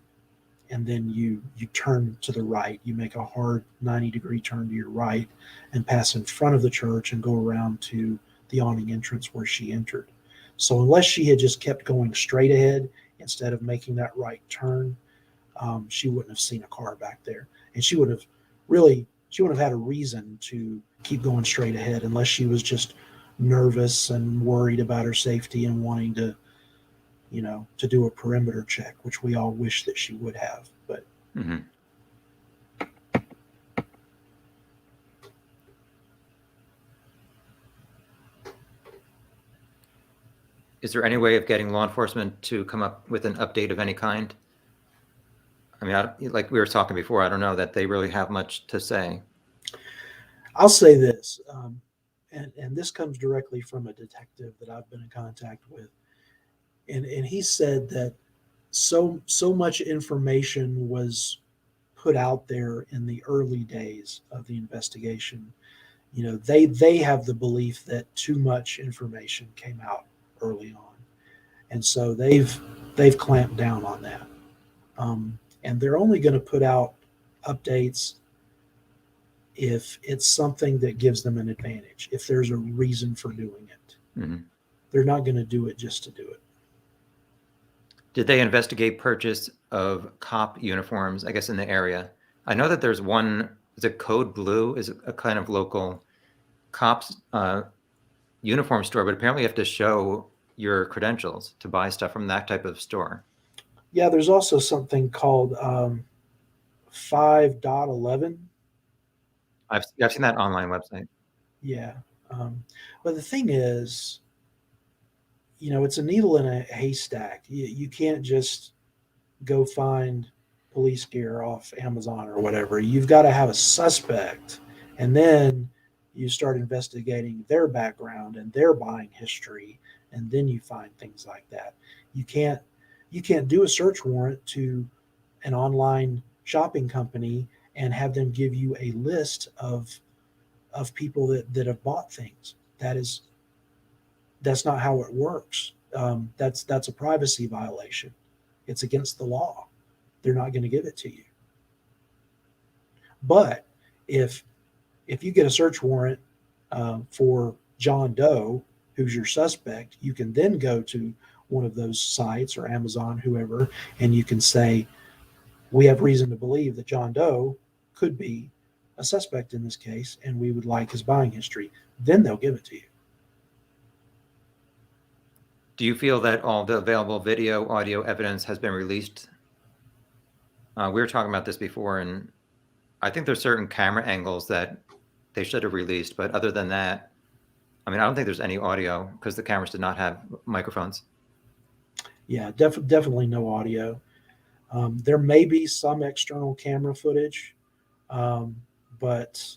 Speaker 2: and then you turn to the right. You make a hard 90-degree turn to your right and pass in front of the church and go around to the awning entrance where she entered. So unless she had just kept going straight ahead instead of making that right turn, she wouldn't have seen a car back there, and she wouldn't have had a reason to keep going straight ahead unless she was just nervous and worried about her safety and wanting to do a perimeter check, which we all wish that she would have. But
Speaker 1: Mm-hmm. Is there any way of getting law enforcement to come up with an update of any kind? I mean, like we were talking before, I don't know that they really have much to say.
Speaker 2: I'll say this, and this comes directly from a detective that I've been in contact with, and he said that so much information was put out there in the early days of the investigation, they have the belief that too much information came out early on, and so they've clamped down on that. And they're only going to put out updates if it's something that gives them an advantage, if there's a reason for doing it.
Speaker 1: Mhm.
Speaker 2: They're not going to do it just to do it.
Speaker 1: Did they investigate purchase of cop uniforms, I guess, in the area? I know that there's one, is it Code Blue, is a kind of local cops uniform store, but apparently you have to show your credentials to buy stuff from that type of store.
Speaker 2: Yeah, there's also something called 5.11.
Speaker 1: I've seen that online website.
Speaker 2: Yeah. But the thing is, it's a needle in a haystack. You can't just go find police gear off Amazon or whatever. You've got to have a suspect, and then you start investigating their background and their buying history, and then you find things like that. You can't do a search warrant to an online shopping company and have them give you a list of people that have bought things. That's not how it works. That's a privacy violation. It's against the law. They're not going to give it to you. But if you get a search warrant for John Doe, who's your suspect, you can then go to one of those sites or Amazon, whoever, and you can say, we have reason to believe that John Doe could be a suspect in this case, and we would like his buying history. Then they'll give it to you.
Speaker 1: Do you feel that all the available video, audio evidence has been released? We were talking about this before, and I think there's certain camera angles that they should have released, but other than that, I mean, I don't think there's any audio because the cameras did not have microphones.
Speaker 2: Yeah, definitely no audio. There may be some external camera footage, but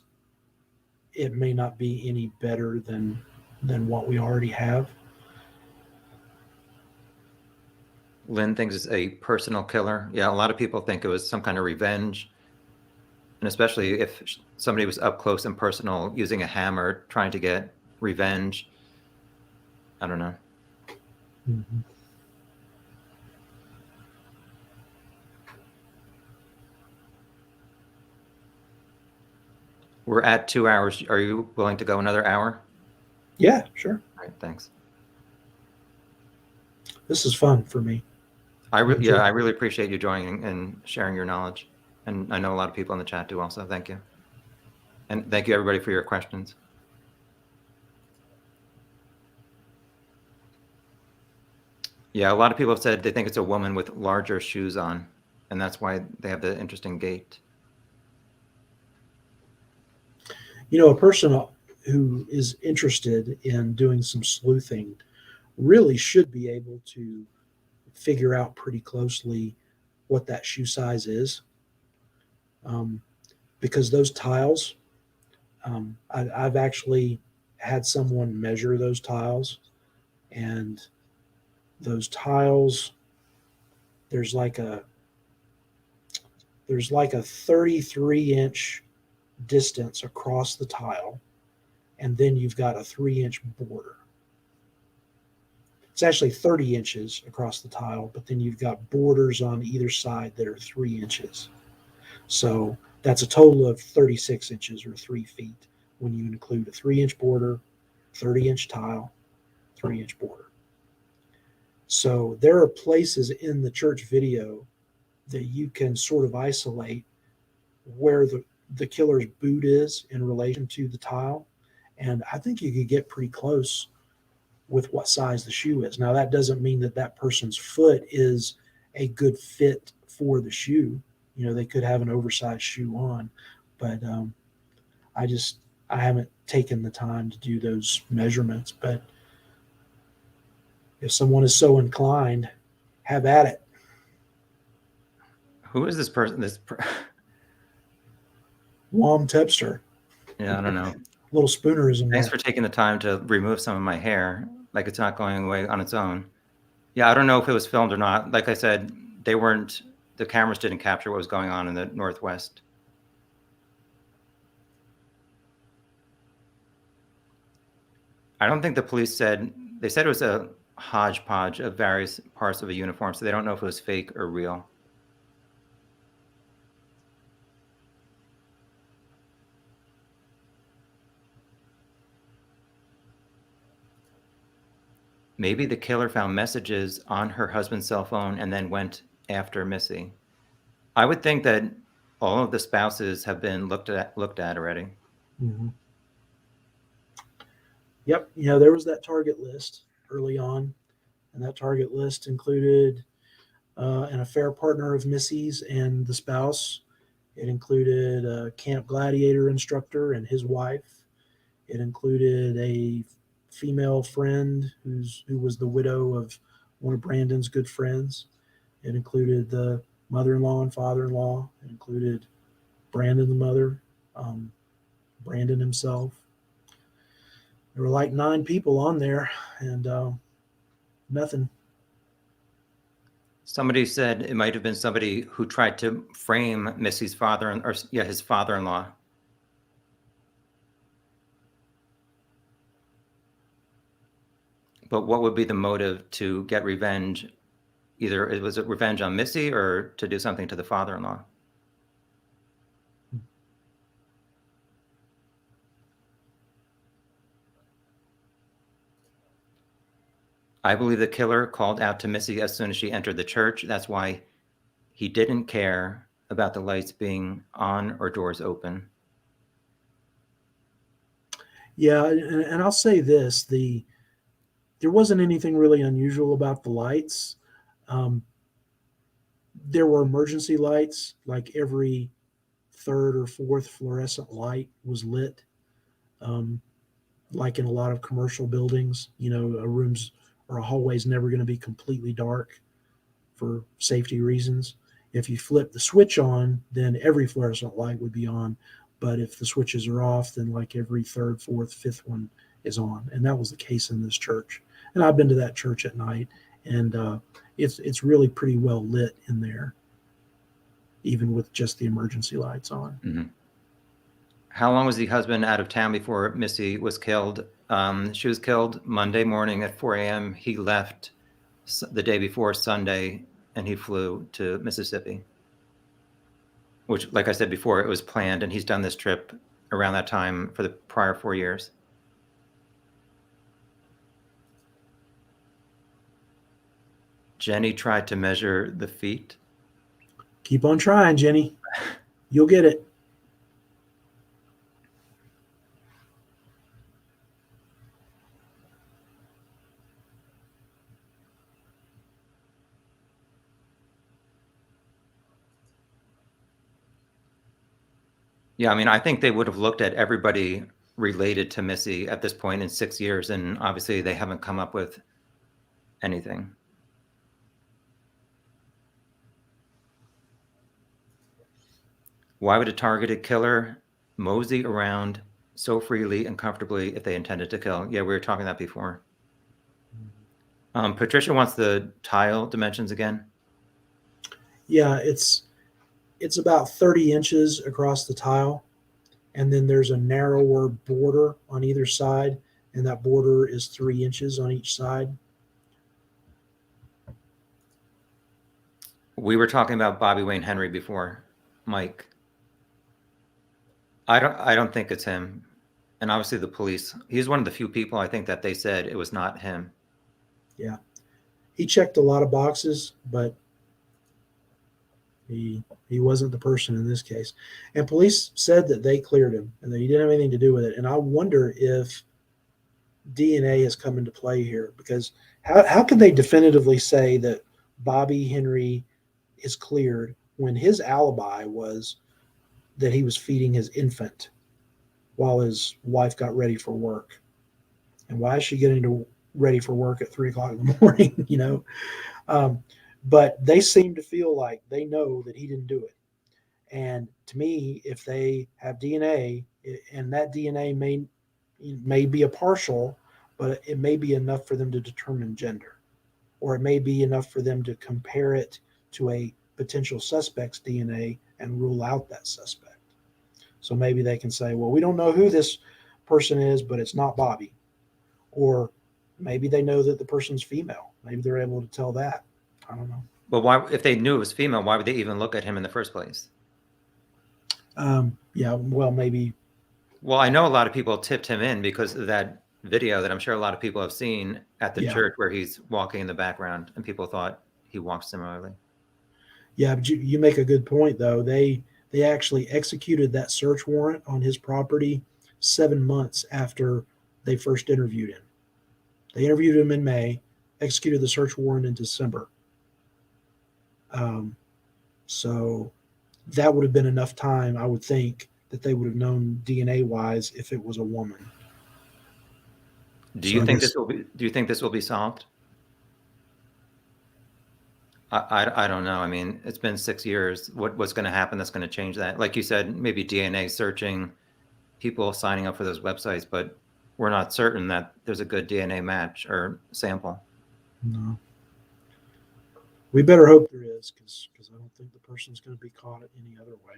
Speaker 2: it may not be any better than what we already have.
Speaker 1: Lynn thinks it's a personal killer. Yeah, a lot of people think it was some kind of revenge. And especially if somebody was up close and personal using a hammer trying to get revenge. I don't know.
Speaker 2: Mm-hmm.
Speaker 1: We're at 2 hours. Are you willing to go another hour?
Speaker 2: Yeah, sure.
Speaker 1: All right, thanks.
Speaker 2: This is fun for me.
Speaker 1: I really appreciate you joining and sharing your knowledge. And I know a lot of people in the chat do also. Thank you. And thank you, everybody, for your questions. Yeah, a lot of people have said they think it's a woman with larger shoes on, and that's why they have the interesting gait.
Speaker 2: A person who is interested in doing some sleuthing really should be able to figure out pretty closely what that shoe size is, because those tiles, I've actually had someone measure those tiles, and those tiles, there's like a 33-inch distance across the tile, and then you've got a 3-inch border. It's actually 30 inches across the tile, but then you've got borders on either side that are 3 inches. So that's a total of 36 inches or 3 feet when you include a 3-inch border, 30-inch tile, 3-inch border. So there are places in the church video that you can sort of isolate where the killer's boot is in relation to the tile. And I think you could get pretty close with what size the shoe is. Now, that doesn't mean that person's foot is a good fit for the shoe. They could have an oversized shoe on, but I haven't taken the time to do those measurements. But if someone is so inclined, have at it.
Speaker 1: Who is this person?
Speaker 2: Wom Tepster.
Speaker 1: Yeah, I don't know.
Speaker 2: Little spoonerism.
Speaker 1: Thanks for taking the time to remove some of my hair. Like it's not going away on its own. Yeah, I don't know if it was filmed or not. Like I said, the cameras didn't capture what was going on in the Northwest. I don't think the police said, they said it was a hodgepodge of various parts of a uniform, so they don't know if it was fake or real. Maybe the killer found messages on her husband's cell phone and then went after Missy. I would think that all of the spouses have been looked at already.
Speaker 2: Mm-hmm. Yep. There was that target list early on, and that target list included an affair partner of Missy's and the spouse. It included a Camp Gladiator instructor and his wife. It included a female friend who was the widow of one of Brandon's good friends. It included the mother-in-law and father-in-law. It included Brandon, the mother, Brandon himself. There were like 9 people on there, and nothing.
Speaker 1: Somebody said it might have been somebody who tried to frame Missy's father, his father-in-law. But what would be the motive to get revenge? Either was it revenge on Missy or to do something to the father-in-law? I believe the killer called out to Missy as soon as she entered the church. That's why he didn't care about the lights being on or doors open.
Speaker 2: Yeah, and I'll say this: there wasn't anything really unusual about the lights. There were emergency lights, like every third or fourth fluorescent light was lit. Um, like in a lot of commercial buildings, a room's or a hallway's never going to be completely dark for safety reasons. If you flip the switch on, then every fluorescent light would be on. But if the switches are off, then like every third, fourth, fifth one is on. And that was the case in this church. And I've been to that church at night, and it's really pretty well lit in there, even with just the emergency lights on.
Speaker 1: Mm-hmm. How long was the husband out of town before Missy was killed? She was killed Monday morning at 4 a.m. He left the day before Sunday, and he flew to Mississippi, which, like I said before, it was planned, and he's done this trip around that time for the prior 4 years. Jenny tried to measure the feet.
Speaker 2: Keep on trying, Jenny. You'll get it.
Speaker 1: Yeah, I mean, I think they would have looked at everybody related to Missy at this point in 6 years, and obviously they haven't come up with anything. Why would a targeted killer mosey around so freely and comfortably if they intended to kill? Yeah, we were talking that before. Patricia wants the tile dimensions again.
Speaker 2: Yeah, it's about 30 inches across the tile, and then there's a narrower border on either side, and that border is 3 inches on each side.
Speaker 1: We were talking about Bobby Wayne Henry before, Mike. I don't think it's him. And obviously the police, he's one of the few people I think that they said it was not him.
Speaker 2: Yeah. He checked a lot of boxes, but he wasn't the person in this case. And police said that they cleared him and that he didn't have anything to do with it. And I wonder if DNA has come into play here, because how can they definitively say that Bobby Henry is cleared when his alibi was that he was feeding his infant while his wife got ready for work? And why is she getting ready for work at 3:00 in the morning? But they seem to feel like they know that he didn't do it. And to me, if they have DNA, and that DNA may be a partial, but it may be enough for them to determine gender, or it may be enough for them to compare it to a potential suspect's DNA and rule out that suspect. So maybe they can say, well, we don't know who this person is, but it's not Bobby. or maybe they know that the person's female. Maybe they're able to tell that. I don't know.
Speaker 1: But why, if they knew it was female, why would they even look at him in the first place?
Speaker 2: Yeah, well, maybe.
Speaker 1: Well, I know a lot of people tipped him in because of that video that I'm sure a lot of people have seen at the
Speaker 2: Yeah.
Speaker 1: church where he's walking in the background, and people thought he walked similarly.
Speaker 2: Yeah, but you make a good point though. They actually executed that search warrant on his property 7 months after they first interviewed him. They interviewed him in May, executed the search warrant in December. So that would have been enough time, I would think, that they would have known DNA wise if it was a woman.
Speaker 1: Do
Speaker 2: So
Speaker 1: you
Speaker 2: I
Speaker 1: think
Speaker 2: guess-
Speaker 1: this will be? Do you think this will be solved? I don't know. I mean, it's been 6 years. What's going to happen that's going to change that? Like you said, maybe DNA searching, people signing up for those websites, but we're not certain that there's a good DNA match or sample.
Speaker 2: No. We better hope there is, because I don't think the person's going to be caught any other way.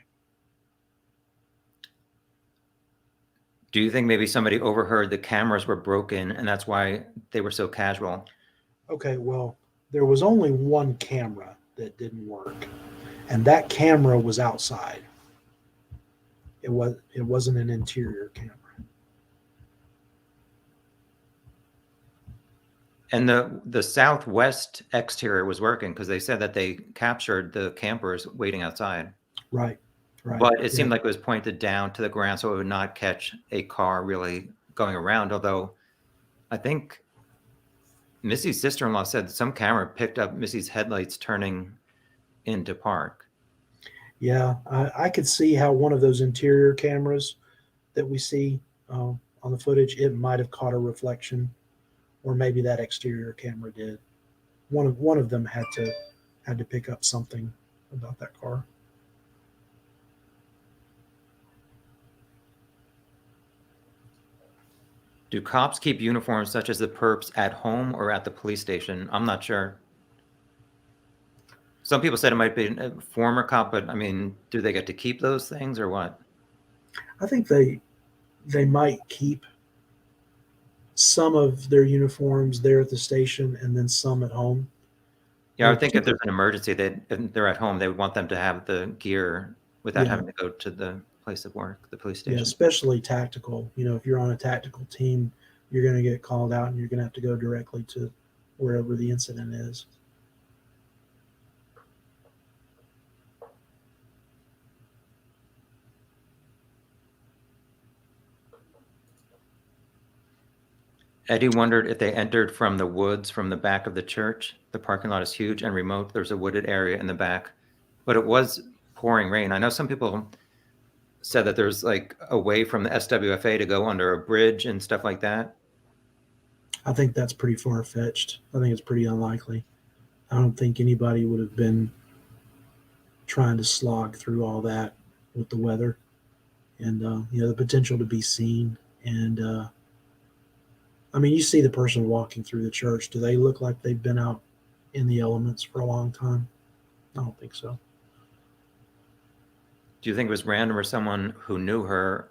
Speaker 1: Do you think maybe somebody overheard the cameras were broken and that's why they were so casual?
Speaker 2: Okay, well, there was only one camera that didn't work, and that camera was outside. It wasn't an interior camera.
Speaker 1: And the southwest exterior was working because they said that they captured the campers waiting outside.
Speaker 2: Right.
Speaker 1: But it seemed like it was pointed down to the ground so it would not catch a car really going around. Although I think Missy's sister-in-law said some camera picked up Missy's headlights turning into park.
Speaker 2: Yeah, I could see how one of those interior cameras that we see on the footage, it might have caught a reflection, or maybe that exterior camera did. One of them had to pick up something about that car.
Speaker 1: Do cops keep uniforms such as the perps at home or at the police station? I'm not sure. Some people said it might be a former cop, but I mean, do they get to keep those things or what?
Speaker 2: I think they might keep some of their uniforms there at the station and then some at home.
Speaker 1: Yeah, I would think if there's an emergency, if they're at home, they would want them to have the gear without having to go to the place of work, the police station.
Speaker 2: Yeah, especially tactical. If you're on a tactical team, you're going to get called out and you're going to have to go directly to wherever the incident is.
Speaker 1: Eddie wondered if they entered from the woods from the back of the church. The parking lot is huge and remote. There's a wooded area in the back, but it was pouring rain. I know some people said that there's like a way from the SWFA to go under a bridge and stuff like that.
Speaker 2: I think that's pretty far-fetched. I think it's pretty unlikely. I don't think anybody would have been trying to slog through all that with the weather and the potential to be seen. And I mean, you see the person walking through the church. Do they look like they've been out in the elements for a long time? I don't think so.
Speaker 1: Do you think it was random or someone who knew her?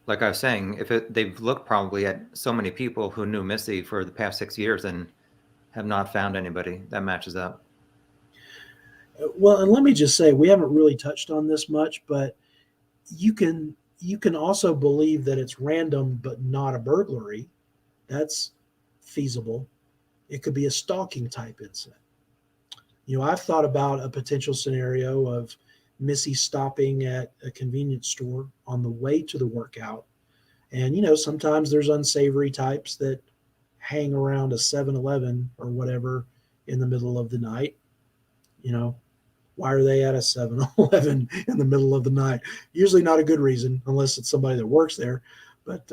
Speaker 1: Like I was saying, they've looked probably at so many people who knew Missy for the past 6 years and have not found anybody that matches up.
Speaker 2: Well, and let me just say, we haven't really touched on this much, but you can also believe that it's random but not a burglary. That's feasible. It could be a stalking type incident. I've thought about a potential scenario of Missy stopping at a convenience store on the way to the workout. And, sometimes there's unsavory types that hang around a 7-Eleven or whatever in the middle of the night. Why are they at a 7-Eleven in the middle of the night? Usually not a good reason, unless it's somebody that works there. But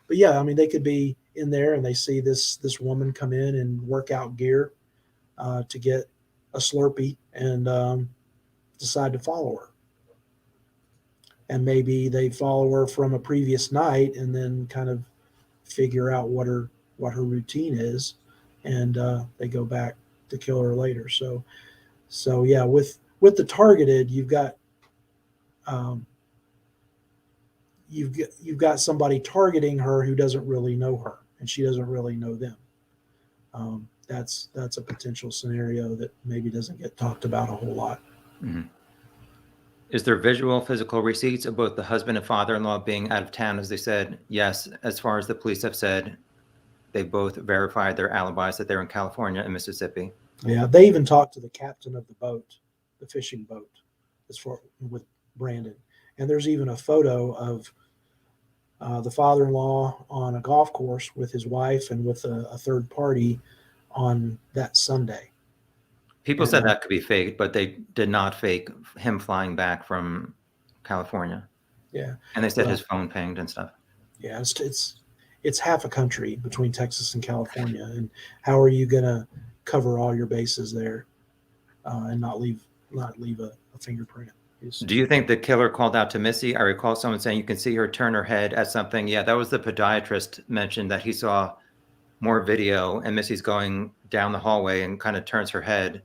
Speaker 2: yeah, I mean, they could be in there and they see this woman come in workout gear to get a Slurpee and decide to follow her. And maybe they follow her from a previous night and then kind of figure out what her routine is, and they go back to kill her later. So yeah, with the targeted, you've got somebody targeting her who doesn't really know her. and she doesn't really know them. That's a potential scenario that maybe doesn't get talked about a whole lot.
Speaker 1: Mhm. Is there visual, physical receipts of both the husband and father-in-law being out of town, as they said? Yes, as far as the police have said, they both verified their alibis that they're in California and Mississippi.
Speaker 2: Yeah, they even talked to the captain of the boat, the fishing boat, as far with Brandon. And there's even a photo of the father-in-law on a golf course with his wife and with a third party on that Sunday.
Speaker 1: People
Speaker 2: And
Speaker 1: said that could be faked, but they did not fake him flying back from California.
Speaker 2: yeah,
Speaker 1: And they said
Speaker 2: well,
Speaker 1: his phone pinged and stuff.
Speaker 2: yeah, it's half a country between Texas and California, and how are you going to cover all your bases there and not leave a fingerprint?
Speaker 1: Do you think the killer called out to Missy? I recall someone saying you can see her turn her head at something. Yeah, that was the podiatrist mentioned that he saw more video and Missy's going down the hallway and kind of turns her head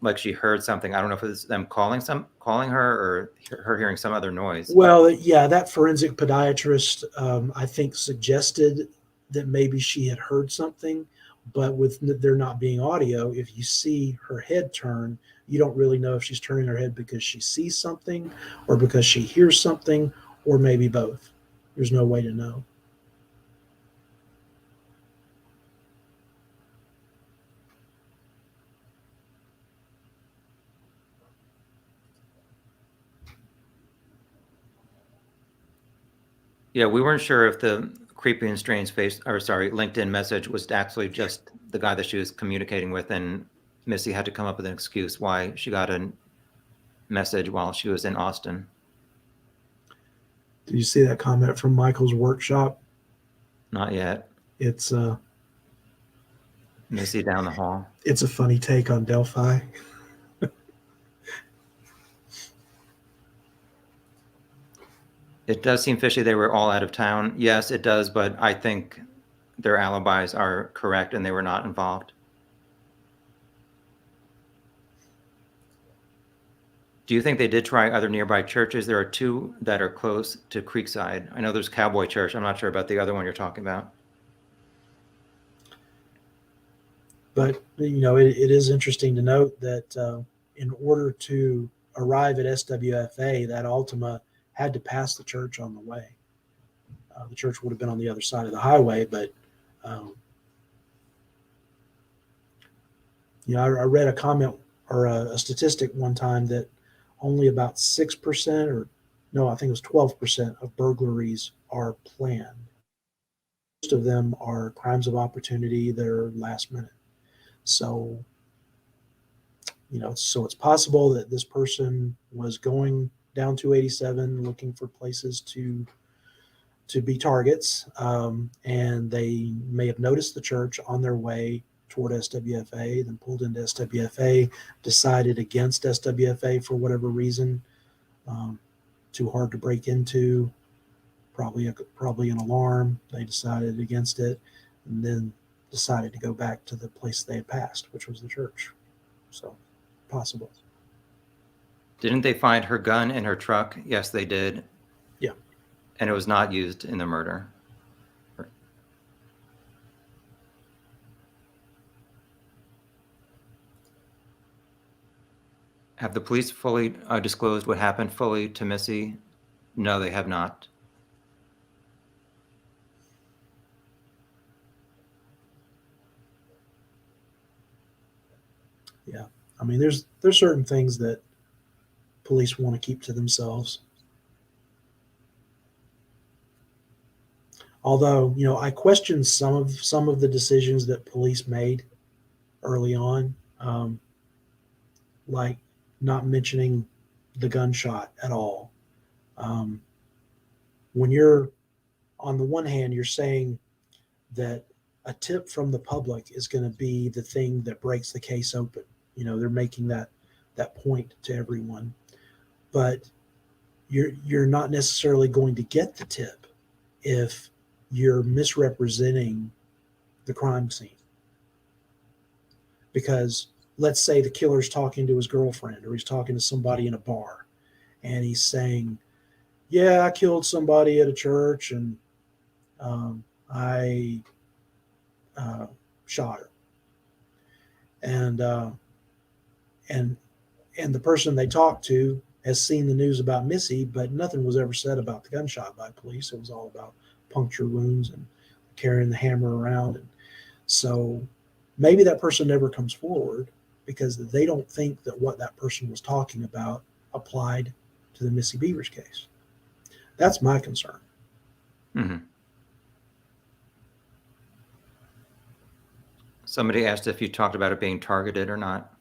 Speaker 1: like she heard something. I don't know if it was them calling her or her hearing some other noise.
Speaker 2: Well, yeah, that forensic podiatrist, I think, suggested that maybe she had heard something, but with there not being audio, if you see her head turn, you don't really know if she's turning her head because she sees something or because she hears something or maybe both. There's no way to know.
Speaker 1: Yeah, we weren't sure if the creepy and strange LinkedIn message was actually just the guy that she was communicating with, and Missy had to come up with an excuse why she got a message while she was in Austin.
Speaker 2: Did you see that comment from Michael's workshop?
Speaker 1: Not yet.
Speaker 2: It's
Speaker 1: Missy down the hall.
Speaker 2: it's a funny take on Delphi.
Speaker 1: It does seem fishy they were all out of town. Yes, it does, but I think their alibis are correct and they were not involved. Do you think they did try other nearby churches? There are two that are close to Creekside. I know there's Cowboy Church. I'm not sure about the other one you're talking about.
Speaker 2: But it is interesting to note that in order to arrive at SWFA, that Altima had to pass the church on the way. The church would have been on the other side of the highway, but I read a comment or a statistic one time that only about 6%, or no, I think it was 12% of burglaries are planned. Most of them are crimes of opportunity that are last minute. So, so it's possible that this person was going down 287 looking for places to be targets, and they may have noticed the church on their way toward SWFA, then pulled into SWFA, decided against SWFA for whatever reason, too hard to break into, probably an alarm. They decided against it, and then decided to go back to the place they had passed, which was the church. So, possible.
Speaker 1: Didn't they find her gun in her truck? Yes, they did.
Speaker 2: Yeah.
Speaker 1: And it was not used in the murder. Have the police fully disclosed what happened fully to Missy? No, they have not.
Speaker 2: Yeah. I mean, there's certain things that police want to keep to themselves. Although, I question some of the decisions that police made early on, like not mentioning the gunshot at all. When you're on the one hand, you're saying that a tip from the public is going to be the thing that breaks the case open. They're making that point to everyone, but you're not necessarily going to get the tip if you're misrepresenting the crime scene. Because let's say the killer's talking to his girlfriend or he's talking to somebody in a bar and he's saying, yeah, I killed somebody at a church and I shot her, and and and the person they talked to has seen the news about Missy, but nothing was ever said about the gunshot by police. It was all about puncture wounds and carrying the hammer around. And so maybe that person never comes forward because they don't think that what that person was talking about applied to the Missy Bevers case. That's my concern.
Speaker 1: Mm-hmm. Somebody asked if you talked about it being targeted or not.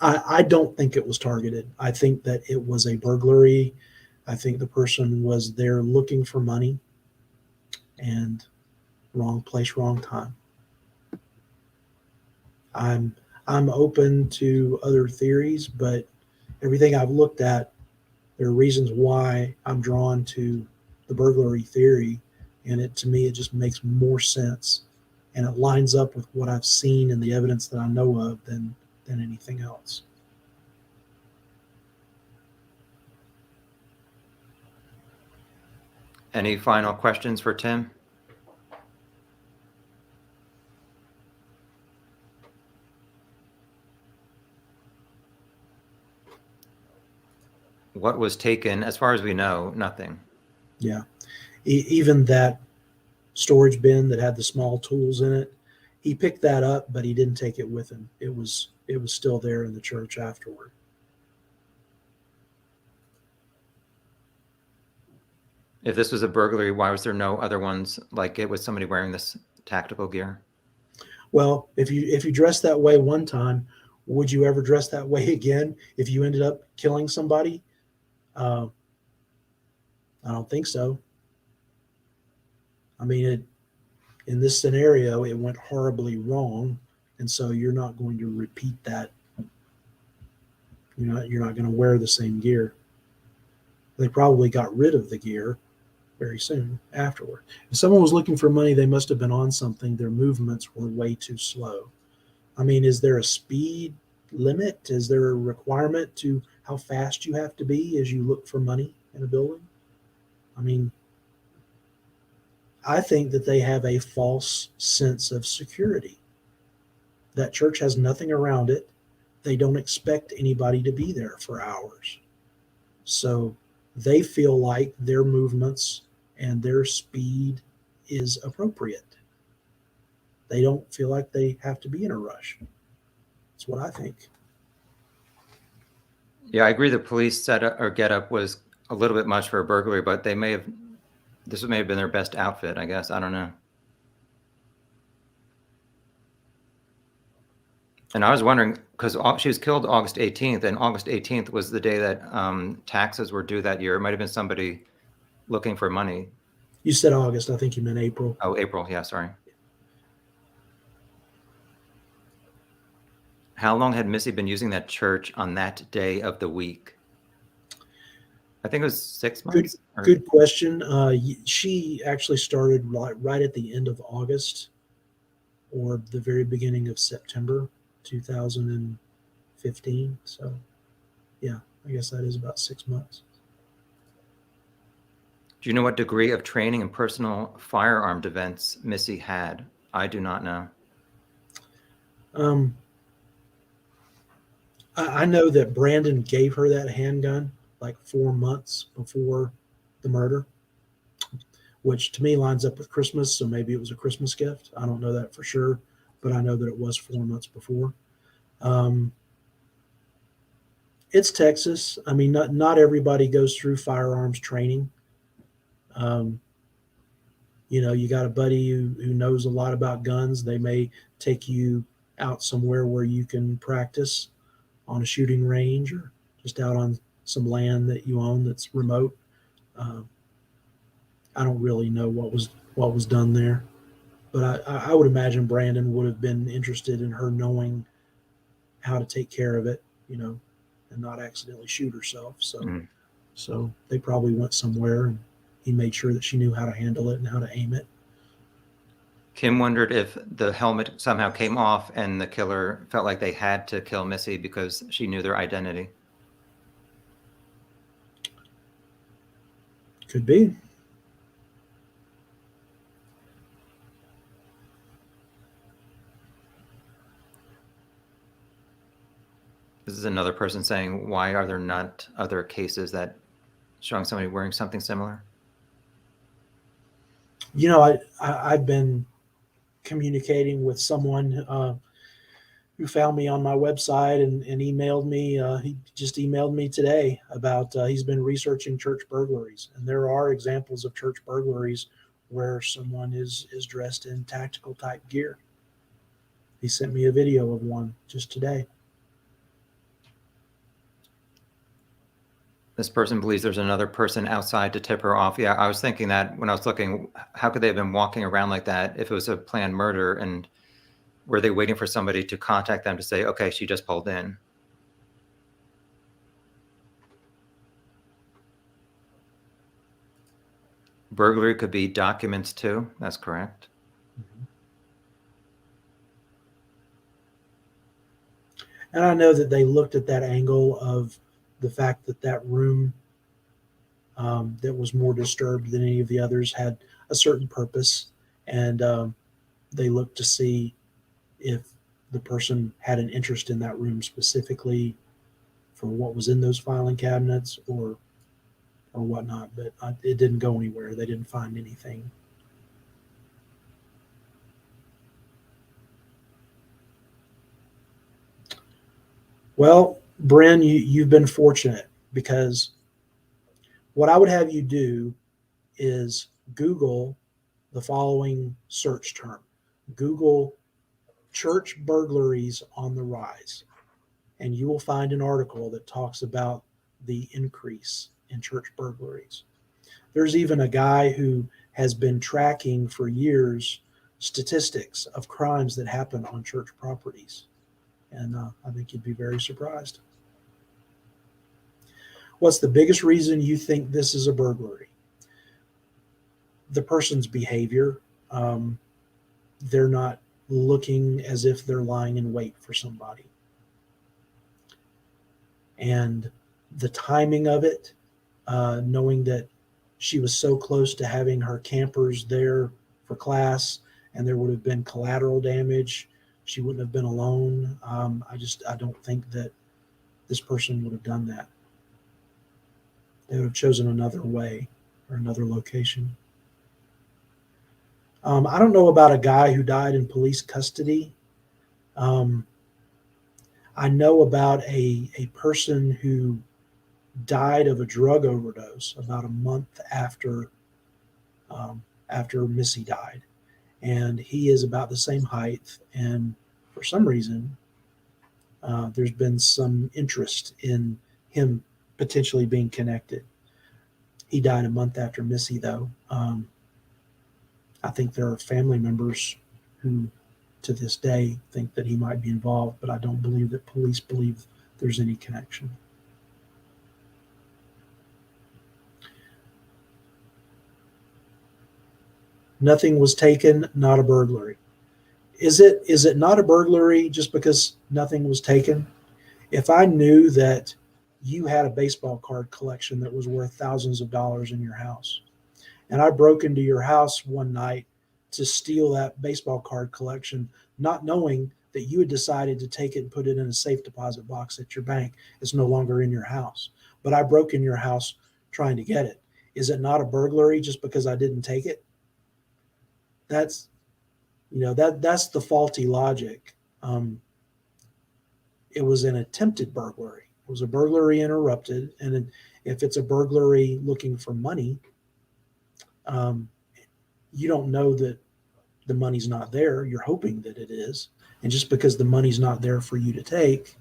Speaker 2: I don't think it was targeted. I think that it was a burglary. I think the person was there looking for money and wrong place, wrong time. I'm I'm open to other theories, but everything I've looked at, there are reasons why I'm drawn to the burglary theory, and it to me it just makes more sense, and it lines up with what I've seen and the evidence that I know of than anything else.
Speaker 1: Any final questions for Tim? What was taken, as far as we know, nothing.
Speaker 2: Yeah, even that storage bin that had the small tools in it, he picked that up, but he didn't take it with him. It was still there in the church afterward.
Speaker 1: If this was a burglary, why was there no other ones like it with somebody wearing this tactical gear?
Speaker 2: Well, if you dress that way one time, would you ever dress that way again if you ended up killing somebody? Uh, I don't think so. I mean, in this scenario, it went horribly wrong, and so you're not going to repeat that. You're not going to wear the same gear. They probably got rid of the gear very soon afterward. If someone was looking for money, they must have been on something. Their movements were way too slow. I mean, is there a speed limit? Is there a requirement to how fast you have to be as you look for money in a building? I mean, I think that they have a false sense of security. That church has nothing around it. They don't expect anybody to be there for hours. So they feel like their movements and their speed is appropriate. They don't feel like they have to be in a rush. That's what I think.
Speaker 1: Yeah, I agree. The police setup or getup was a little bit much for a burglary, but this may have been their best outfit, I guess. I don't know. And I was wondering, because she was killed August 18th, and August 18th was the day that taxes were due that year. It might have been somebody looking for money.
Speaker 2: You said August. I think you meant April.
Speaker 1: Oh, April. Yeah, sorry. How long had Missy been using that church on that day of the week? I think it was 6 months.
Speaker 2: Good question. She actually started right at the end of August or the very beginning of September 2015. So, yeah, I guess that is about 6 months.
Speaker 1: Do you know what degree of training in personal firearm defense Missy had? I do not know.
Speaker 2: I know that Brandon gave her that handgun like 4 months before the murder, which to me lines up with Christmas. So maybe it was a Christmas gift. I don't know that for sure, but I know that it was 4 months before. It's Texas. I mean, not everybody goes through firearms training. You got a buddy who knows a lot about guns. They may take you out somewhere where you can practice on a shooting range or just out on some land that you own that's remote. I don't really know what was done there, but I would imagine Brandon would have been interested in her knowing how to take care of it, and not accidentally shoot herself. So they probably went somewhere and he made sure that she knew how to handle it and how to aim it.
Speaker 1: Kim wondered if the helmet somehow came off and the killer felt like they had to kill Missy because she knew their identity.
Speaker 2: Could be.
Speaker 1: This is another person saying, why are there not other cases that showing somebody wearing something similar?
Speaker 2: I've been communicating with someone who found me on my website and emailed me. He just emailed me today about he's been researching church burglaries, and there are examples of church burglaries where someone is dressed in tactical type gear. He sent me a video of one just today.
Speaker 1: This person believes there's another person outside to tip her off. Yeah, I was thinking that when I was looking, how could they have been walking around like that if it was a planned murder? And were they waiting for somebody to contact them to say, okay, she just pulled in? Burglary could be documents too. That's correct.
Speaker 2: And I know that they looked at that angle of the fact that that room that was more disturbed than any of the others had a certain purpose. And they looked to see if the person had an interest in that room specifically for what was in those filing cabinets or whatnot. But it didn't go anywhere. They didn't find anything. Well, Bryn, you've been fortunate, because what I would have you do is Google the following search term. Google church burglaries on the rise, and you will find an article that talks about the increase in church burglaries. There's even a guy who has been tracking for years statistics of crimes that happen on church properties. And I think you'd be very surprised. What's the biggest reason you think this is a burglary? The person's behavior. They're not looking as if they're lying in wait for somebody. And the timing of it, knowing that she was so close to having her campers there for class, and there would have been collateral damage. She wouldn't have been alone. I don't think that this person would have done that. They would have chosen another way or another location. I don't know about a guy who died in police custody. I know about a person who died of a drug overdose about a month after Missy died, and he is about the same height. And for some reason, there's been some interest in him potentially being connected. He died a month after Missy, though. I think there are family members who, to this day, think that he might be involved, but I don't believe that police believe there's any connection. Nothing was taken, not a burglary. Is it not a burglary just because nothing was taken? If I knew that you had a baseball card collection that was worth thousands of dollars in your house, and I broke into your house one night to steal that baseball card collection, not knowing that you had decided to take it and put it in a safe deposit box at your bank, it's no longer in your house. But I broke in your house trying to get it. Is it not a burglary just because I didn't take it? That's that's the faulty logic. It was an attempted burglary. It was a burglary interrupted, and if it's a burglary looking for money, you don't know that the money's not there. You're hoping that it is, and just because the money's not there for you to take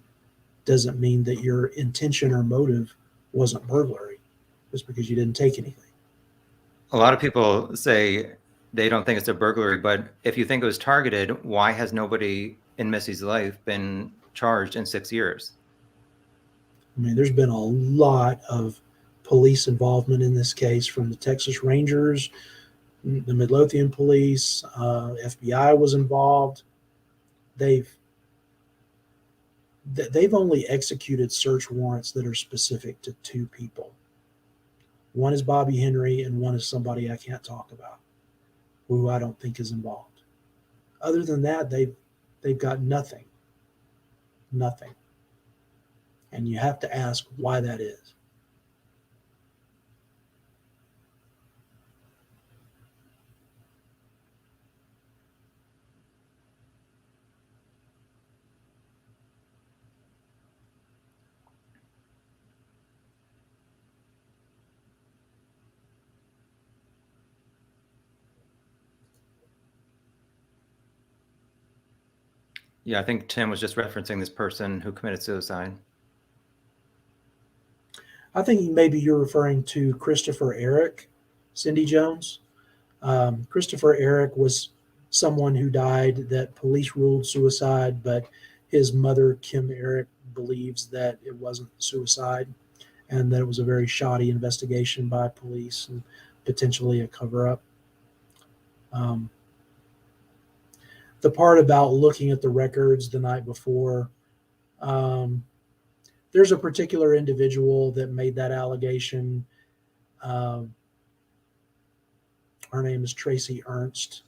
Speaker 2: doesn't mean that your intention or motive wasn't burglary, just because you didn't take anything.
Speaker 1: A lot of people say they don't think it's a burglary, but if you think it was targeted, why has nobody in Missy's life been charged in 6 years?
Speaker 2: I mean, there's been a lot of police involvement in this case, from the Texas Rangers, the Midlothian police, FBI was involved. They've only executed search warrants that are specific to two people. One is Bobby Henry, and one is somebody I can't talk about, who I don't think is involved. Other than that, they've got nothing. Nothing. And you have to ask why that is.
Speaker 1: Yeah, I think Tim was just referencing this person who committed suicide.
Speaker 2: I think maybe you're referring to Christopher Eric, Cindy Jones. Christopher Eric was someone who died that police ruled suicide, but his mother, Kim Eric, believes that it wasn't suicide and that it was a very shoddy investigation by police and potentially a cover up. Um, the part about looking at the records the night before, um, there's a particular individual that made that allegation. Um, her name is Tracy Ernst.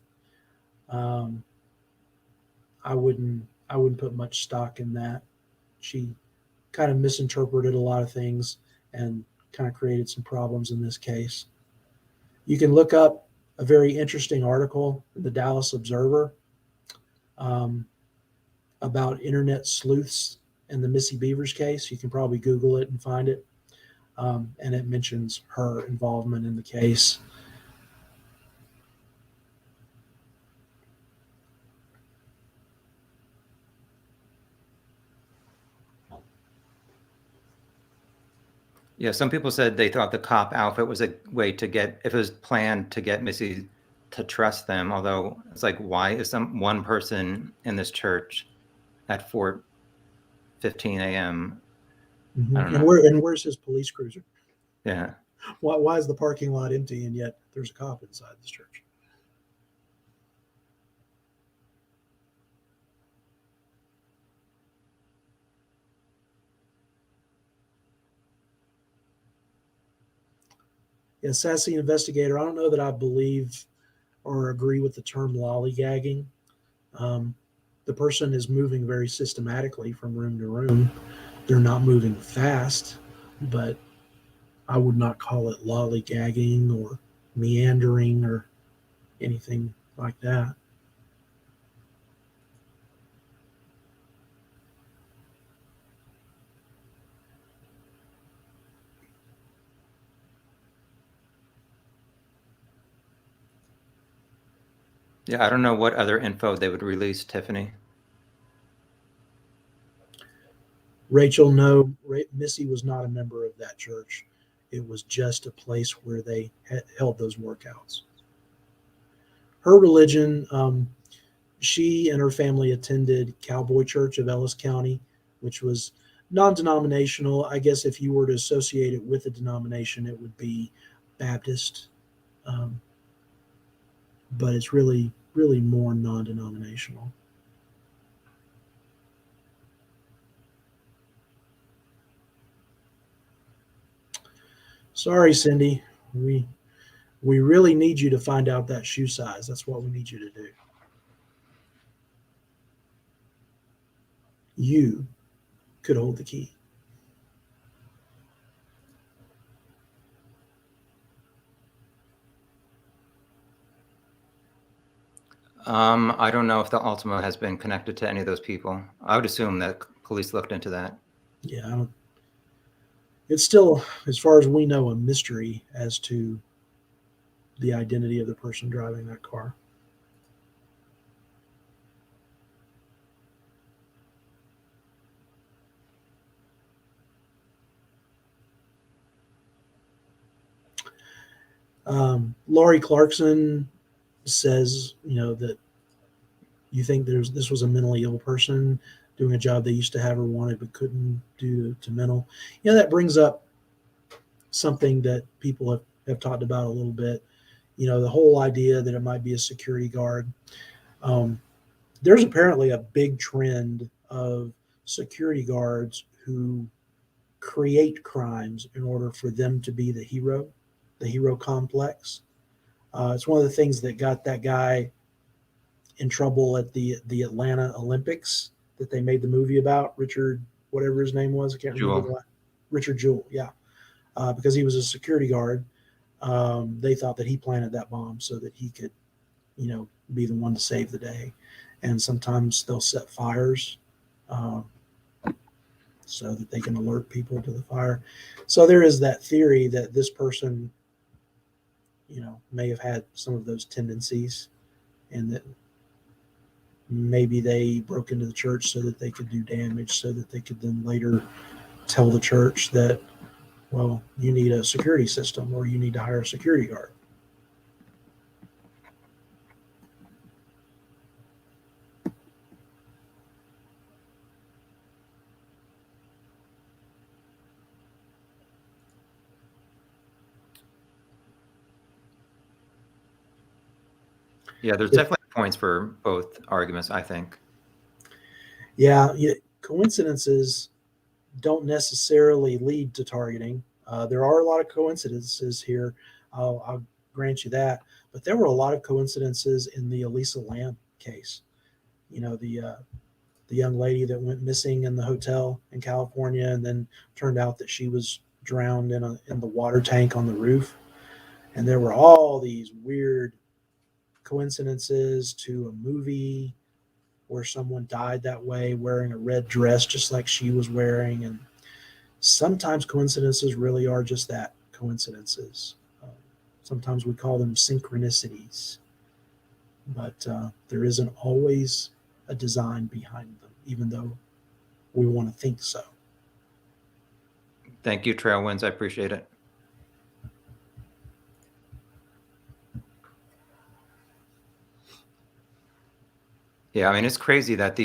Speaker 2: Um, I wouldn't put much stock in that. She kind of misinterpreted a lot of things and kind of created some problems in this case. You can look up a very interesting article in the Dallas Observer um, about internet sleuths in the Missy Bevers case. You can probably Google it and find it. And it mentions her involvement in the case.
Speaker 1: Yeah, some people said they thought the cop outfit was a way to get, if it was planned to get Missy to trust them. Although it's like, why is one person in this church at 4:15 a.m.?
Speaker 2: Mm-hmm.
Speaker 1: I don't know.
Speaker 2: And where's his police cruiser?
Speaker 1: Yeah.
Speaker 2: Why is the parking lot empty and yet there's a cop inside this church? Yeah, sassy investigator. I don't know that I believe or agree with the term lollygagging. Um, the person is moving very systematically from room to room. They're not moving fast, but I would not call it lollygagging or meandering or anything like that.
Speaker 1: Yeah, I don't know what other info they would release, Tiffany.
Speaker 2: Rachel, no, Missy was not a member of that church. It was just a place where they held those workouts. Her religion, she and her family attended Cowboy Church of Ellis County, which was non-denominational. I guess if you were to associate it with a denomination, it would be Baptist, um, but it's really more non-denominational. Sorry, Cindy, we really need you to find out that shoe size. That's what we need you to do. You could hold the key.
Speaker 1: I don't know if the Ultima has been connected to any of those people. I would assume that police looked into that.
Speaker 2: Yeah, I don't, it's still, as far as we know, a mystery as to the identity of the person driving that car. Laurie Clarkson says, that you think this was a mentally ill person doing a job they used to have or wanted but couldn't due to mental. That brings up something that people have talked about a little bit. The whole idea that it might be a security guard. Um, there's apparently a big trend of security guards who create crimes in order for them to be the hero complex. It's one of the things that got that guy in trouble at the Atlanta Olympics that they made the movie about, Richard whatever his name was. I can't remember
Speaker 1: Jewel.
Speaker 2: Richard Jewell. Yeah, because he was a security guard. They thought that he planted that bomb so that he could, be the one to save the day. And sometimes they'll set fires uh, so that they can alert people to the fire. So there is that theory that this person, may have had some of those tendencies, and that maybe they broke into the church so that they could do damage, so that they could then later tell the church that, well, you need a security system or you need to hire a security guard.
Speaker 1: Yeah, there's definitely points for both arguments, I think.
Speaker 2: Yeah, coincidences don't necessarily lead to targeting. There are a lot of coincidences here. I'll grant you that. But there were a lot of coincidences in the Elisa Lam case. The young lady that went missing in the hotel in California, and then turned out that she was drowned in the water tank on the roof. And there were all these weird coincidences to a movie where someone died that way wearing a red dress just like she was wearing. And sometimes coincidences really are just that, coincidences. Sometimes we call them synchronicities, but there isn't always a design behind them, even though we want to think so.
Speaker 1: Thank you, Trailwinds. I appreciate it. Yeah, I mean, it's crazy that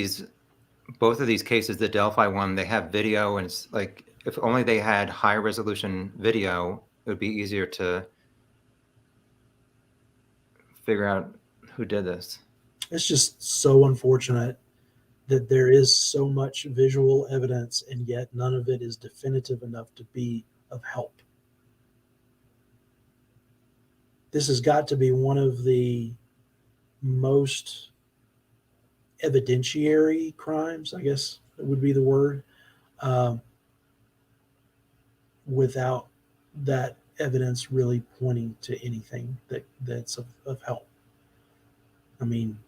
Speaker 1: both of these cases, the Delphi one, they have video, and it's like, if only they had high resolution video, it would be easier to figure out who did this.
Speaker 2: It's just so unfortunate that there is so much visual evidence, and yet none of it is definitive enough to be of help. This has got to be one of the most evidentiary crimes, I guess would be the word, um, without that evidence really pointing to anything that's of help. I mean,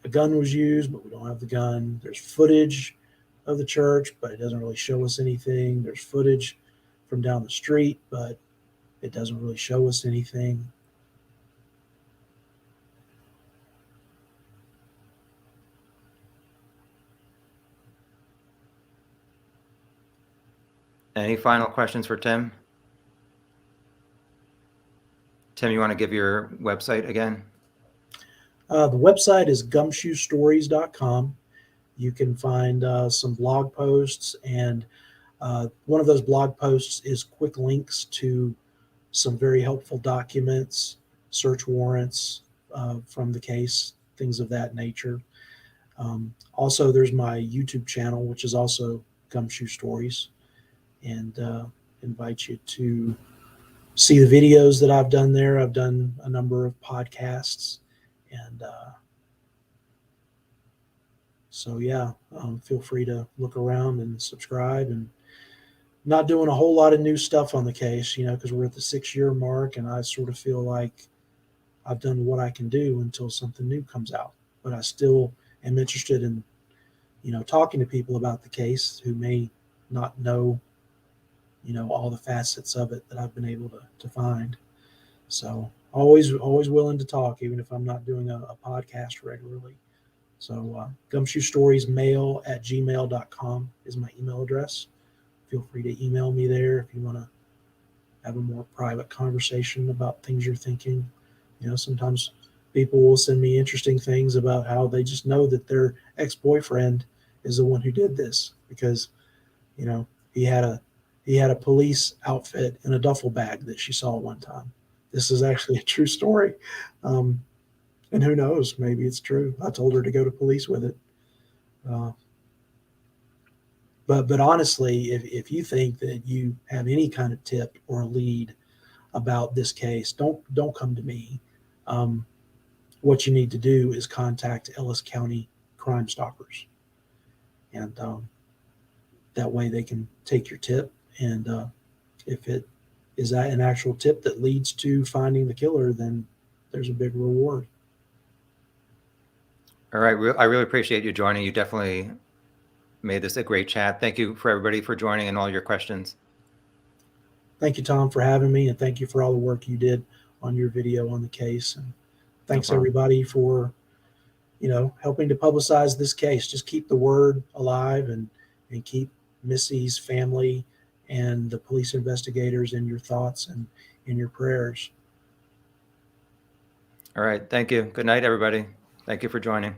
Speaker 2: a gun was used, but we don't have the gun. There's footage of the church, but it doesn't really show us anything. There's footage from down the street, but it doesn't really show us anything.
Speaker 1: Any final questions for Tim? Tim, you want to give your website again?
Speaker 2: The website is gumshoestories.com. You can find some blog posts, and one of those blog posts is quick links to some very helpful documents, search warrants from the case, things of that nature. Also, there's my YouTube channel, which is also Gumshoe Stories, and invite you to see the videos that I've done there. I've done a number of podcasts, and so yeah, feel free to look around and subscribe. And not doing a whole lot of new stuff on the case, because we're at the 6-year mark, and I sort of feel like I've done what I can do until something new comes out. But I still am interested in, talking to people about the case who may not know, all the facets of it that I've been able to find. So always willing to talk, even if I'm not doing a podcast regularly. So Gumshoe Stories mail at gmail.com is my email address. Feel free to email me there if you want to have a more private conversation about things you're thinking. Sometimes people will send me interesting things about how they just know that their ex-boyfriend is the one who did this because, he had a police outfit in a duffel bag that she saw one time. This is actually a true story. And who knows, maybe it's true. I told her to go to police with it. But honestly, if you think that you have any kind of tip or lead about this case, don't come to me. What you need to do is contact Ellis County Crime Stoppers. And That way they can take your tip, and if it is that an actual tip that leads to finding the killer, then there's a big reward.
Speaker 1: All right. I really appreciate you joining. You definitely made this a great chat. Thank you for everybody for joining and all your questions.
Speaker 2: Thank you, Tom, for having me, and thank you for all the work you did on your video on the case. And thanks
Speaker 1: problem.
Speaker 2: everybody for, helping to publicize this case. Just keep the word alive, and keep Missy's family and the police investigators in your thoughts and in your prayers.
Speaker 1: All right. Thank you. Good night, everybody. Thank you for joining.